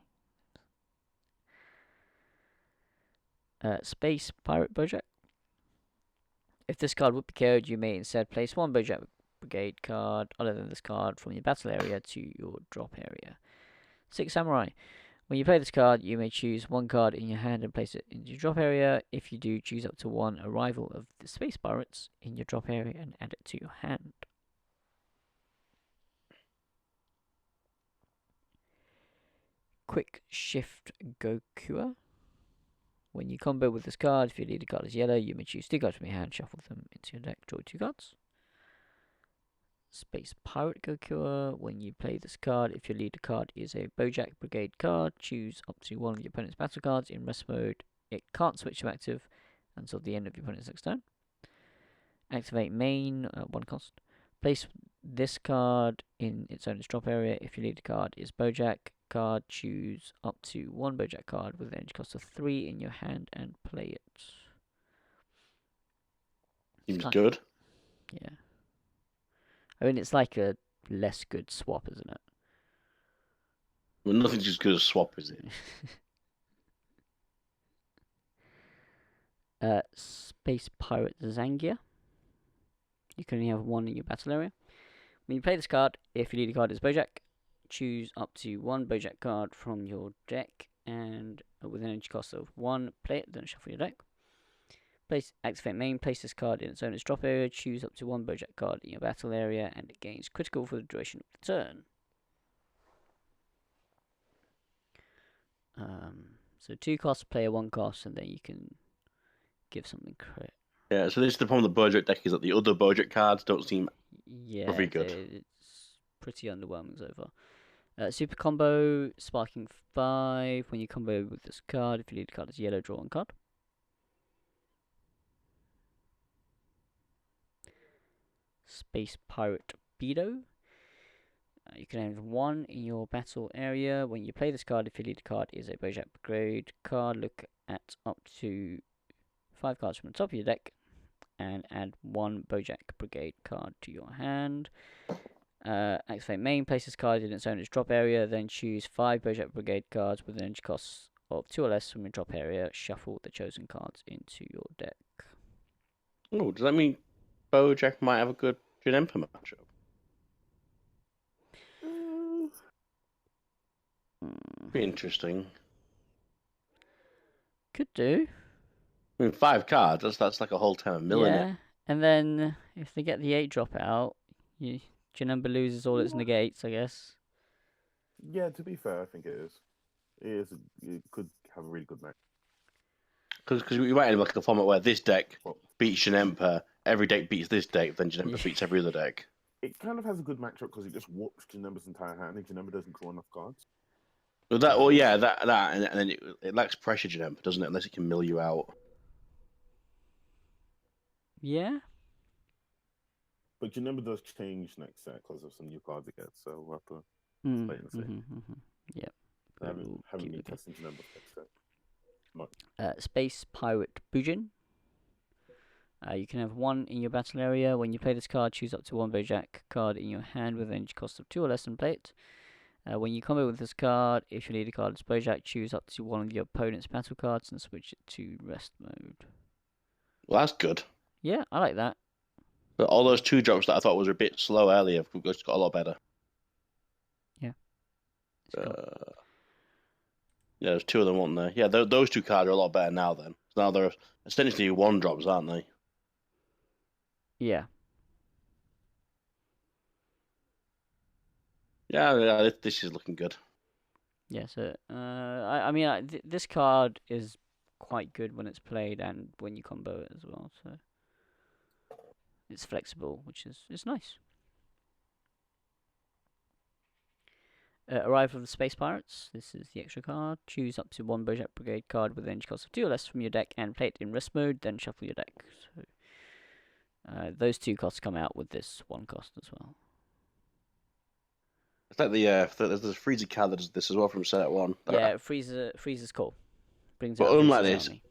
Space Pirate Bojack. If this card would be KO'd, you may instead place one Bojack Brigade card other than this card from your battle area to your drop area. 6 Samurai. When you play this card, you may choose one card in your hand and place it in your drop area. If you do, choose up to one arrival of the Space Pirates in your drop area and add it to your hand. Quick Shift Gokua. When you combo with this card, if your leader card is yellow, you may choose 2 cards from your hand, shuffle them into your deck, draw 2 cards. Space Pirate Gokua. When you play this card, if your leader card is a Bojack Brigade card, choose up to one of your opponent's battle cards in rest mode. It can't switch to active until the end of your opponent's next turn. Activate main, 1 cost. Place this card in its owner's drop area. If your leader card is Bojack card, choose up to 1 Bojack card with an energy cost of 3 in your hand and play it. Seems good. Yeah. I mean, it's like a less good swap, isn't it? Well, nothing's as good as swap, is it? Space Pirate Zangia. You can only have 1 in your battle area. When you play this card, if your leader card is Bojack, choose up to 1 Bojack card from your deck and with an energy cost of 1, play it, then shuffle your deck. Activate main, place this card in its owner's drop area, choose up to 1 Bojack card in your battle area, and it gains critical for the duration of the turn. So 2 costs, player 1 cost, and then you can give something crit. Yeah, so this is the problem with the Bojack deck, is that the other Bojack cards don't seem very good. It's pretty underwhelming so far. Super combo, sparking 5. When you combo with this card, if your leader card is yellow, draw 1 card. Space Pirate Beedo. You can have 1 in your battle area. When you play this card, if your leader card is a Bojack Brigade card, look at up to 5 cards from the top of your deck and add 1 Bojack Brigade card to your hand. Activate main, place this card in its owner's drop area, then choose 5 Bojack Brigade cards with an energy cost of 2 or less from your drop area. Shuffle the chosen cards into your deck. Oh, does that mean Bojack might have a good Janempa matchup? Be interesting. Could do. I mean, 5 cards, that's like a whole 10 million. Yeah, and then if they get the 8 drop out, Janemba loses all its negates, I guess. Yeah, to be fair, I think it is. It could have a really good match. Because we might end up like a format where this deck beats Janempa, every deck beats this deck, then Janempa beats every other deck. It kind of has a good matchup because it just whoops Janemba's entire hand, and Janemba doesn't draw enough cards. Well, and then it lacks pressure, Janempa, doesn't it? Unless it can mill you out. Yeah. But Janemba does change next set because of some new cards it gets, so we'll have to wait and see. Yep. I haven't been testing Janemba's next set. Space Pirate Bujin. You can have 1 in your battle area. When you play this card, choose up to 1 Bojack card in your hand with an energy cost of 2 or less and play it. When you combo with this card, if your leader card is Bojack, choose up to 1 of your opponent's battle cards and switch it to rest mode. Well, that's good. Yeah, I like that. But all those 2 drops that I thought was a bit slow earlier have just got a lot better. Yeah. Yeah, there's 2 of them, weren't there? Yeah, those 2 cards are a lot better now then. So now they're essentially 1 drops, aren't they? Yeah. Yeah, this is looking good. Yeah, so I mean, this card is quite good when it's played and when you combo it as well. So it's flexible, which is nice. Arrival of the Space Pirates. This is the extra card. Choose up to one Bojack Brigade card with energy cost of 2 or less from your deck and play it in rest mode. Then shuffle your deck. So those 2 costs come out with this 1 cost as well. It's like there's a Freezer card that does this as well from set 1. Yeah, Freezer's cool. Brings But out unlike Freezer's this, army.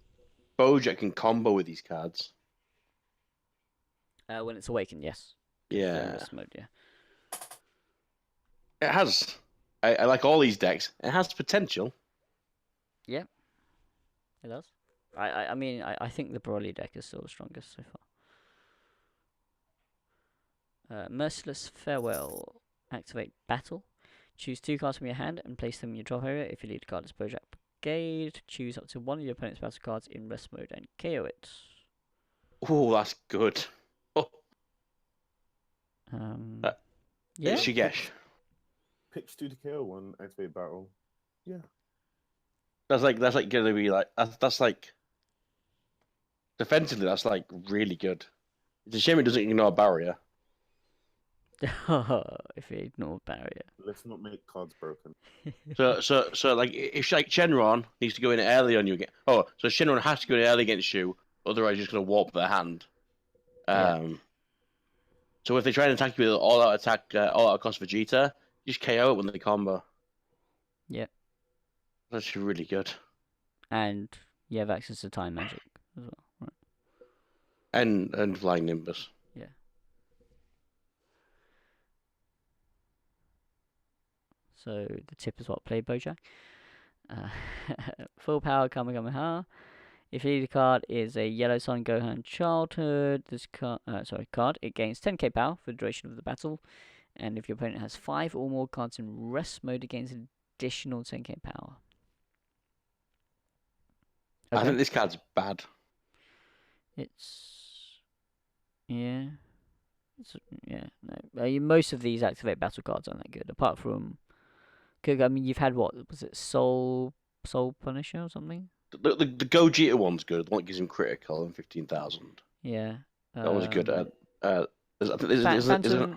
Bojack can combo with these cards. When it's awakened, yes. Yeah. Rest mode, yeah. It has. I like all these decks. It has potential. Yeah, it does. I mean, I think the Broly deck is still the strongest so far. Merciless Farewell. Activate Battle. Choose 2 cards from your hand and place them in your drop area. If your lead card is Bojack Brigade, choose up to one of your opponent's battle cards in rest mode and KO it. Oh, that's good. Oh, Yeah. Shigesh. Pitch 2 to KO 1, activate battle. Yeah. That's like gonna be like that's like defensively. That's like really good. It's a shame it doesn't ignore barrier. If you ignore barrier. Let's not make cards broken. So like if like Shenron needs to go in early on you again. Oh, so Shenron has to go in early against you, otherwise you're just gonna warp their hand. Yeah. So if they try and attack you with all out attack, all out cost Vegeta, you just KO it when they combo. Yeah. That's really good. And you have access to time magic as well, right? And Flying Nimbus. Yeah. So the tip is what? Play Bojack. Full power Kamehameha. If your leader card is a Yellow Sun Gohan Childhood, this card, it gains 10k power for the duration of the battle. And if your opponent has 5 or more cards in rest mode, it gains an additional 10k power. Okay. I think this card's bad. Yeah. No. Most of these activate battle cards aren't that good, apart from. I mean, you've had what was it? Soul Punisher or something? The Gogeta one's good. The one that gives him critical and 15,000. Yeah. That was good.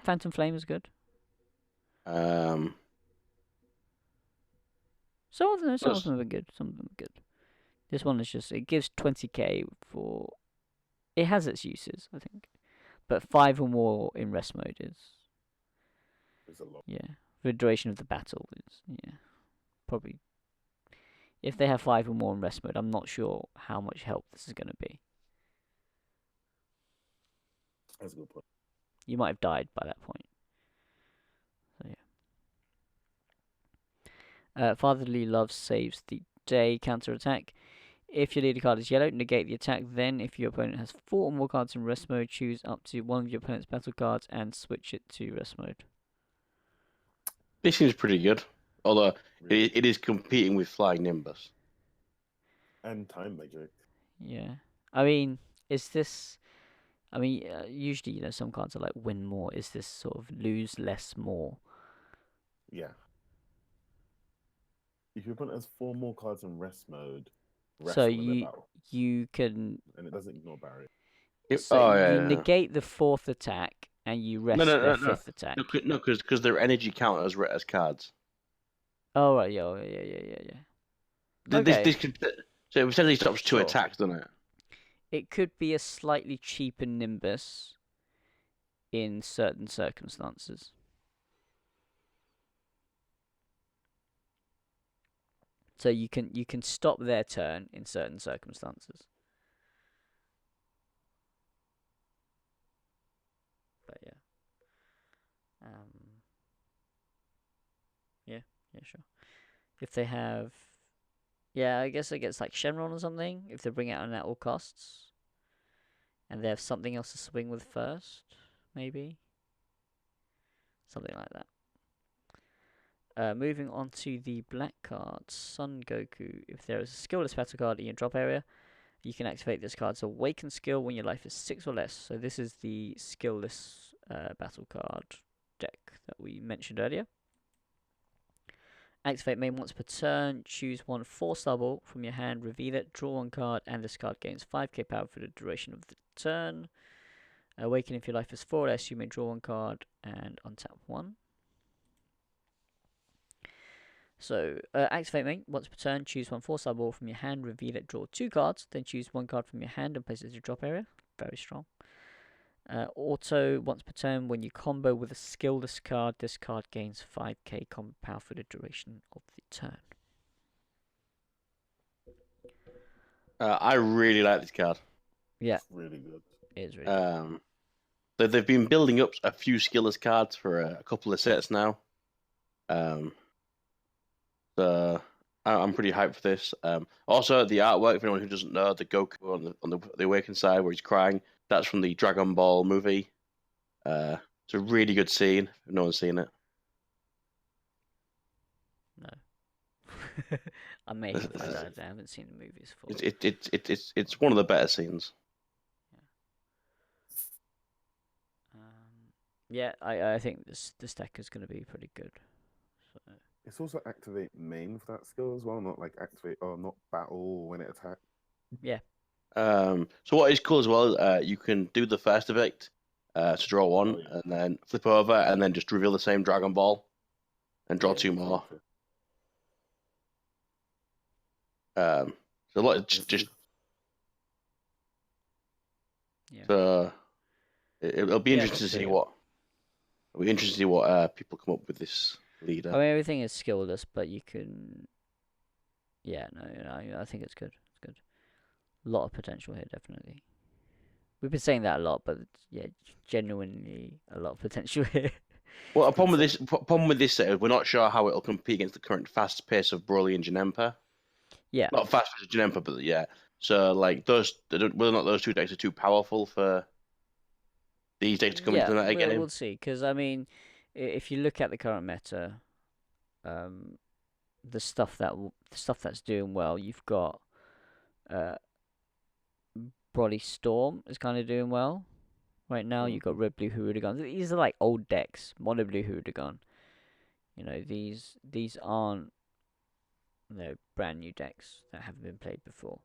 Phantom Flame is good. Some of them are good. Some of them are good. This one is just, it gives 20k for. It has its uses, I think, but 5 or more in rest mode is a lot. Yeah, for the duration of the battle is probably. If they have 5 or more in rest mode, I'm not sure how much help this is going to be. That's a good point. You might have died by that point. So yeah. Fatherly Love saves the day counter attack. If your leader card is yellow, negate the attack. Then, if your opponent has 4 or more cards in rest mode, choose up to one of your opponent's battle cards and switch it to rest mode. This seems pretty good. Although Really? it is competing with Flying Nimbus. And time magic. Yeah. I mean, is this. I mean, usually, some cards are like win more. Is this sort of lose less more? Yeah. If your opponent has 4 more cards in rest mode, So you can. And it doesn't ignore barrier. So you negate the 4th attack and you rest their 5th attack. No, because their energy count as cards. Oh right, yeah. Okay. This could, so it essentially stops 2 attacks, doesn't it? It could be a slightly cheaper Nimbus in certain circumstances. So you can stop their turn in certain circumstances. But yeah. Yeah, sure. If they have, I guess like Shenron or something. If they bring it out at all costs, and they have something else to swing with first, maybe something like that. Moving on to the black card, Son Goku. If there is a skillless battle card in your drop area, you can activate this card's Awaken skill when your life is 6 or less. So this is the skillless battle card deck that we mentioned earlier. Activate main once per turn. Choose one 4-star ball from your hand, reveal it, draw one card, and this card gains 5k power for the duration of the turn. Awaken if your life is 4 less, you may draw one card and untap one. So, activate main once per turn. Choose one 4-star ball from your hand, reveal it, draw 2 cards, then choose one card from your hand and place it in your drop area. Very strong. Auto once per turn. When you combo with a skillless card, this card gains 5k combo power for the duration of the turn. I really like this card. Yeah, It's really good. it is really good. They've been building up a few skillless cards for a couple of sets now. So I'm pretty hyped for this. Also, the artwork, for anyone who doesn't know, the Goku on the Awakened side where he's crying, that's from the Dragon Ball movie. It's a really good scene. If no one's seen it. No. I may have, but I haven't seen the movies for It's one of the better scenes. Yeah, I think this deck is going to be pretty good. So. It's also activate main for that skill as well, not like activate or not battle when it attacks. Yeah. So what is cool as well, you can do the first effect to draw one, and then flip over, and then just reveal the same Dragon Ball, and draw two more. So a lot just yeah. So it'll be interesting to see what. It'll be interesting to see what people come up with this leader. I mean, everything is skillless, but you can. Yeah, no, I think it's good. It's good. A lot of potential here, definitely. We've been saying that a lot, but yeah, genuinely a lot of potential here. Well, a problem with this set is we're not sure how it'll compete against the current fast pace of Broly and Janempa. Yeah. Not fast pace of Janempa, but yeah. So like whether or not those two decks are too powerful for these decks to come into the net again. We'll see. Because I mean, if you look at the current meta, the stuff that's doing well, you've got Broly Storm is kind of doing well right now. You've got Red Blue Hooligan. These are like old decks. Mono Blue Hooligan. You know, these aren't brand new decks that haven't been played before,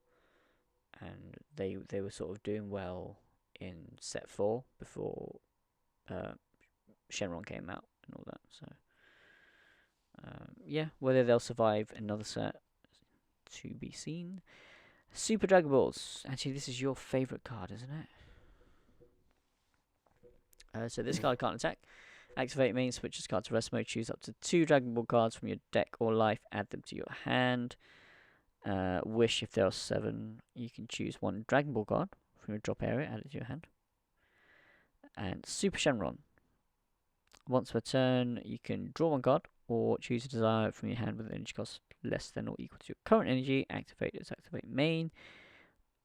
and they were sort of doing well in set 4 before Shenron came out and all that. So yeah, whether they'll survive another set to be seen. Super Dragon Balls. Actually, this is your favourite card, isn't it? So this card can't attack. Activate main, switch this card to rest mode. Choose up to 2 Dragon Ball cards from your deck or life. Add them to your hand. Wish if there are 7. You can choose 1 Dragon Ball card from your drop area. Add it to your hand. And Super Shenron. Once per turn, you can draw 1 card or choose a desire from your hand with an energy cost less than or equal to your current energy. Activate it. Activate main.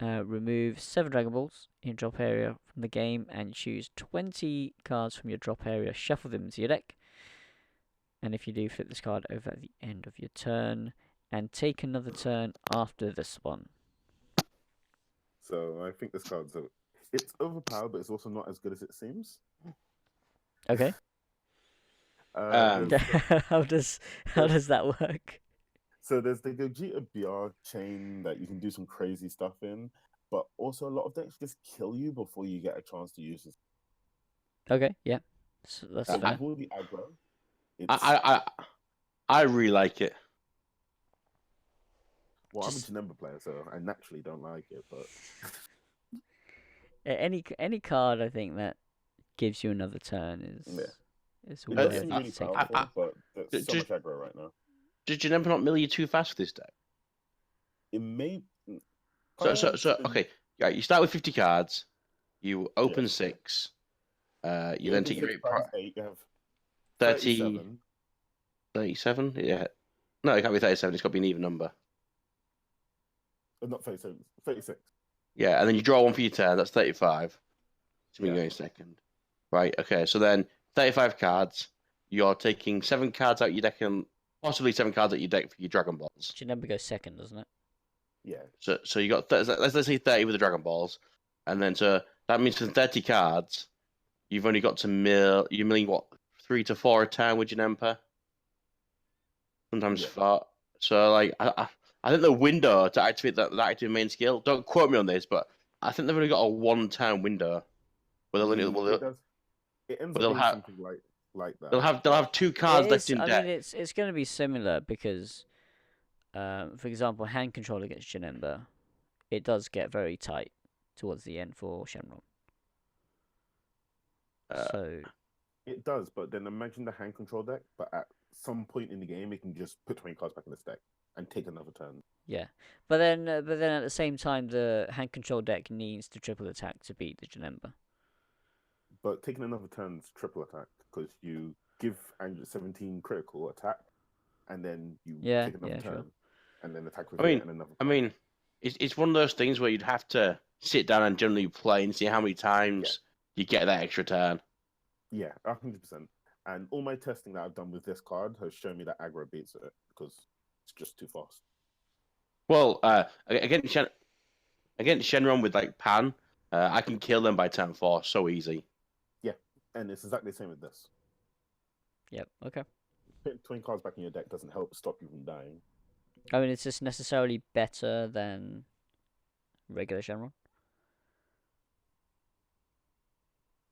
Remove 7 Dragon Balls in your drop area from the game and choose 20 cards from your drop area. Shuffle them into your deck. And if you do, flip this card over at the end of your turn and take another turn after this one. So I think this card's it's overpowered, but it's also not as good as it seems. Okay. How does that work? So there's the Gogeta BR chain that you can do some crazy stuff in, but also a lot of decks just kill you before you get a chance to use it. Okay, yeah. So that's fair. All the aggro. I really like it. Well, I'm a Janemba player, so I naturally don't like it, but any card I think that gives you another turn is worth it's really powerful, but there's so much aggro right now. Did Janemba not mill you too fast with this deck? It may. So okay. Yeah, you start with 50 cards. You open 6. You then take your 8. You have 30. 37? Yeah. No, it can't be 37. It's got to be an even number. Not 37. 36. Yeah, and then you draw 1 for your turn. That's 35. So go in second. Right. Okay. So then 35 cards. You're taking 7 cards out your deck and possibly 7 cards out your deck for your Dragon Balls. Janemba goes second, doesn't it? Yeah. So you got let's say 30 with the Dragon Balls, and then so that means for 30 cards, you've only got to mill. You're milling what 3 to 4 a turn with Janempa. sometimes Yeah. fart. So like I think the window to activate that active main skill. Don't quote me on this, but I think they've only got a 1 turn window where It does. It ends up they'll being have something like they'll that. have they'll have 2 It cards left is. in I mean, deck. it's going to be similar because, for example, hand control against Janemba, it does get very tight towards the end for Shenron. Uh, So It does, but then imagine the hand control deck, but at some point in the game, it can just put 20 cards back in the deck and take another turn. yeah, but then at the same time, the hand control deck needs to triple attack to beat the Janemba. But taking another turn's triple attack because you give Andrew 17 critical attack, and then you Yeah, take another yeah, turn, sure. and then attack with I mean, it and another. I mean, it's one of those things where you'd have to sit down and generally play and see how many times you get that extra turn. Yeah, 100%. And all my testing that I've done with this card has shown me that aggro beats it because it's just too fast. Well, against Shenron with like Pan, I can kill them by turn 4 so easy. Yeah, and it's exactly the same with this. Yep. Okay. Putting 20 cards back in your deck doesn't help stop you from dying. I mean, it's just necessarily better than regular Shenron.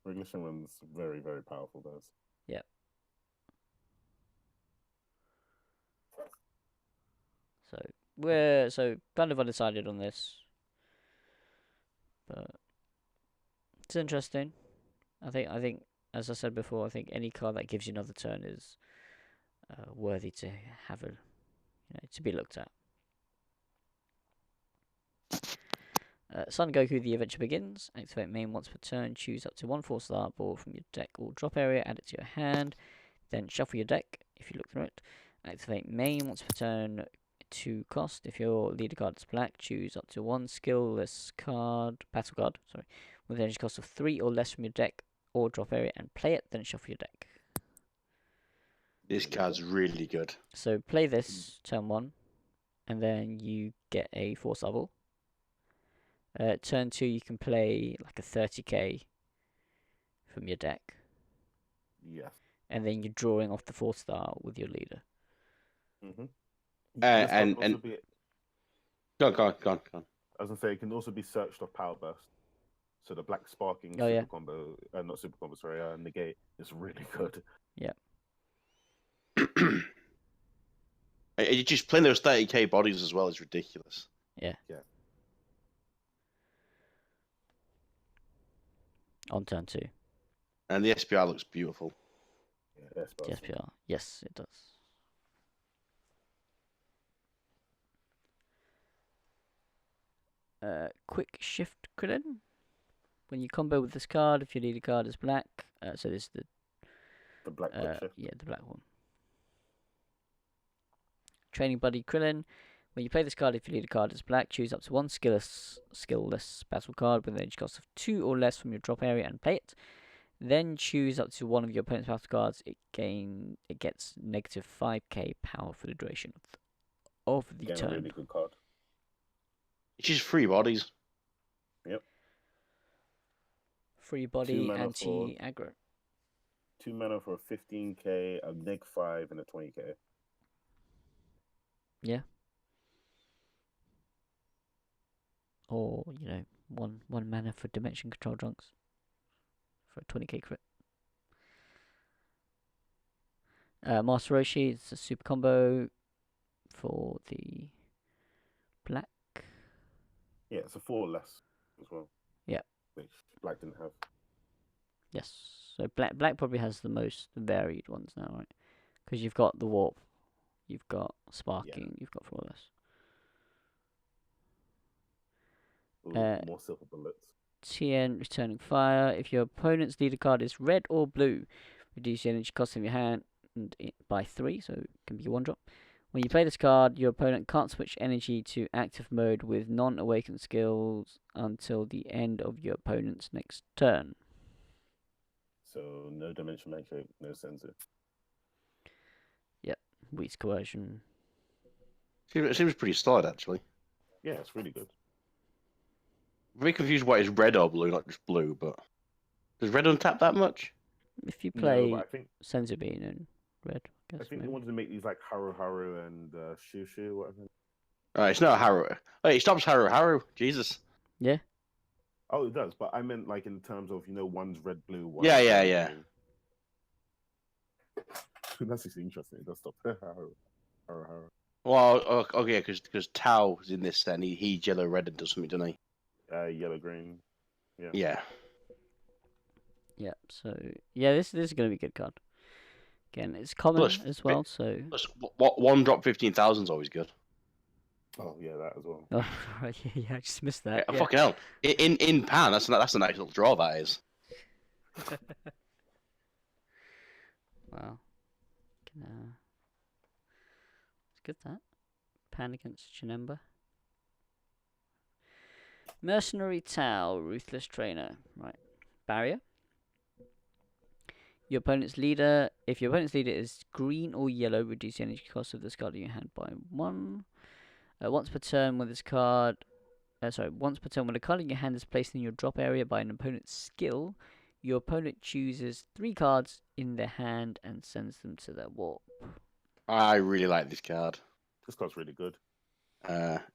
Regular Shenron's very, very powerful, guys. Yep. So we're kind of undecided on this, but it's interesting. I think as I said before, I think any card that gives you another turn is worthy to have to be looked at. Sun Goku, the adventure begins. Activate main once per turn. Choose up to 1 4-star ball from your deck or drop area. Add it to your hand. Then shuffle your deck if you look through it. Activate main once per turn. 2 cost. If your leader card is black, choose up to 1 skillless card, battle card, sorry, with an energy cost of 3 or less from your deck or drop area and play it. Then shuffle your deck. This card's really good. So play this turn 1, and then you get a 4-star ball. Turn 2, you can play like a 30k from your deck. Yes. And then you're drawing off the 4-star with your leader. Mm-hmm. And go on. I was gonna say it can also be searched off Power Burst. So the black sparking Oh, super yeah. combo, not super combo, sorry, negate is really good. Yeah. Just playing those 30k bodies as well is ridiculous. Yeah. Yeah. On turn 2. And the SPR looks beautiful. Yeah, that's The SPR. Yes, it does. Quick shift Krillin. When you combo with this card, if your leader card is black, so this is the black quick shift. yeah, the black one. Training Buddy Krillin. When you play this card, if your leader card is black, choose up to 1 skillless battle card with an energy cost of 2 or less from your drop area and play it. Then choose up to 1 of your opponent's battle cards. It gets negative 5k power for the duration of the Again, turn. a really good card. It's just 3 bodies. Yep. Free body, anti-aggro. 2 mana for a 15k, a neg 5, and a 20k. Yeah. Or, one mana for Dimension Control Drunks. For a 20k crit. Master Roshi, it's a super combo for the black. Yeah, it's a 4 or less as well. Yeah. Which black didn't have. Yes. So black probably has the most varied ones now, right? Because you've got the warp, you've got sparking, you've got flawless. More silver bullets. TN returning fire. If your opponent's leader card is red or blue, reduce the energy cost of your hand by 3, so it can be 1 drop. When you play this card, your opponent can't switch energy to active mode with non-awakened skills until the end of your opponent's next turn. So no dimension magic, no sensor. Yep, Wheat's coercion. It seems pretty solid, actually. Yeah, it's really good. Very confused why it's red or blue, not just blue, but does red untap that much? If you No, play but I think Senzu Bean and red. I I guess think they maybe. wanted to make these like Haru Haru and Shu Shu, whatever. It's not a Haru. Wait, it stops Haru Haru. Jesus. Yeah. Oh, it does, but I meant like in terms of one's red blue, Yeah, one's yeah, yellow yeah. green. That's just interesting. It does stop Haru Haru. Well, okay, because Tao's in this, then he's yellow red and does something, doesn't he? Yellow green. Yeah. Yeah. Yeah. So yeah, this is gonna be a good card. Again, it's common Plus, as well. So plus what one drop 15,000 is always good. Oh yeah, that as well. oh, right, yeah, I just missed that. Yeah, Yeah. fucking hell. In Pan, that's a nice little draw. That is. Wow. It's good that. Pan against Janemba. Mercenary Tau, Ruthless Trainer. Right. Barrier. Your opponent's leader. If your opponent's leader is green or yellow, reduce the energy cost of this card in your hand by 1. Once per turn, when this card. Once per turn, when a card in your hand is placed in your drop area by an opponent's skill, your opponent chooses 3 cards in their hand and sends them to their warp. I really like this card. This card's really good.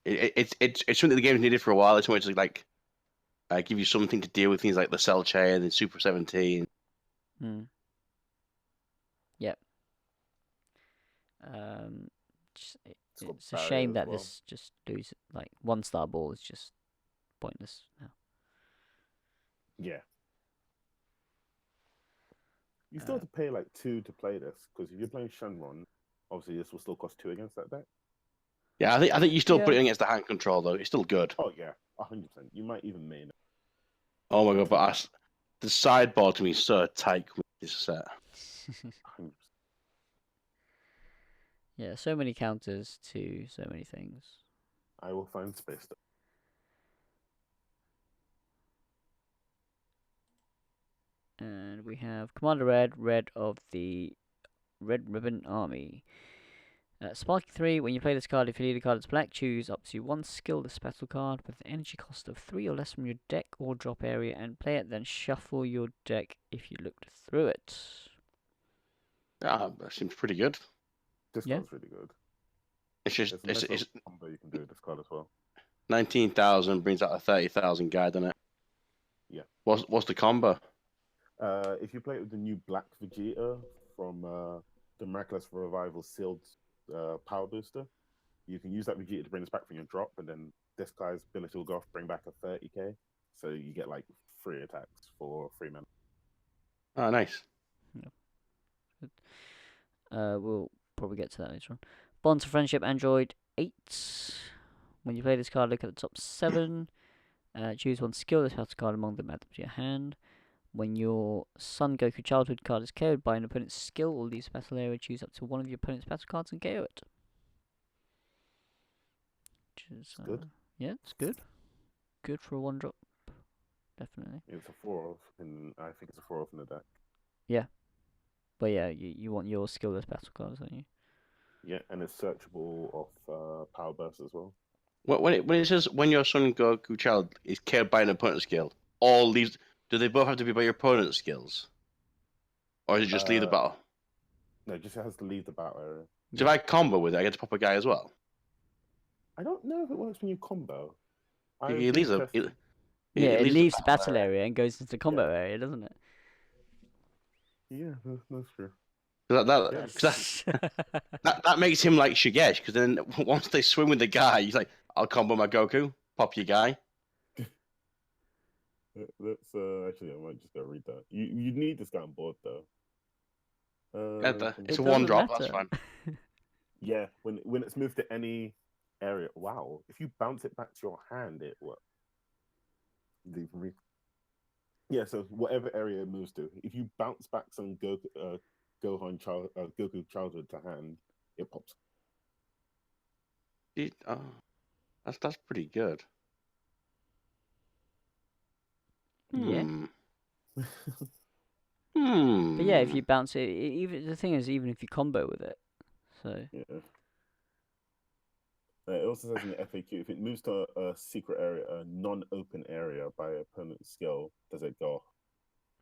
It's something the game's needed for a while. It's something to like give you something to deal with things like the Cell Chain and Super 17. Yep. It's a shame that this just loses. Like 1-star ball is just pointless now. Yeah. You still have to pay like 2 to play this, because if you're playing Shenron, obviously this will still cost 2 against that deck. Yeah, I think you still put Yeah. it against the hand control though. It's still good. Oh yeah, 100%. You might even main it. Oh my god, but the sideboard to me is so tight with this set. 100%. Yeah, so many counters to so many things. I will find space though. And we have Commander Red, Red of the Red Ribbon Army. Sparking 3, when you play this card, if your leader card is black, choose up to 1 skilless battle card with an energy cost of 3 or less from your deck or drop area and play it, then shuffle your deck if you looked through it. Yeah, that seems pretty good. This card's really good. It's just There's a nice it's little combo you can do with this card as well. 19,000 brings out a 30,000 guy, doesn't it? Yeah. What's the combo? If you play it with the new Black Vegeta from the Miraculous Revival sealed power booster, you can use that Vegeta to bring this back from your drop, and then this guy's ability will go off, bring back a 30k. So you get like 3 attacks for 3 men. Oh, nice. We'll probably get to that later on. Bonds of Friendship, Android 8. When you play this card, look at the top 7. Choose 1 skilless battle card among them, add them to your hand. When your Son Goku Childhood card is KO'd by an opponent's skill or leaves the battle area, choose up to 1 of your opponent's battle cards and KO it. Which is good. Yeah, it's good. Good for a 1-drop. Definitely. It's a 4-of, and I think it's a 4-of in the deck. Yeah. But yeah, you want your skillless battle cards, don't you? Yeah, and it's searchable off Power Burst as well. When it says when your Son Goku child is killed by an opponent's skill, all leaves. Do they both have to be by your opponent's skills, or is it just leave the battle? No, it just has to leave the battle area. So if I combo with it, I get to pop a guy as well. I don't know if it works when you combo. He leaves a. It leaves leaves the battle area and goes into the combo Yeah. area, doesn't it? Yeah, that's true. That makes him like Shigesh, because then once they swim with the guy, he's like, I'll combo my Goku, pop your guy. Let's actually, I might just go read that. You need this guy on board though. It's It a 1-drop, doesn't that's fine. Yeah, when it's moved to any area, wow! If you bounce it back to your hand, it works. Yeah, so whatever area it moves to, if you bounce back some Goku childhood to hand, it pops. That's pretty good. Yeah. But yeah, if you bounce it, even the thing is, even if you combo with it, so yeah. It also says in the FAQ, if it moves to a secret area, a non-open area by opponent's skill, does it go off?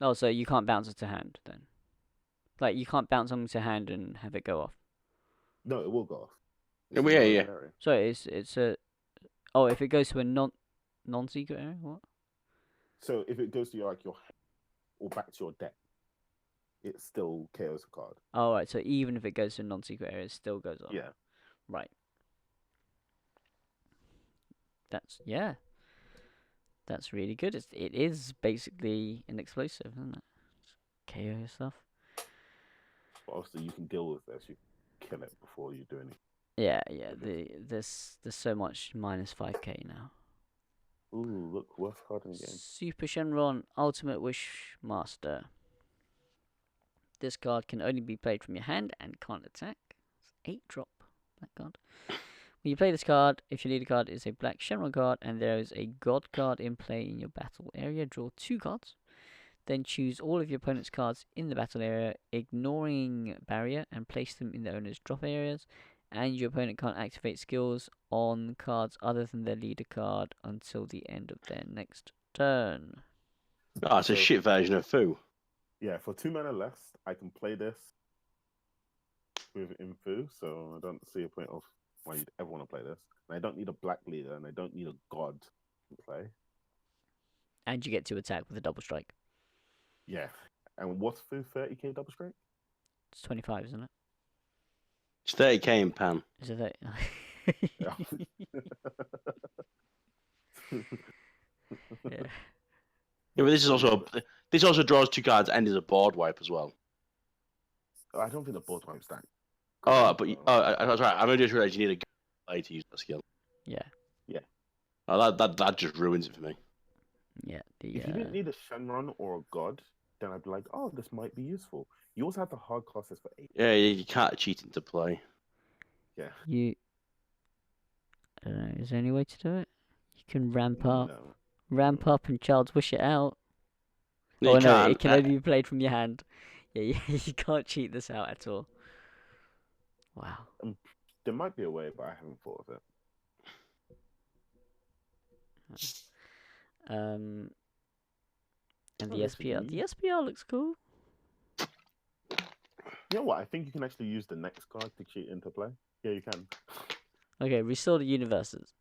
Oh, so you can't bounce it to hand then? Like you can't bounce something to hand and have it go off. No, it will go off. Yeah, It's well, a yeah. no-win area. So it's a oh, if it goes to a non-secret area, what? So if it goes to your or back to your deck, it still KOs a card. Oh, right. So even if it goes to a non-secret area, it still goes off. Yeah. Right. That's really good. It is basically an explosive, isn't it? KO stuff. But also you can deal with this. You kill it before you do anything. Yeah. Okay. There's so much -5k now. Ooh, look, worst card in the game. Super Shenron Ultimate Wish Master. This card can only be played from your hand and can't attack. It's 8-drop. Black card. When you play this card, if your leader card is a black Shenron card and there is a god card in play in your battle area, draw 2 cards. Then choose all of your opponent's cards in the battle area, ignoring barrier, and place them in the owner's drop areas. And your opponent can't activate skills on cards other than their leader card until the end of their next turn. Oh, it's a So- shit version of Foo. Yeah, for 2 mana less, I can play this with Infu, so I don't see a point of why you'd ever want to play this. And I don't need a black leader, and I don't need a god to play. And you get to attack with a double strike. Yeah. And what's Fu 30k double strike? It's 25, isn't it? It's 30k in pan. Is it that? Yeah. Yeah. Yeah, but this also draws 2 cards and is a board wipe as well. I don't think the board wipe's that. Oh, great, but that's right. I just realized you need a play to use that skill. Yeah. Oh, that just ruins it for me. Yeah. If you didn't need a Shenron or a god, then I'd be like, oh, this might be useful. You also have to hard cast this for 8. Yeah, you can't cheat into play. Yeah. I don't know. Is there any way to do it? You can ramp up, No. and Child's Wish it out. No, Oh you no, can't. it can only be played from your hand. Yeah, you can't cheat this out at all. Wow. There might be a way, but I haven't thought of it. And Oh, the this is SPR. neat. The SPR looks cool. You know what? I think you can actually use the next card to cheat into play. Yeah, you can. Okay, restore the universes.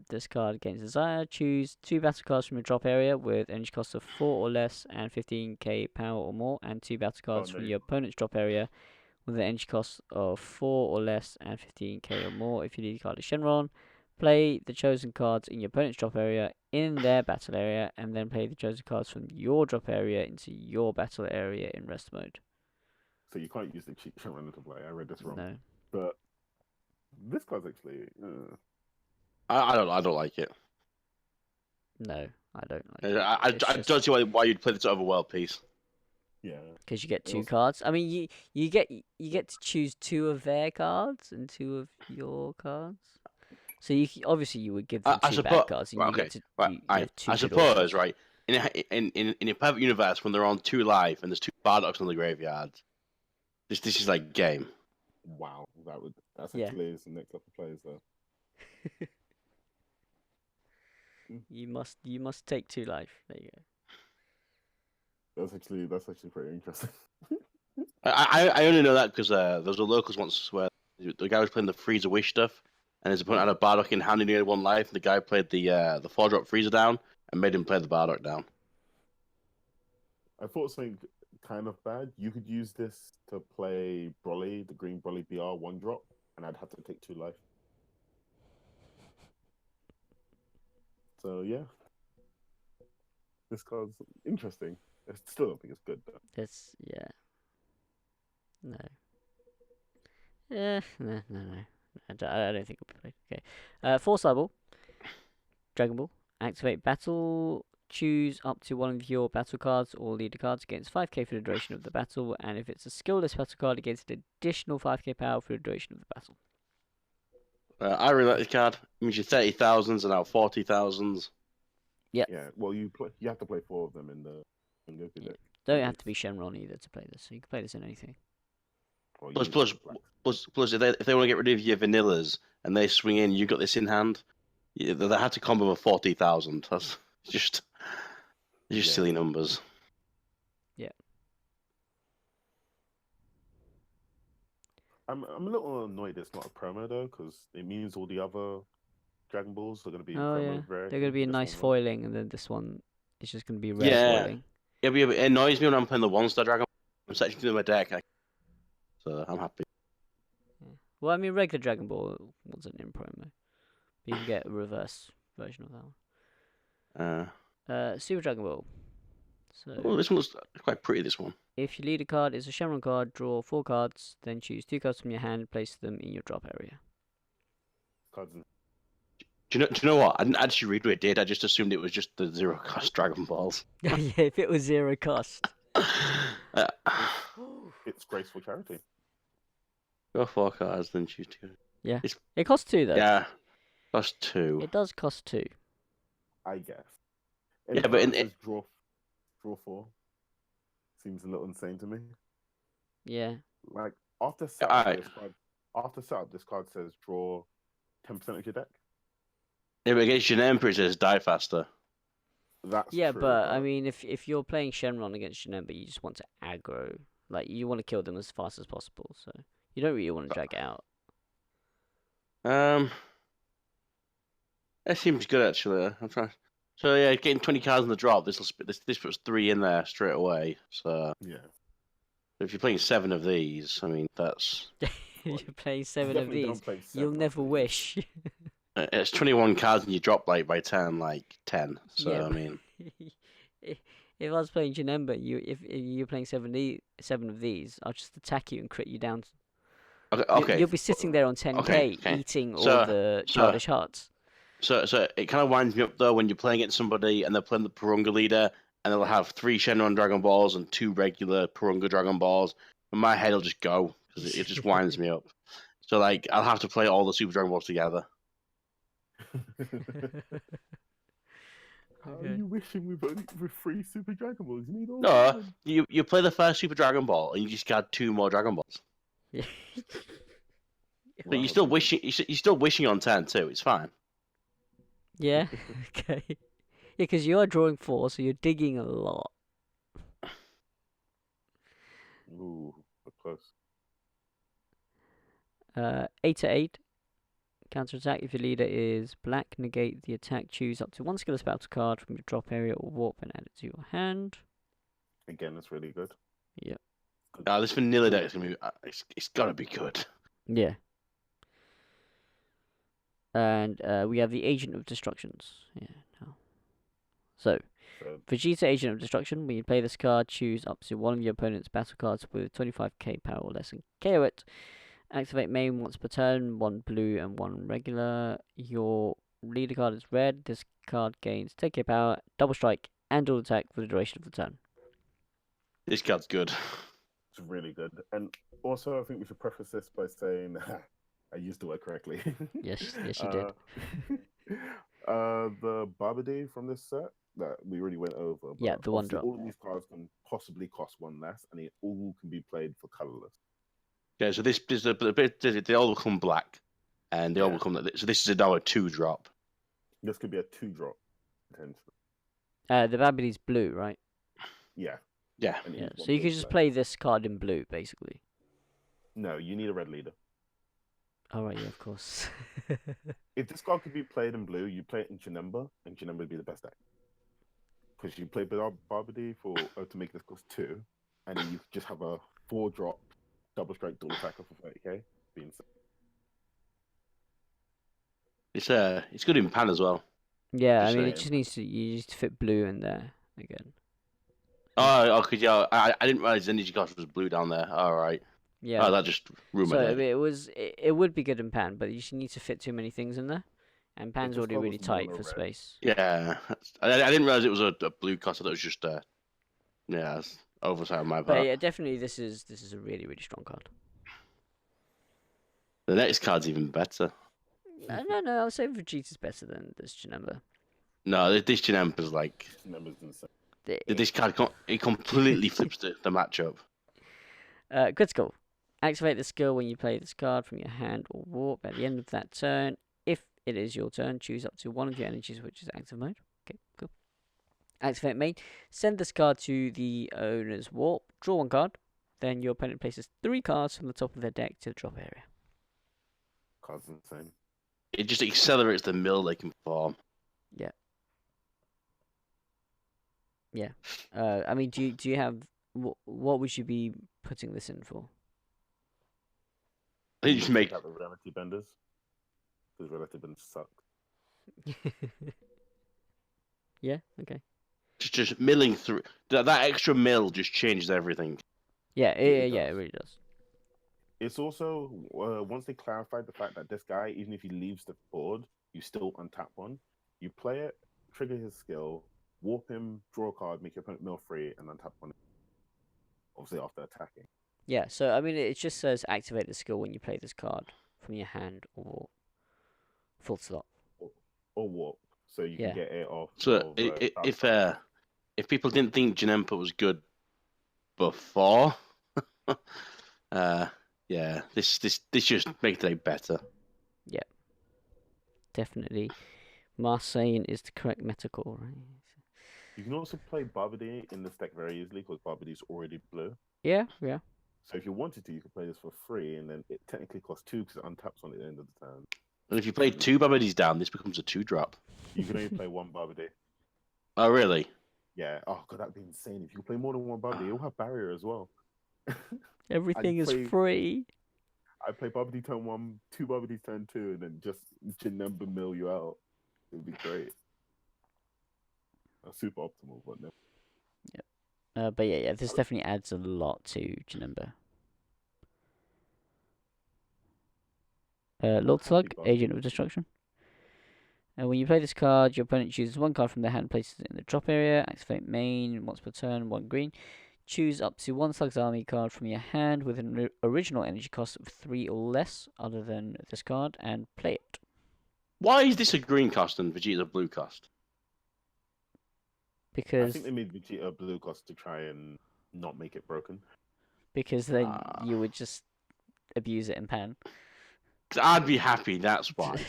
This card gains desire. Choose 2 battle cards from your drop area with energy cost of 4 or less and 15k power or more, and 2 battle cards no, from you- your opponent's drop area with an energy cost of 4 or less and 15k or more. If your lead card is Shenron, play the chosen cards in your opponent's drop area in their battle area, and then play the chosen cards from your drop area into your battle area in rest mode. So you can't use the cheat Shenron into play. I read this wrong. No. But this card's actually. I don't like it. No, I don't like it. I It's don't just- see why you'd play this over world piece. Yeah. Because you get It 2 also- cards. I mean, you get to choose 2 of their cards and 2 of your cards. So obviously you would give them 2 bad cards, and right, you okay, get to right, you I have 2 good suppose options. right in a perfect universe when they're on 2 life and there's 2 Bardocks on the graveyard. This is like game. Wow. That's Yeah. actually the next level players though. You must take 2 life. There you go. That's actually pretty interesting. I only know that because there was a locals once where the guy was playing the Freezer Wish stuff, and his opponent had a Bardock in hand and he had 1 life, and the guy played the 4-drop Freezer down and made him play the Bardock down. I thought something kind of bad. You could use this to play Broly, the green Broly BR 1-drop, and I'd have to take 2 life. So yeah, this card's interesting. I still don't think it's good though. That's no. Yeah, no. I don't think it'll be played. Okay. Force Eyeball. Dragon Ball. Activate battle. Choose up to 1 of your battle cards or leader cards against 5k for the duration of the battle, and if it's a skillless battle card, it gets an additional 5k power for the duration of the battle. I really like this card. It means you're 30,000s and now 40,000s. Yep. Yeah. Well, you have to play 4 of them in the Goku Yeah. deck. Don't have to be Shenron either to play this, so you can play this in anything. Or Plus, use plus, the black. plus, if they want to get rid of your vanillas and they swing in, you got this in hand. They had to combo with 40,000. That's just Yeah. silly numbers. I'm a little annoyed it's not a promo though, because it means all the other Dragon Balls are going to be in Oh promo yeah, variety. they're gonna be a This nice one won't. foiling, and then this one is just gonna be rare Yeah. foiling. It annoys me when I'm playing the one-star Dragon Ball. I'm searching through my deck, so I'm happy. Yeah. Well, I mean, regular Dragon Ball wasn't in promo, but you can get a reverse version of that one. Super Dragon Ball. So This one looks quite pretty, this one. if your leader card is a Shenron card, draw 4 cards, then choose 2 cards from your hand, place them in your drop area. Cards in- Do you know what? I didn't actually read what it did. I just assumed it was just the zero-cost Dragon Balls. Yeah, if it was 0 cost. Uh, It's graceful charity. Draw 4 cards, then choose 2. It costs 2 though. Yeah, that's 2. It does cost 2. I guess. Yeah, but it says draw 4. Seems a little insane to me. Yeah. Like after setup, this card says draw 10% of your deck. Yeah, but against your Emperor, it says die faster. That's Yeah, true, but I mean, if you're playing Shenron against Shinemba, you just want to aggro. Like, you want to kill them as fast as possible, so you don't really want to drag it out. That seems good actually. I'm trying. So yeah, getting 20 cards in the drop. This puts 3 in there straight away. So yeah. if you're playing 7 of these, I mean that's You're playing 7 of Definitely don't these. play You'll 7 of never these. wish. it's 21 cards and you drop like by turn like 10. So Yeah, I mean, if I was playing Janemba, if you're playing 7 of these, I'll just attack you and crit you down. okay. You'll be sitting there on 10k, Okay. eating all So- the childish hearts. So it kind of winds me up though when you're playing against somebody and they're playing the Purunga leader and they'll have 3 Shenron Dragon Balls and 2 regular Purunga Dragon Balls, and my head will just go because it just winds me up. So like I'll have to play all the Super Dragon Balls together. How Okay. are you wishing with 3 Super Dragon Balls? You need all No, 7. you play the first Super Dragon Ball and you just got 2 more Dragon Balls. Yeah. But you're still wishing. You're still wishing on turn 2. It's fine. Yeah. Okay. Yeah, because you are drawing 4, so you're digging a lot. Ooh, close. 8 to 8. Counter attack. If your leader is black, negate the attack. Choose up to 1 skillless battle card from your drop area or warp and add it to your hand. Again, it's really good. Yep. This vanilla deck is gonna be. It's gotta be good. Yeah. And we have the Agent of Destructions. Yeah. No. So, So, Vegeta Agent of Destruction. When you play this card, choose up to 1 of your opponent's battle cards with 25k power or less and KO it. Activate main once per turn, 1 blue and 1 regular. Your leader card is red. This card gains 10k power, double strike, and dual attack for the duration of the turn. This card's good. it's really good. And also, I think we should preface this by saying I used the word correctly. Yes, you did. The Barbady from this set that we already went over. But Yeah, the one obviously drop. All of these cards can possibly cost 1 less, and they all can be played for colorless. Yeah, so they all become black, and they all Yeah. become. So this is a now a 2-drop. This could be a 2-drop potentially. The Babidy's blue, right? Yeah. Yeah. and Yeah. each one So you can goes just back. play this card in blue, basically. No, you need a red leader. Oh right, yeah, of course. If this card could be played in blue, you play it in Janemba, and Janemba would be the best deck. Because you play Barbady to make this cost 2, and then you could just have a 4-drop double strike dual attacker for 30k. Being It's good in pan as well. Yeah, Just I mean, saying. it just needs to fit blue in there again. Cause yeah, I didn't realize energy cost was blue down there. All right. Yeah. Oh, that just ruined So my I day. mean, it would be good in pan, but you just need to fit too many things in there, and pan's just already covers really tight for mono red. space. Yeah, I didn't realize it was a blue cost. I thought it was just yeah, it's oversight on my But part. yeah, definitely this is a really strong card. The next card's even better. No, I'll say Vegeta's better than this Janemba. No, this Chinempa's like Janemba's insane. this card. It completely flips the matchup. Critical. Activate the skill when you play this card from your hand or warp at the end of that turn. If it is your turn, choose up to 1 of your energies, which is active mode. Okay, cool. Activate main. Send this card to the owner's warp. Draw 1 card. then your opponent places 3 cards from the top of their deck to the drop area. Card's insane. It just accelerates the mill they can form. Yeah. I mean, do you have what would you be putting this in for? I think you just make Take out the reality benders, because reality benders suck. Yeah. Okay. just milling through that extra mill just changes everything. Yeah. It Yeah. It does. really does. It's also once they clarified the fact that this guy, even if he leaves the board, you still untap one. You play it, trigger his skill, warp him, draw a card, make your opponent mill free, and untap one. Obviously, after attacking. Yeah. So I mean, it just says activate the skill when you play this card from your hand or full stop. Or warp, so you Yeah. can get it off. So if people didn't think Janempa was good before, yeah, this just makes it better. Definitely. Marseille is the correct metacore, right? You can also play Barbady in this deck very easily because Barbady's already blue. Yeah. Yeah. So if you wanted to, you could play this for free, and then it technically costs 2 because it untaps on the end of the turn. And if you play 2 Babadies down, this becomes a 2-drop. You can only play 1 Barbady. Oh, really? Yeah. Oh god, that'd be insane. If you play more than 1 Barbady, you'll have barrier as well. Everything is free. I play Barbady turn 1, 2 Barbadies turn 2, and then just Janemba mill you out. It would be great. Super optimal, but no. But yeah, this definitely adds a lot to Janemba. Lord Slug, Agent of Destruction. When you play this card, your opponent chooses 1 card from their hand and places it in the drop area. Activate main, once per turn, 1 green. Choose up to 1 Slug's Army card from your hand with an original energy cost of 3 or less, other than this card, and play it. Why is this a green cost and Vegeta's a blue cost? Because I think they made Vegeta blue cost to try and not make it broken. then you would just abuse it in Pan. 'Cause I'd be happy, that's why.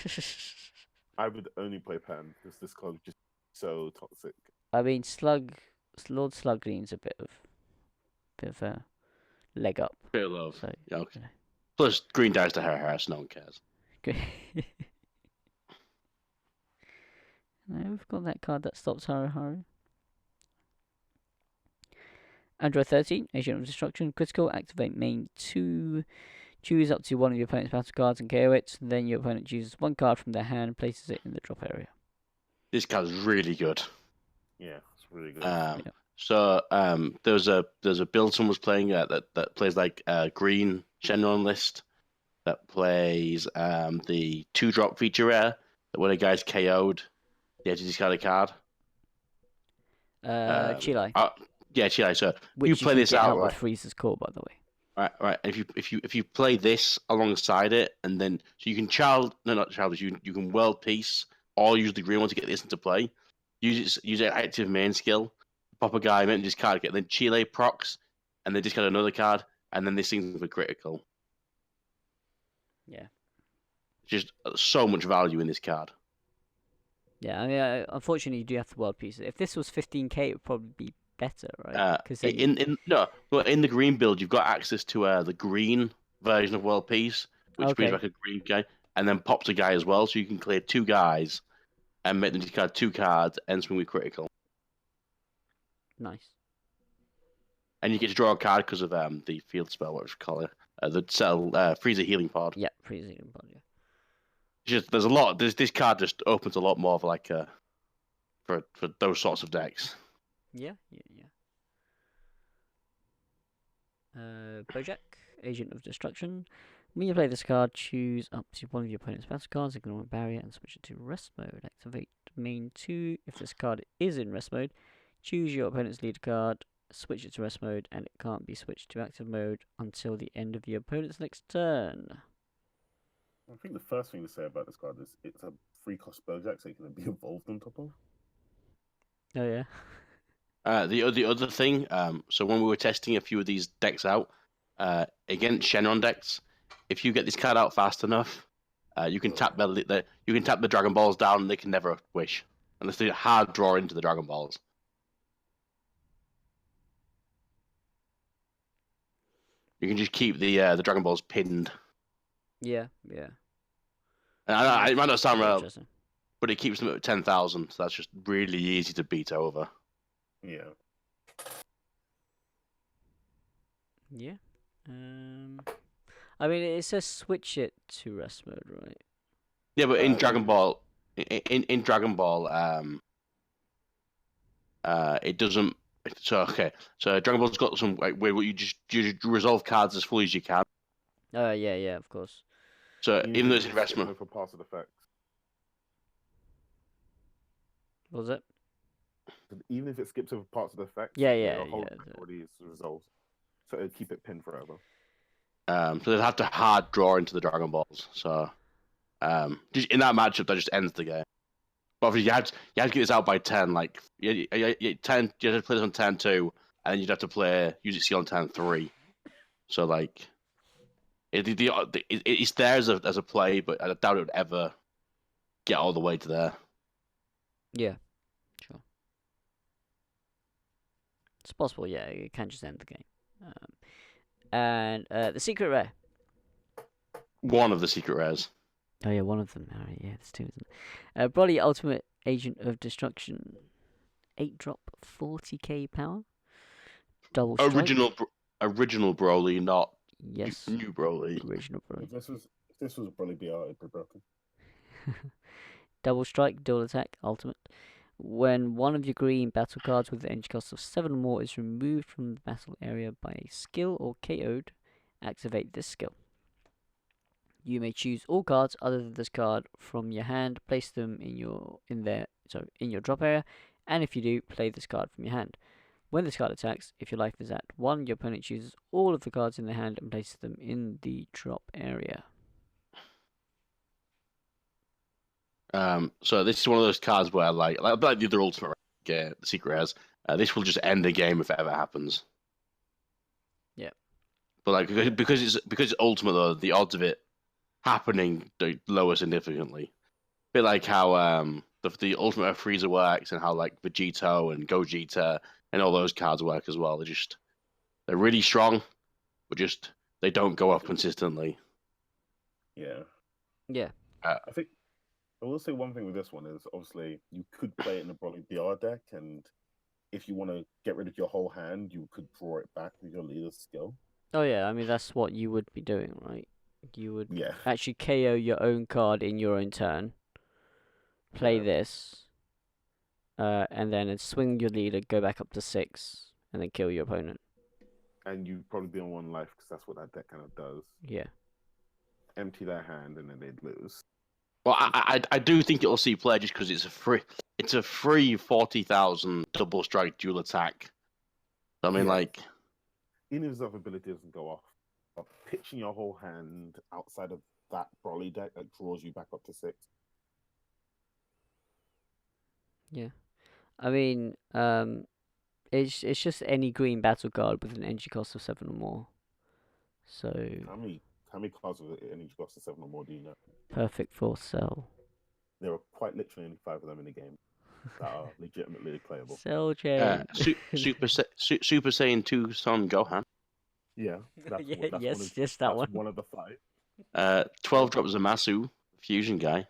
I would only play Pan because this card is just so toxic. I mean, Lord Slug needs a bit of a leg up. Bit of love. So, Yeah, okay. you know. Plus, green dies to her house, no one cares. No, we've got that card that stops Haru. Android 13, Agent of Destruction, critical, activate main 2. Choose up to 1 of your opponent's battle cards and KO it. Then your opponent chooses 1 card from their hand and places it in the drop area. This card's really good. Yeah, it's really good. So there's a build someone was playing that plays like green Shenron list that plays the 2-drop feature rare that when a guy's KO'd, they have to discard a card. Chile. Yeah, Chile. So Which you play can this get out, with right? Freeze's core, by the way. Right. If you play this alongside it, and then so you can not childish. You can world peace or use the green one to get this into play. Use it active main skill. Pop a guy, make this card get then Chile procs, and then discard another card, and then this thing's for critical. Yeah. Just so much value in this card. Yeah, I mean, unfortunately, you do have to world piece it. If this was 15k, it would probably be better, right? In the green build, you've got access to the green version of world peace, which brings back a green guy, and then pops a guy as well, so you can clear 2 guys and make them discard 2 cards and swing with critical. Nice. And you get to draw a card because of the field spell, what you call it, the Freezer Healing Pod. Yeah, Freezer Healing Pod. Yeah. Just there's a lot. This card just opens a lot more of like for those sorts of decks. Yeah. Bojack, Agent of Destruction. When you play this card, choose up to 1 of your opponent's battle cards, ignore a barrier, and switch it to rest mode. Activate main 2. If this card is in rest mode, choose your opponent's leader card, switch it to rest mode, and it can't be switched to active mode until the end of your opponent's next turn. I think the first thing to say about this card is it's a 3-cost Bojack, so it can be evolved on top of. Oh yeah. The other thing, so when we were testing a few of these decks out, against Shenron decks, if you get this card out fast enough, you can tap the Dragon Balls down, and they can never wish unless they hard draw into the Dragon Balls. You can just keep the Dragon Balls pinned. Yeah, yeah. And I it might not sound real, Interesting. but it keeps them at 10,000. So that's just really easy to beat over. Yeah. Yeah. I mean, it says switch it to rest mode, right? Yeah, but in Uh, Dragon Ball, in Dragon Ball, it doesn't. So okay, so Dragon Ball's got some like where you just resolve cards as fully as you can. Yeah, yeah, of course. So even though it's if investment, skipping over parts of the effects, What was it? even if it skips over parts of the effects, Yeah, the yeah, whole yeah. effect already is resolved, so it'll keep it pinned forever. so they'd have to hard draw into the Dragon Balls. So just in that matchup, that just ends the game. But obviously, you have to get this out by 10. Like, 10, you have to play this on 10-2, and then you'd have to use it on 10-3. So, like, it's there as a play, but I doubt it would ever get all the way to there. Yeah, sure. It's possible, yeah. It can just end the game. And the secret rare. One of the secret rares. Oh yeah, one of them. Alright, yeah, there's two. Isn't there? Broly Ultimate Agent of Destruction. 8-drop, 40k power. Double strike. Original Broly, not Yes. new Broly. Original Broly. If this was probably BR, it'd be broken. Double strike, dual attack, ultimate. When one of your green battle cards with an energy cost of 7 or more is removed from the battle area by a skill or KO'd, activate this skill. You may choose all cards other than this card from your hand, place them in your drop area, and if you do, play this card from your hand. When this card attacks, if your life is at 1, your opponent chooses all of the cards in their hand and places them in the drop area. So this is one of those cards where, like the other Ultimate the secret rares, this will just end the game if it ever happens. Yeah. But like because it's Ultimate though, the odds of it happening lower significantly. A bit like how the Ultimate Frieza works, and how like Vegito and Gogeta and all those cards work as well. They're really strong, but just they don't go up consistently. Yeah. Yeah. I think I will say one thing with this one is obviously you could play it in a Broly BR deck, and if you want to get rid of your whole hand, you could draw it back with your leader's skill. Oh yeah, I mean that's what you would be doing, right? You would Yeah. actually KO your own card in your own turn, play Yeah. this, and then swing your leader, go back up to 6, and then kill your opponent. And you'd probably be on 1 life because that's what that deck kind of does. Yeah. Empty their hand and then they'd lose. Well, I do think it'll see play just because it's a free 40,000 double strike dual attack. I mean, Yeah. like, Even if his other ability doesn't go off, but pitching your whole hand outside of that Broly deck that draws you back up to 6. Yeah. I mean, it's just any green battle card with an energy cost of 7 or more. So How many cards with an energy cost of 7 or more do you know? perfect for Cell. There are quite literally only 5 of them in the game that are legitimately playable. Cell chain. Super Saiyan 2 Son Gohan. Yeah, that's, Yeah, that's yes, one of, just that that's one. one of the 5. 12 drops Zamasu, fusion guy.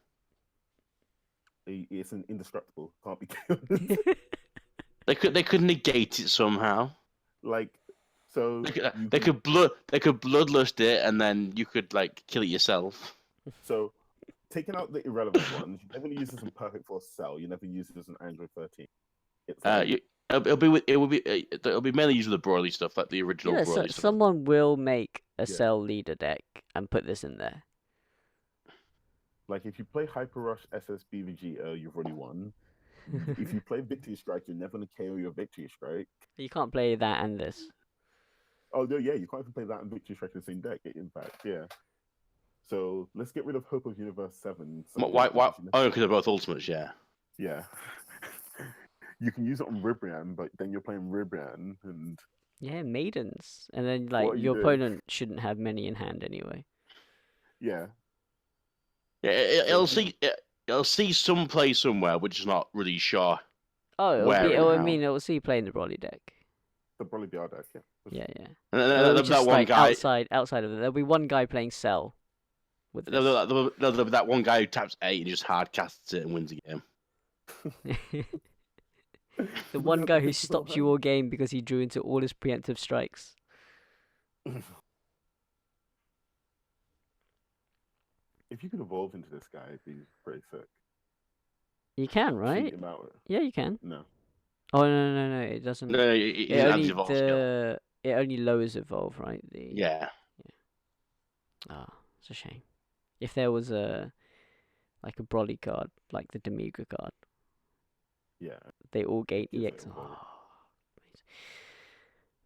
It's an indestructible, can't be killed. They could negate it somehow. Like, so They could bloodlust it, and then you could like kill it yourself. So, taking out the irrelevant ones, you never use this in Perfect Force Cell. You never use it as an Android 13. It's like, It'll be mainly used with the Broly stuff, like the original Yeah, Broly stuff. someone will make a Yeah. Cell leader deck and put this in there. like if you play Hyper Rush SSB Vegeta, you've already won. If you play Victory Strike, you're never gonna KO your Victory Strike. You can't play that and this. Oh no, yeah, you can't even play that and Victory Strike in the same deck. In fact, yeah. So let's get rid of Hope of Universe 7. Why? Oh, because they're both ultimates, yeah. Yeah. You can use it on Ribrian, but then you're playing Ribrian, and Yeah, maidens. And then like What are you your doing? opponent shouldn't have many in hand anyway. yeah, It'll see some play somewhere, which is not really sure. Oh, Where I and how? mean, it'll see you playing the Broly deck. There'll probably be our deck, yeah. Yeah, yeah. And Well, there'll be that just one like guy. outside of it, there'll be one guy playing Cell with this. There'll be that one guy who taps 8 and just hard casts it and wins the game. The one guy who stops you all game because he drew into all his preemptive strikes. If you could evolve into this guy, it'd be pretty sick. You can, Cheat right? him out. Yeah, you can. No. Oh no, it doesn't. No, he It doesn't have only his evolve skill. it only lowers evolve, right? Yeah. Ah, it's a shame. If there was a Broly card, like the Demigra card, Yeah. they all gain Gives it EX. evolve. Amazing.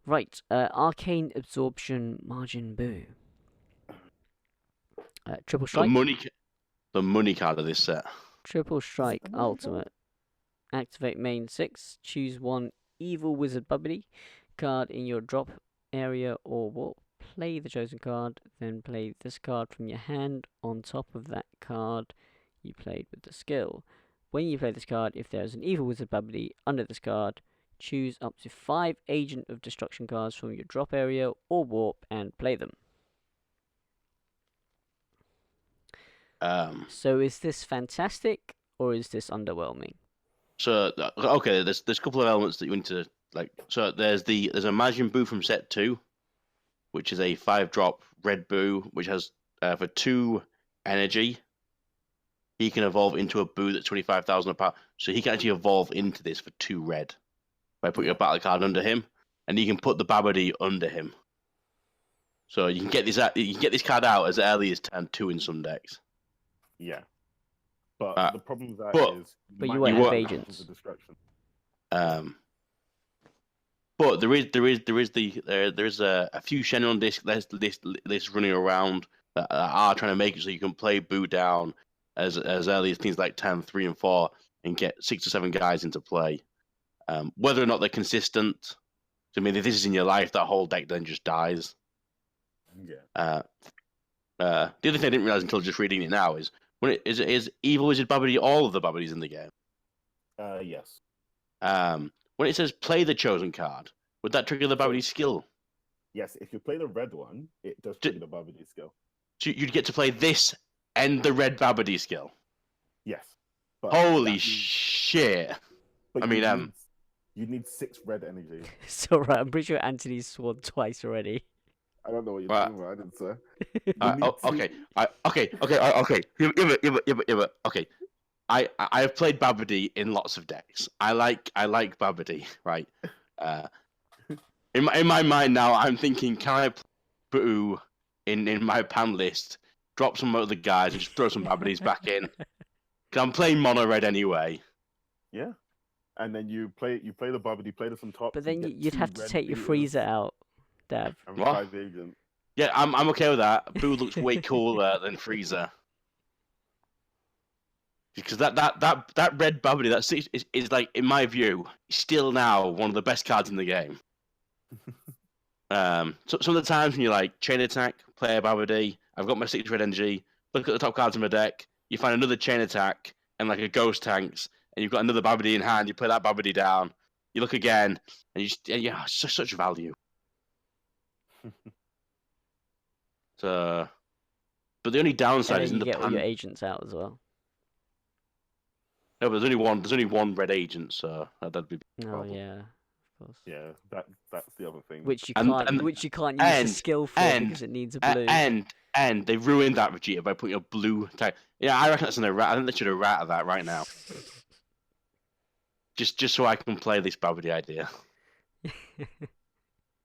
Right, Arcane Absorption Margin Boo. Triple Strike. The money card of this set. Triple Strike a money Ultimate. Activate main 6. Choose one Evil Wizard Bubbly card in your drop area or warp. Play the chosen card, then play this card from your hand on top of that card you played with the skill. When you play this card, if there is an Evil Wizard Bubbly under this card, choose up to 5 Agent of Destruction cards from your drop area or warp and play them. So is this fantastic or is this underwhelming? So okay, there's a couple of elements that you need to like. So there's a Majin Buu from set 2, which is a 5-drop red Buu, which has for 2 energy. He can evolve into a Buu that's 25,000 power. So he can actually evolve into this for 2 red by putting a battle card under him, and you can put the Babidi under him. So you can get this card out as early as turn 2 in some decks. Yeah. But the problem with that is But you might won't not have have agents. the destruction. But there is a few Shenron discs running around that are trying to make it so you can play Boo down as early as things like turn 3 and 4 and get 6 or 7 guys into play. Whether or not they're consistent, I mean, if this is in your life, that whole deck then just dies. Yeah. The other thing I didn't realize until just reading it now is is Evil Wizard Babidi all of the Babidis in the game? Yes. When it says play the chosen card, would that trigger the Babidi skill? Yes, if you play the red one, it does trigger the Babidi skill. So you'd get to play this and the red Babidi skill. Yes. But Holy shit! But I mean, you need 6 red energy. So right, I'm pretty sure Anthony's sworn twice already. I don't know what you're talking about. I didn't say. Okay. I have played Babidi in lots of decks. I like Babidi, right? In my mind now, I'm thinking, can I put Boo in my pan list, drop some other guys, and just throw some Babidis back in? Because I'm playing mono red anyway. Yeah. And then you play the Babidi, play this on top. But then you'd have to take your freezer out, Dab. And What? 5 agents. Yeah, I'm okay with that. Boo looks way cooler than Freezer. Because that red Babidi is like, in my view, still now one of the best cards in the game. So some of the times when you're like chain attack, play a Babidi, I've got my 6 red energy, look at the top cards in my deck, you find another chain attack and like a ghost tanks, and you've got another Babidi in hand, you play that Babidi down, you look again, and such value. So, but the only downside is And in then you the get all your agents out as well. No, but there's only one red agent, so that'd be. Oh problem. yeah, of course. Yeah, that's the other thing. Which you And- can't and- use the skill for because it needs a blue. And they ruined that Vegeta by putting a blue tag. Yeah, I reckon that's an errata. I think they should errata that right now. just so I can play this Babidi idea.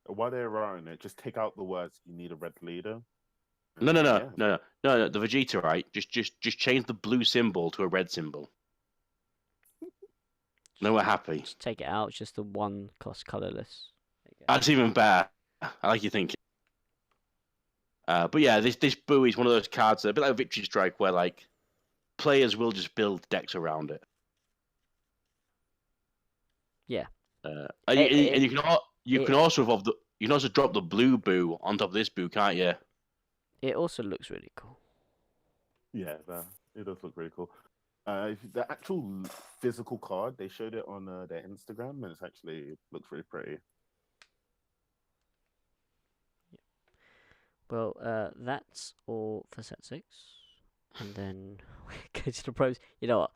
While they're around it, just take out the words "you need a red leader." No. Yeah. The Vegeta, right? Just change the blue symbol to a red symbol. Then we're happy. Just take it out. It's just the one cost colorless. That's even better. I like your thinking. But yeah, this Boo is one of those cards, a bit like Victory Strike, where like players will just build decks around it. Yeah. And you can also evolve you can also drop the blue Boo on top of this Boo, can't you? It also looks really cool. Yeah, it does look really cool. The actual physical card, they showed it on their Instagram, and it looks really pretty. Well, that's all for set 6. And then we go to the pros. You know what?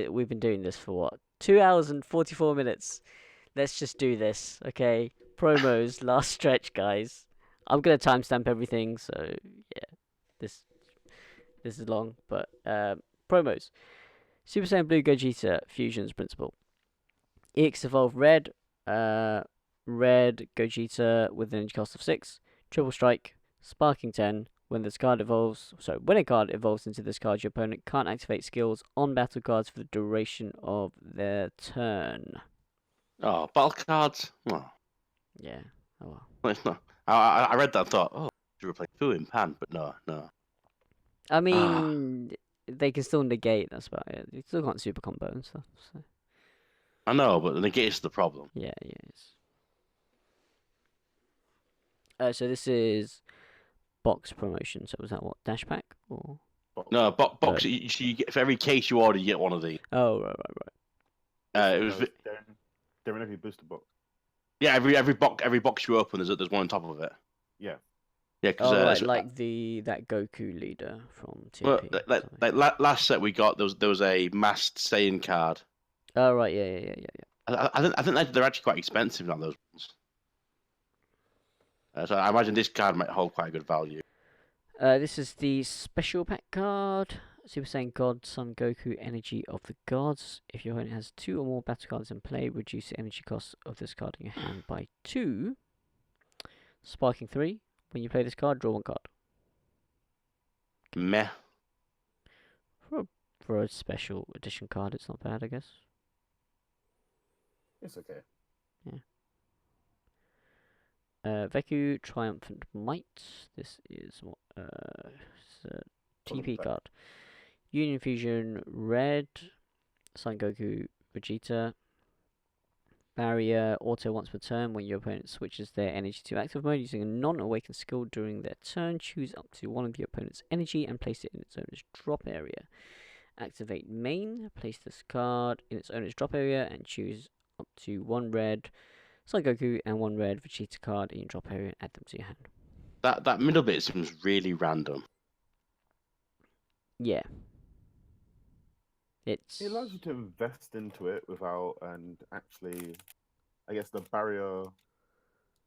We've been doing this for what? 2 hours and 44 minutes. Let's just do this, okay? Promos, last stretch, guys. I'm going to timestamp everything, so yeah. This is long, but promos. Super Saiyan Blue Gogeta Fusion's Principle. EX Evolve Red. Red Gogeta with an energy cost of 6. Triple Strike. Sparking 10. When a card evolves into this card, your opponent can't activate skills on battle cards for the duration of their turn. Oh, battle cards. Well, Yeah. Oh well. well, it's not. I read that and thought, oh, to replace Fu in Pan, but no. I mean, they can still negate. That's about it. You still can't super combo and stuff. So. I know, but the negate is the problem. Yeah. So this is box promotion. So was that what, dash pack or? No, box. You get, for every case you order, you get one of these. Oh right. It was. They're in every booster box. Yeah, every box you open, there's one on top of it. Yeah. Yeah, because right, like that Goku leader from TP. like last set we got, there was a masked Saiyan card. Oh right, yeah. I think they're actually quite expensive now, those ones. So I imagine this card might hold quite a good value. This is the special pack card. Super Saiyan God Son Goku Energy of the Gods. If your opponent has 2 or more battle cards in play, reduce the energy cost of this card in your hand by 2. Sparking 3. When you play this card, draw 1 card. Meh. For a special edition card, it's not bad, I guess. It's okay. Veku Triumphant Might. This is what it's a TP card. Union Fusion Red. Son Goku Vegeta. Barrier auto once per turn. When your opponent switches their energy to active mode using a non-awakened skill during their turn, choose up to one of your opponent's energy and place it in its owner's drop area. Activate main. Place this card in its owner's drop area and choose up to 1 red Son Goku and 1 red Vegeta card in your drop area and add them to your hand. That middle bit seems really random. Yeah. It allows you to invest into it without, and actually, I guess the barrier.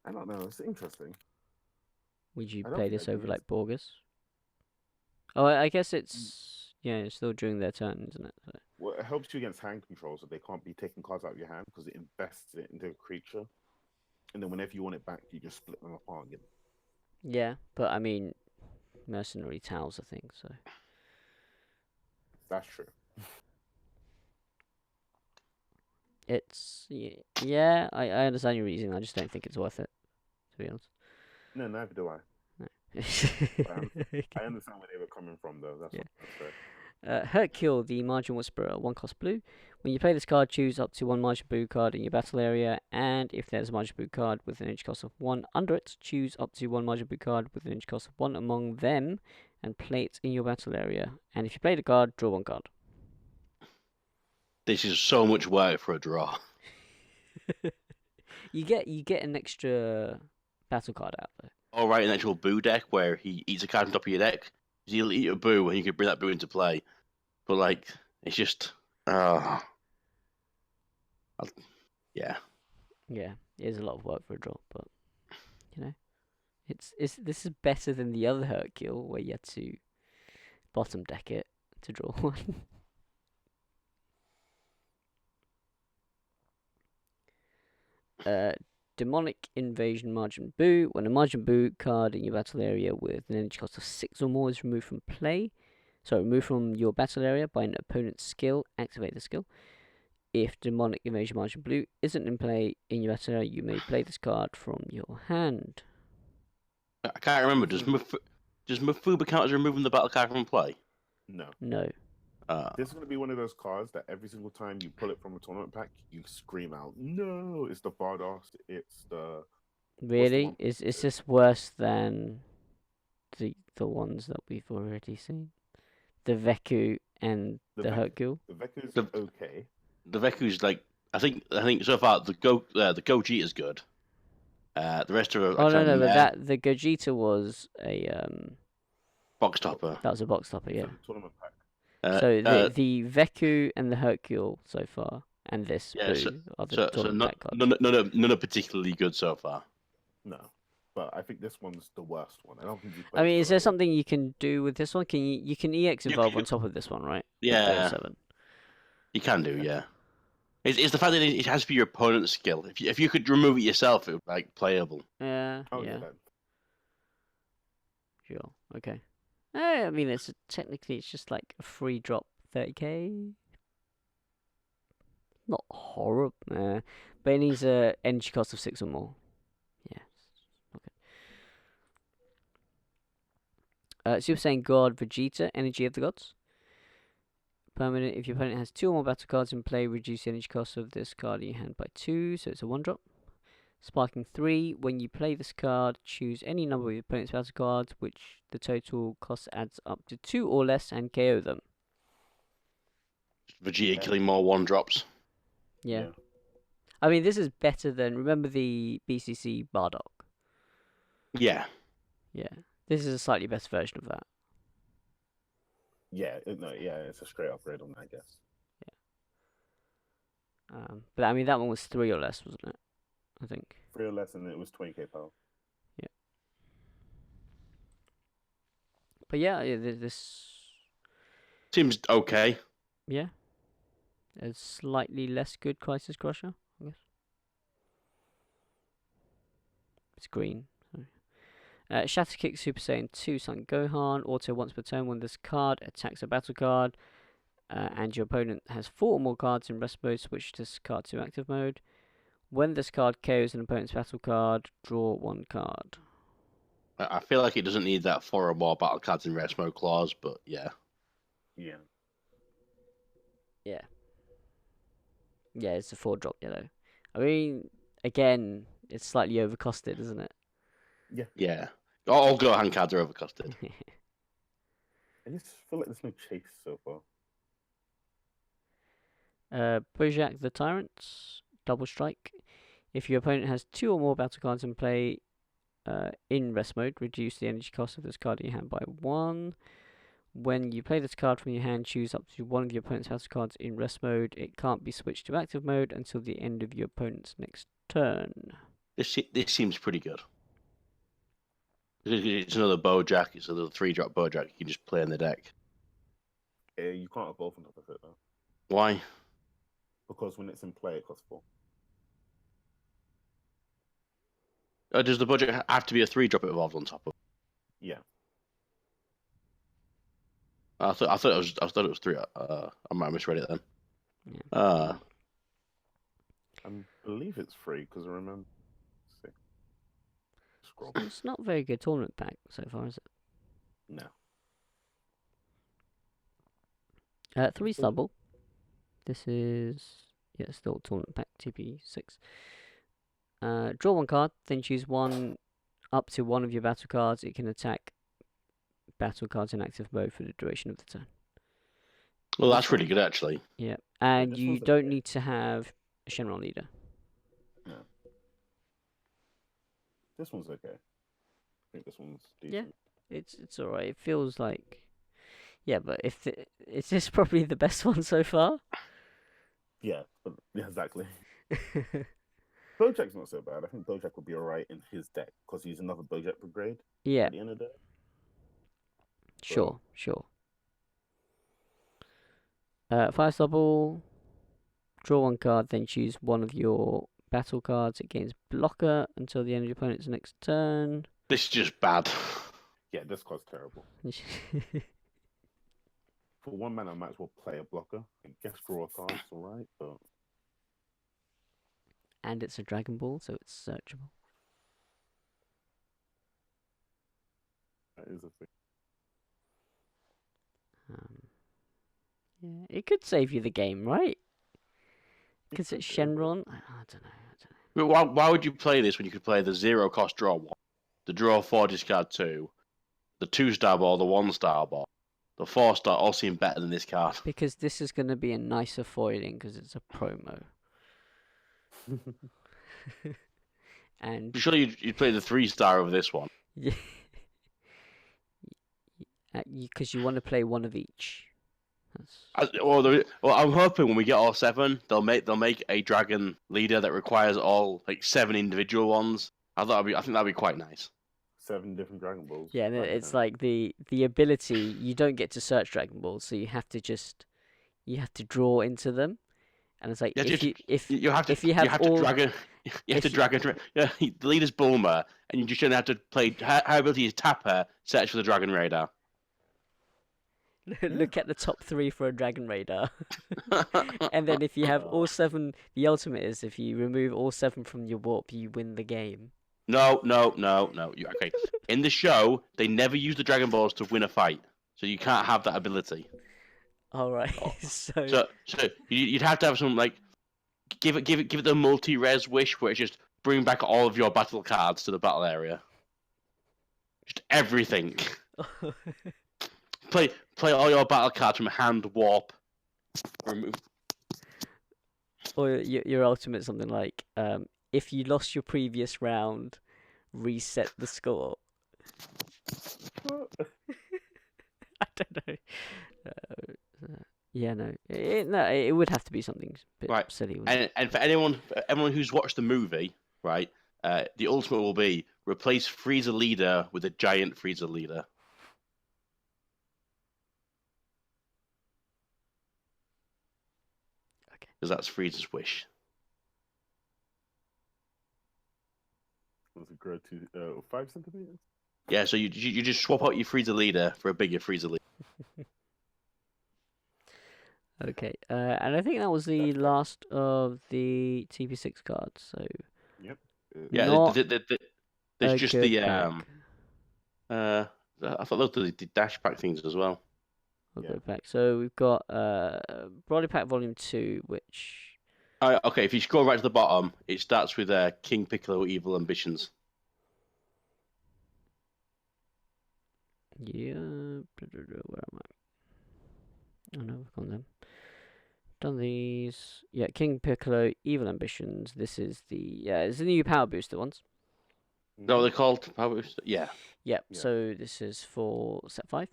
I don't know. It's interesting. Would you I don't play think this I'd over use- like Borgus? Oh, I guess it's it's still during their turn, isn't it? So. Well, it helps you against hand control, so they can't be taking cards out of your hand because it invests it into a creature, and then whenever you want it back, you just split them apart again. Yeah, but I mean, mercenary towels, I think so. That's true. It's yeah. I understand your reasoning. I just don't think it's worth it, to be honest. No, neither do I. No. I understand where they were coming from, though. That's fair. Hercule, the Margin Whisperer, 1 cost blue. When you play this card, choose up to 1 Margin Blue card in your battle area, and if there's a Margin Blue card with an energy cost of 1 under it, choose up to 1 Margin Blue card with an energy cost of 1 among them, and play it in your battle area. And if you play the card, draw 1 card. This is so much work for a draw. You get an extra battle card out though. Or write an actual Boo deck where he eats a card on top of your deck. He'll eat a Boo and you can bring that Boo into play. But like, it's just, yeah. Yeah, it is a lot of work for a draw, but this is better than the other Hercule where you had to bottom deck it to draw 1. Demonic Invasion Margin Boo. When a Margin Boo card in your battle area with an energy cost of 6 or more is removed from your battle area by an opponent's skill, activate the skill. If Demonic Invasion Margin Blue isn't in play in your battle area, you may play this card from your hand. I can't remember. Does Mafuba count as removing the battle card from play? No. No. This is going to be one of those cards that every single time you pull it from a tournament pack, you scream out, "No!" It's the Bardos. It's the. Really? Is this worse than the ones that we've already seen? The Veku and the Hercule? The Veku's okay. The Veku's like, I think so far the Gogeta is good. The rest are Oh no, kind no, of but meh. the Gogeta was a Box topper. that was a box topper, It's yeah. a tournament pack. So the Veku and the Hercule so far, and this Yeah, Boo are the so tournament none, pack cards. none are particularly good so far. No, but I think this one's the worst one. I don't think you. I mean, is there something you can do with this one? Can you can EX evolve on top of this one, right? With Yeah, AO7. you can do, yeah. It's the fact that it has to be your opponent's skill. If you could remove it yourself, it would be like playable. Yeah, Oh yeah, yeah. sure, okay. I mean, technically it's just like a free drop 30k. Not horrible, but it needs a energy cost of 6 or more. Yeah, okay. Super Saiyan God Vegeta, Energy of the Gods. Permanent. If your opponent has 2 or more battle cards in play, reduce the energy cost of this card in your hand by 2, so it's a 1-drop. Sparking 3. When you play this card, choose any number of your opponent's battle cards, which the total cost adds up to 2 or less, and KO them. Vegeta killing more 1-drops. Yeah. I mean, this is better than... Remember the BCC Bardock? Yeah. Yeah. This is a slightly better version of that. Yeah, it's a straight upgrade on that, I guess. But I mean, that one was 3 or less, wasn't it? I think. 3 or less, and it was 20k power. Yeah. But yeah, this... Seems okay. Yeah. A slightly less good Crisis Crusher, I guess. It's green. Shatter Kick Super Saiyan 2 Son Gohan. Auto once per turn when this card attacks a battle card and your opponent has 4 or more cards in rest mode, switch this card to active mode. When this card KOs an opponent's battle card, draw 1 card. I feel like it doesn't need that 4 or more battle cards in rest mode clause, but yeah. Yeah. Yeah. Yeah, it's a 4-drop yellow. I mean, again, it's slightly overcosted, isn't it? Yeah. All Gohan cards are overcosted. I just feel like there's no chase so far. Bojack the Tyrant, double strike. If your opponent has 2 or more battle cards in play in rest mode, reduce the energy cost of this card in your hand by 1. When you play this card from your hand, choose up to one of your opponent's battle cards in rest mode. It can't be switched to active mode until the end of your opponent's next turn. This seems pretty good. It's another Bojack. It's a little 3-drop Bojack. You can just play in the deck. You can't evolve on top of it though, Why? because when it's in play, it costs 4. Does the Bojack have to be a 3-drop it evolves on top of? Yeah. I thought it was 3. I might have misread it then. Yeah. I believe it's free because I remember. Let's see. Scroll. It's not a very good tournament pack so far, is it? No. 3 double. This is still tournament pack TP6. Draw 1 card, then choose one up to one of your battle cards. It can attack battle cards in active mode for the duration of the turn. Well, that's really good actually. Yeah, and this you one's don't okay. need to have a Shenron leader. No. This one's okay. I think this one's Yeah. decent. It's alright. It feels like, yeah, but is this probably the best one so far? Yeah, exactly. Bojack's not so bad. I think Bojack would be alright in his deck because he's another Bojack Brigade Yeah, at the end of the day. sure. 5 double. Draw 1 card, then choose one of your battle cards. It gains blocker until the end of your opponent's next turn. This is just bad. Yeah, this card's terrible. For 1 mana, I might as well play a blocker. I guess draw a card's alright, but And it's a Dragon Ball, so it's searchable. that is a thing. Yeah, it could save you the game, right? Because it's Shenron. I don't know. But why would you play this when you could play the 0-cost draw 1, the draw 4 discard 2, the 2-star ball, the 1-star ball, the 4-star all seem better than this card. Because this is going to be a nicer foiling because it's a promo. And Surely you'd play the 3-star over this one. yeah, because you want to play one of each. Well, I'm hoping when we get all 7, they'll make a dragon leader that requires all like 7 individual ones. I think that'd be quite nice. 7 different Dragon Balls. Yeah, and Okay. it's like the ability, you don't get to search Dragon Balls, so you have to draw into them, and it's like Yeah, if have to if you have all dragon. You have to if you- dragon. Yeah, the leader's Bulma, and you just don't have to play. Her ability is tap her, search for the dragon radar. look at the top 3 for a Dragon Radar, and then if you have all 7, the ultimate is if you remove all 7 from your warp, you win the game. No. Okay. In the show, they never use the Dragon Balls to win a fight, so you can't have that ability. All right, So you'd have to have some like give it the multi-res wish where it's just bring back all of your battle cards to the battle area. Just everything. Play all your battle cards from hand warp. Remove. or your ultimate something like if you lost your previous round, reset the score. I don't know. Yeah, no, it would have to be something a bit Right. silly. wouldn't it? And for everyone who's watched the movie, right? The ultimate will be replace Frieza leader with a giant Frieza leader. Okay. Because that's Frieza's wish. Does it grow to 5 centimeters? Yeah, so you just swap out your Frieza leader for a bigger Frieza leader. Okay, and I think that was the last of the TP6 cards. So Yeah, Not there's just good the pack. I thought those were the dash pack things as well. Not Yeah. good pack. So we've got Broly Pack Volume 2, which Okay, if you scroll right to the bottom, it starts with King Piccolo Evil Ambitions. yeah, where am I? Oh no, we've gone them. Done these. Yeah, King Piccolo Evil Ambitions. This is it's the new Power Booster ones. No, they're called Power Booster? Yeah. Yep. Yeah. So this is for set 5.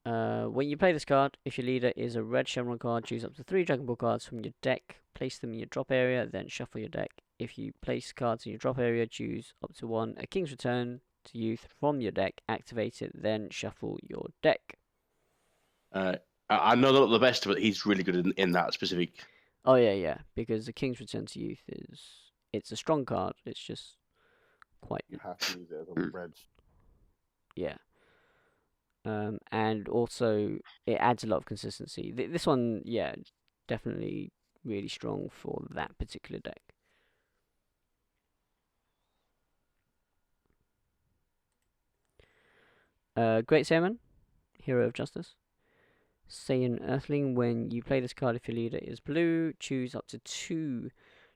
When you play this card, if your leader is a red Shenron card, choose up to 3 Dragon Ball cards from your deck, place them in your drop area, then shuffle your deck. If you place cards in your drop area, choose up to 1 a King's Return to Youth from your deck, activate it, then shuffle your deck. I know not the best of it. He's really good in that specific. Oh yeah, because the King's Return to Youth it's a strong card. It's just quite You have to use it as a red. yeah. And also it adds a lot of consistency. This one, yeah, definitely really strong for that particular deck. Great Saiyaman, Hero of Justice. Saiyan Earthling, when you play this card, if your leader is blue, choose up to 2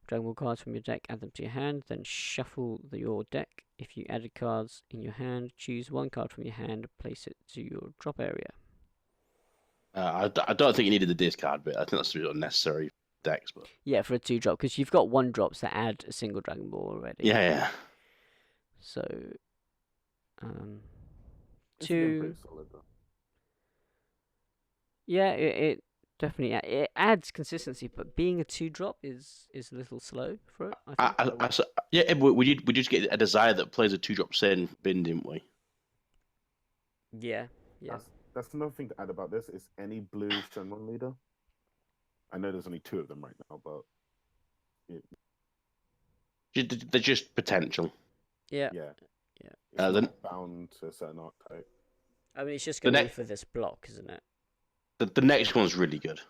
Dragon Ball cards from your deck, add them to your hand, then shuffle your deck. If you added cards in your hand, choose 1 card from your hand, place it to your drop area. I don't think you needed the discard bit. I think that's really unnecessary decks. But Yeah, for a 2-drop, because you've got 1-drops that add a single Dragon Ball already. yeah. So, It's 2. pretty solid though. Yeah, it definitely it adds consistency, but being a 2-drop is a little slow for it. I think. Yeah, we just get a desire that plays a 2-drop Saiyan bin, didn't we? Yeah. That's another thing to add about this is any blue Shenron leader. I know there's only 2 of them right now, but They're just potential. Yeah. yeah. Yeah. It's Then- not bound to a certain archetype. I mean, it's just The going to be next- for this block, isn't it? The next one's really good.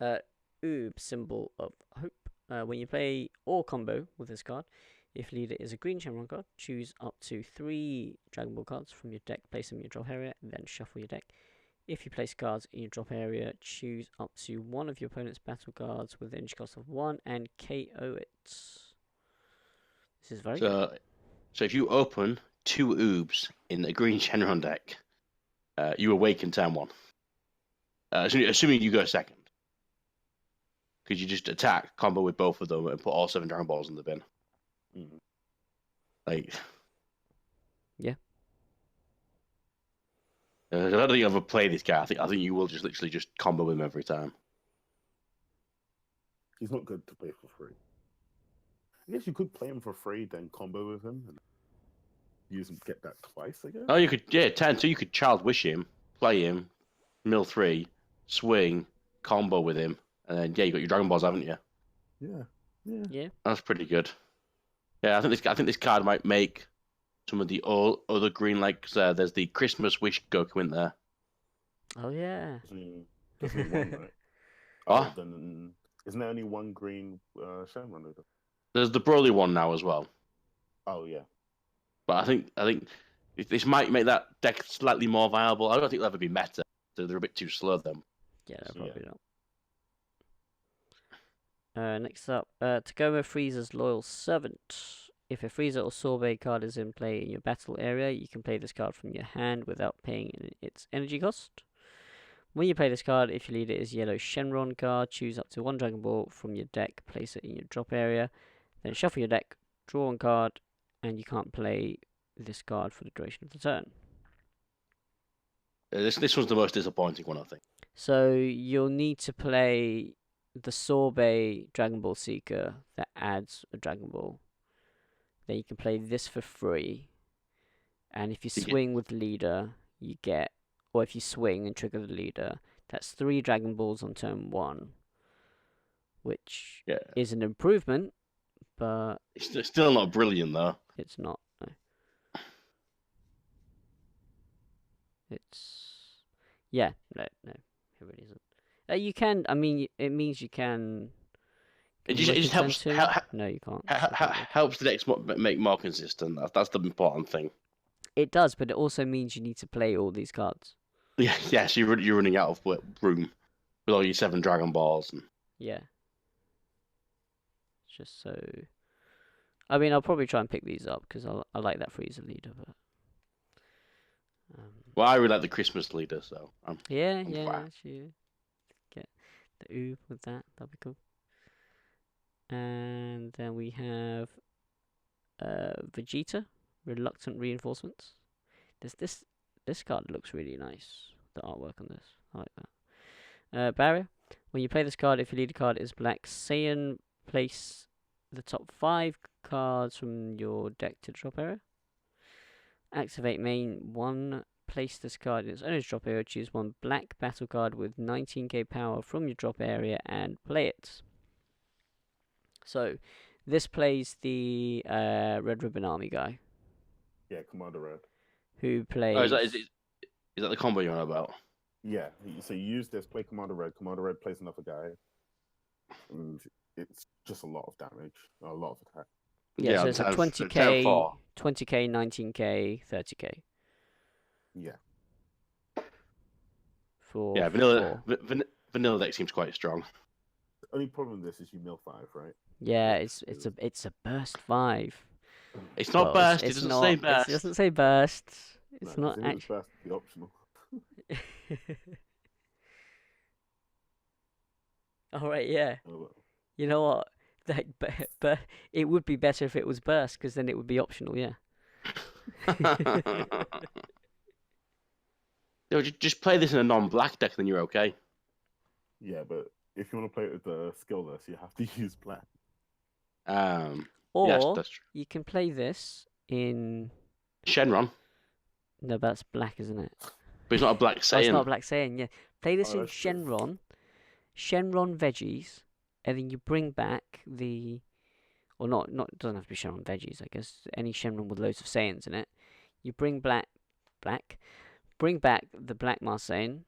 Oob, Symbol of Hope. When you play or combo with this card, if leader is a green Shenron card, choose up to 3 Dragon Ball cards from your deck, place them in your drop area, and then shuffle your deck. If you place cards in your drop area, choose up to 1 of your opponent's battle cards with an energy cost of 1 and KO it. This is very good. So if you open 2 Oobs in a green Shenron deck, you awaken turn 1. Assuming you go second. Because you just attack, combo with both of them, and put all 7 Dragon Balls in the bin. Mm. Like, Yeah. I don't think you ever play this guy. I think you will just literally just combo him every time. He's not good to play for free. I guess you could play him for free, then combo with him, and use him get that twice. I guess. Oh, you could, yeah, 10. So you could Child Wish him, play him, mill 3, swing, combo with him, and then yeah, you got your Dragon Balls, haven't you? Yeah. Yeah. Yeah. That's pretty good. Yeah, I think this card might make some of the other green, like there's the Christmas Wish Goku in there. Oh yeah. There's only one, right? What? Oh, then isn't there only one green Shenron? There's the Broly one now as well. Oh yeah. But I think this might make that deck slightly more viable. I don't think they'll ever be meta. They're a bit too slow then. Yeah, no, Yeah. probably not. Next up, Tagoma Frieza's Loyal Servant. If a Frieza or Sorbet card is in play in your battle area, you can play this card from your hand without paying its energy cost. When you play this card, if your leader is yellow Shenron card, choose up to one Dragon Ball from your deck, place it in your drop area, then shuffle your deck, draw one card, and you can't play this card for the duration of the turn. This one's the most disappointing one, I think. So you'll need to play the Sorbet Dragon Ball Seeker that adds a Dragon Ball. Then you can play this for free. And if you swing with leader, you get, or if you swing and trigger the leader, that's 3 Dragon Balls on turn 1. Which is an improvement, but it's still not brilliant though. It's not. No. It's no, it really isn't. You can. I mean, it means you can. It just helps. No, you can't. Helps the decks make more consistent. That's the important thing. It does, but it also means you need to play all these cards. Yeah, yes, you're running out of room with all your 7 Dragon Balls. And... Yeah. Just so. I mean, I'll probably try and pick these up because I like that Frieza leader, but. Well, I really like the Christmas leader, so yeah, actually, get the oob with that. That'd be cool. And then we have Vegeta, Reluctant Reinforcements. This card looks really nice. The artwork on this, I like that. Barrier. When you play this card, if your leader card is Black Saiyan, place the top 5 cards from your deck to the drop area. Activate main 1. Place this card in its owner's drop area. Choose 1 black battle card with 19k power from your drop area and play it. So, this plays the Red Ribbon Army guy. Yeah, Commander Red. Who plays... Oh, is that the combo you're on about? Yeah, so you use this, play Commander Red plays another guy. And it's just a lot of damage, a lot of attack. Yeah, so it's like 20k, 20k, 19k, 30k. Yeah. Vanilla deck seems quite strong. The only problem with this is you mill 5, right? Yeah, it's a burst 5. It's not burst. It doesn't say burst. It doesn't say burst. It's not actually. Burst would be optional. All right, yeah. Oh, well. You know what? But it would be better if it was burst, because then it would be optional. Yeah. Just play this in a non-black deck, then you're okay. Yeah, but if you want to play it with the skillless, you have to use black. Or yes, that's true. You can play this in Shenron. No, that's black, isn't it? But it's not a Black Saiyan. It's not a Black Saiyan, yeah. Play this in Shenron. Shenron Veggies, and then you bring back the... Or not, it doesn't have to be Shenron Veggies, I guess. Any Shenron with loads of Saiyans in it. You bring bring back the Black Marseille,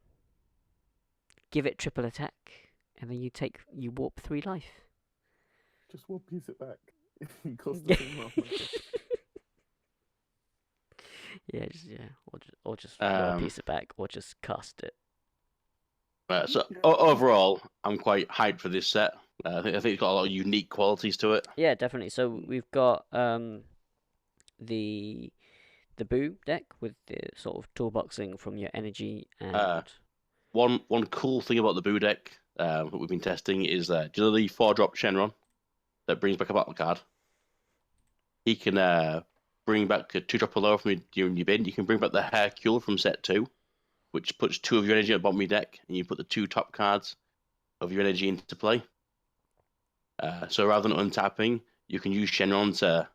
give it triple attack, and then you warp 3 life. Just warp piece it back. It costs the same amount. Or just warp piece it back, or just cast it. So overall, I'm quite hyped for this set. I think it's got a lot of unique qualities to it. Yeah, definitely. So we've got the Boo deck with the sort of toolboxing from your energy and one cool thing about the Boo deck that we've been testing is do you know the 4-drop Shenron that brings back a battle card? he can bring back a 2-drop lower from your bin. You can bring back the Hercule from set 2, which puts 2 of your energy at the bottom of your deck, and you put the 2 top cards of your energy into play. So rather than untapping, you can use Shenron to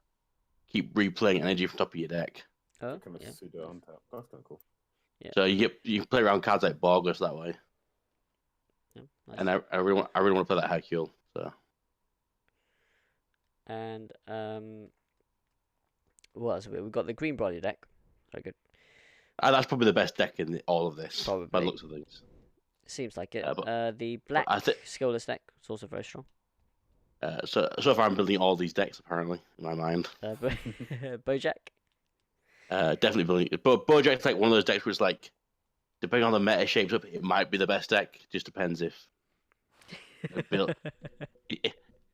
keep replaying energy from top of your deck. Oh, Kind of yeah. pseudo untap. That's kind of cool. Yeah. So you can play around cards like Borgus that way. Yeah, nice. And I really want to play that Hercule. So And what else? We've got the green body deck. Very good. that's probably the best deck in all of this. By the Probably. looks of things. Seems like it. But The black I think skillless deck is also very strong. so far I'm building all these decks apparently in my mind. Bojack. Definitely building. But Bojack's like one of those decks where it's like, depending on the meta shapes up, it might be the best deck. Just depends if build.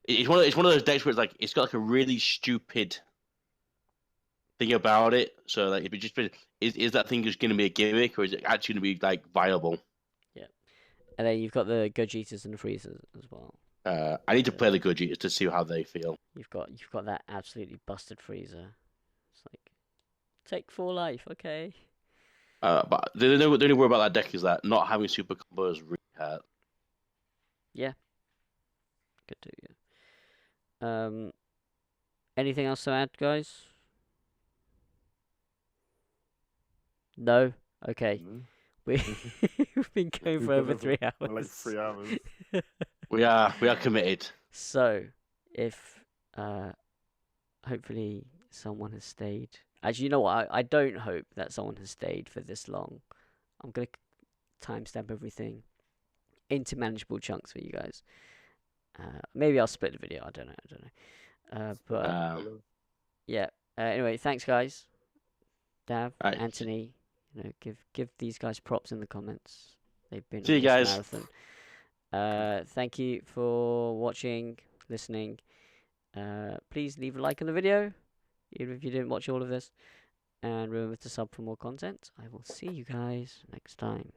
It's one of those decks where it's like it's got like a really stupid thing about it. So like, if it just is that thing just going to be a gimmick, or is it actually going to be like viable? Yeah, and then you've got the Gojitas and the Freezers as well. I need to play the Goggitas to see how they feel. You've got that absolutely busted Freezer. It's like take 4 life, okay. But the only worry about that deck is that not having super combos really hurt. Yeah. Good to you. Anything else to add, guys? No. Okay. We've been going for over 3 hours. Like 3 hours. We are committed. So, if hopefully someone has stayed. Actually, you know what? I don't hope that someone has stayed for this long. I'm gonna timestamp everything into manageable chunks for you guys. Maybe I'll split the video. I don't know. But yeah. Anyway, thanks, guys. Dav, right. Anthony. Give these guys props in the comments. They've been See on you this guys. marathon. Thank you for watching, listening. Please leave a like on the video, even if you didn't watch all of this. And remember to sub for more content. I will see you guys next time.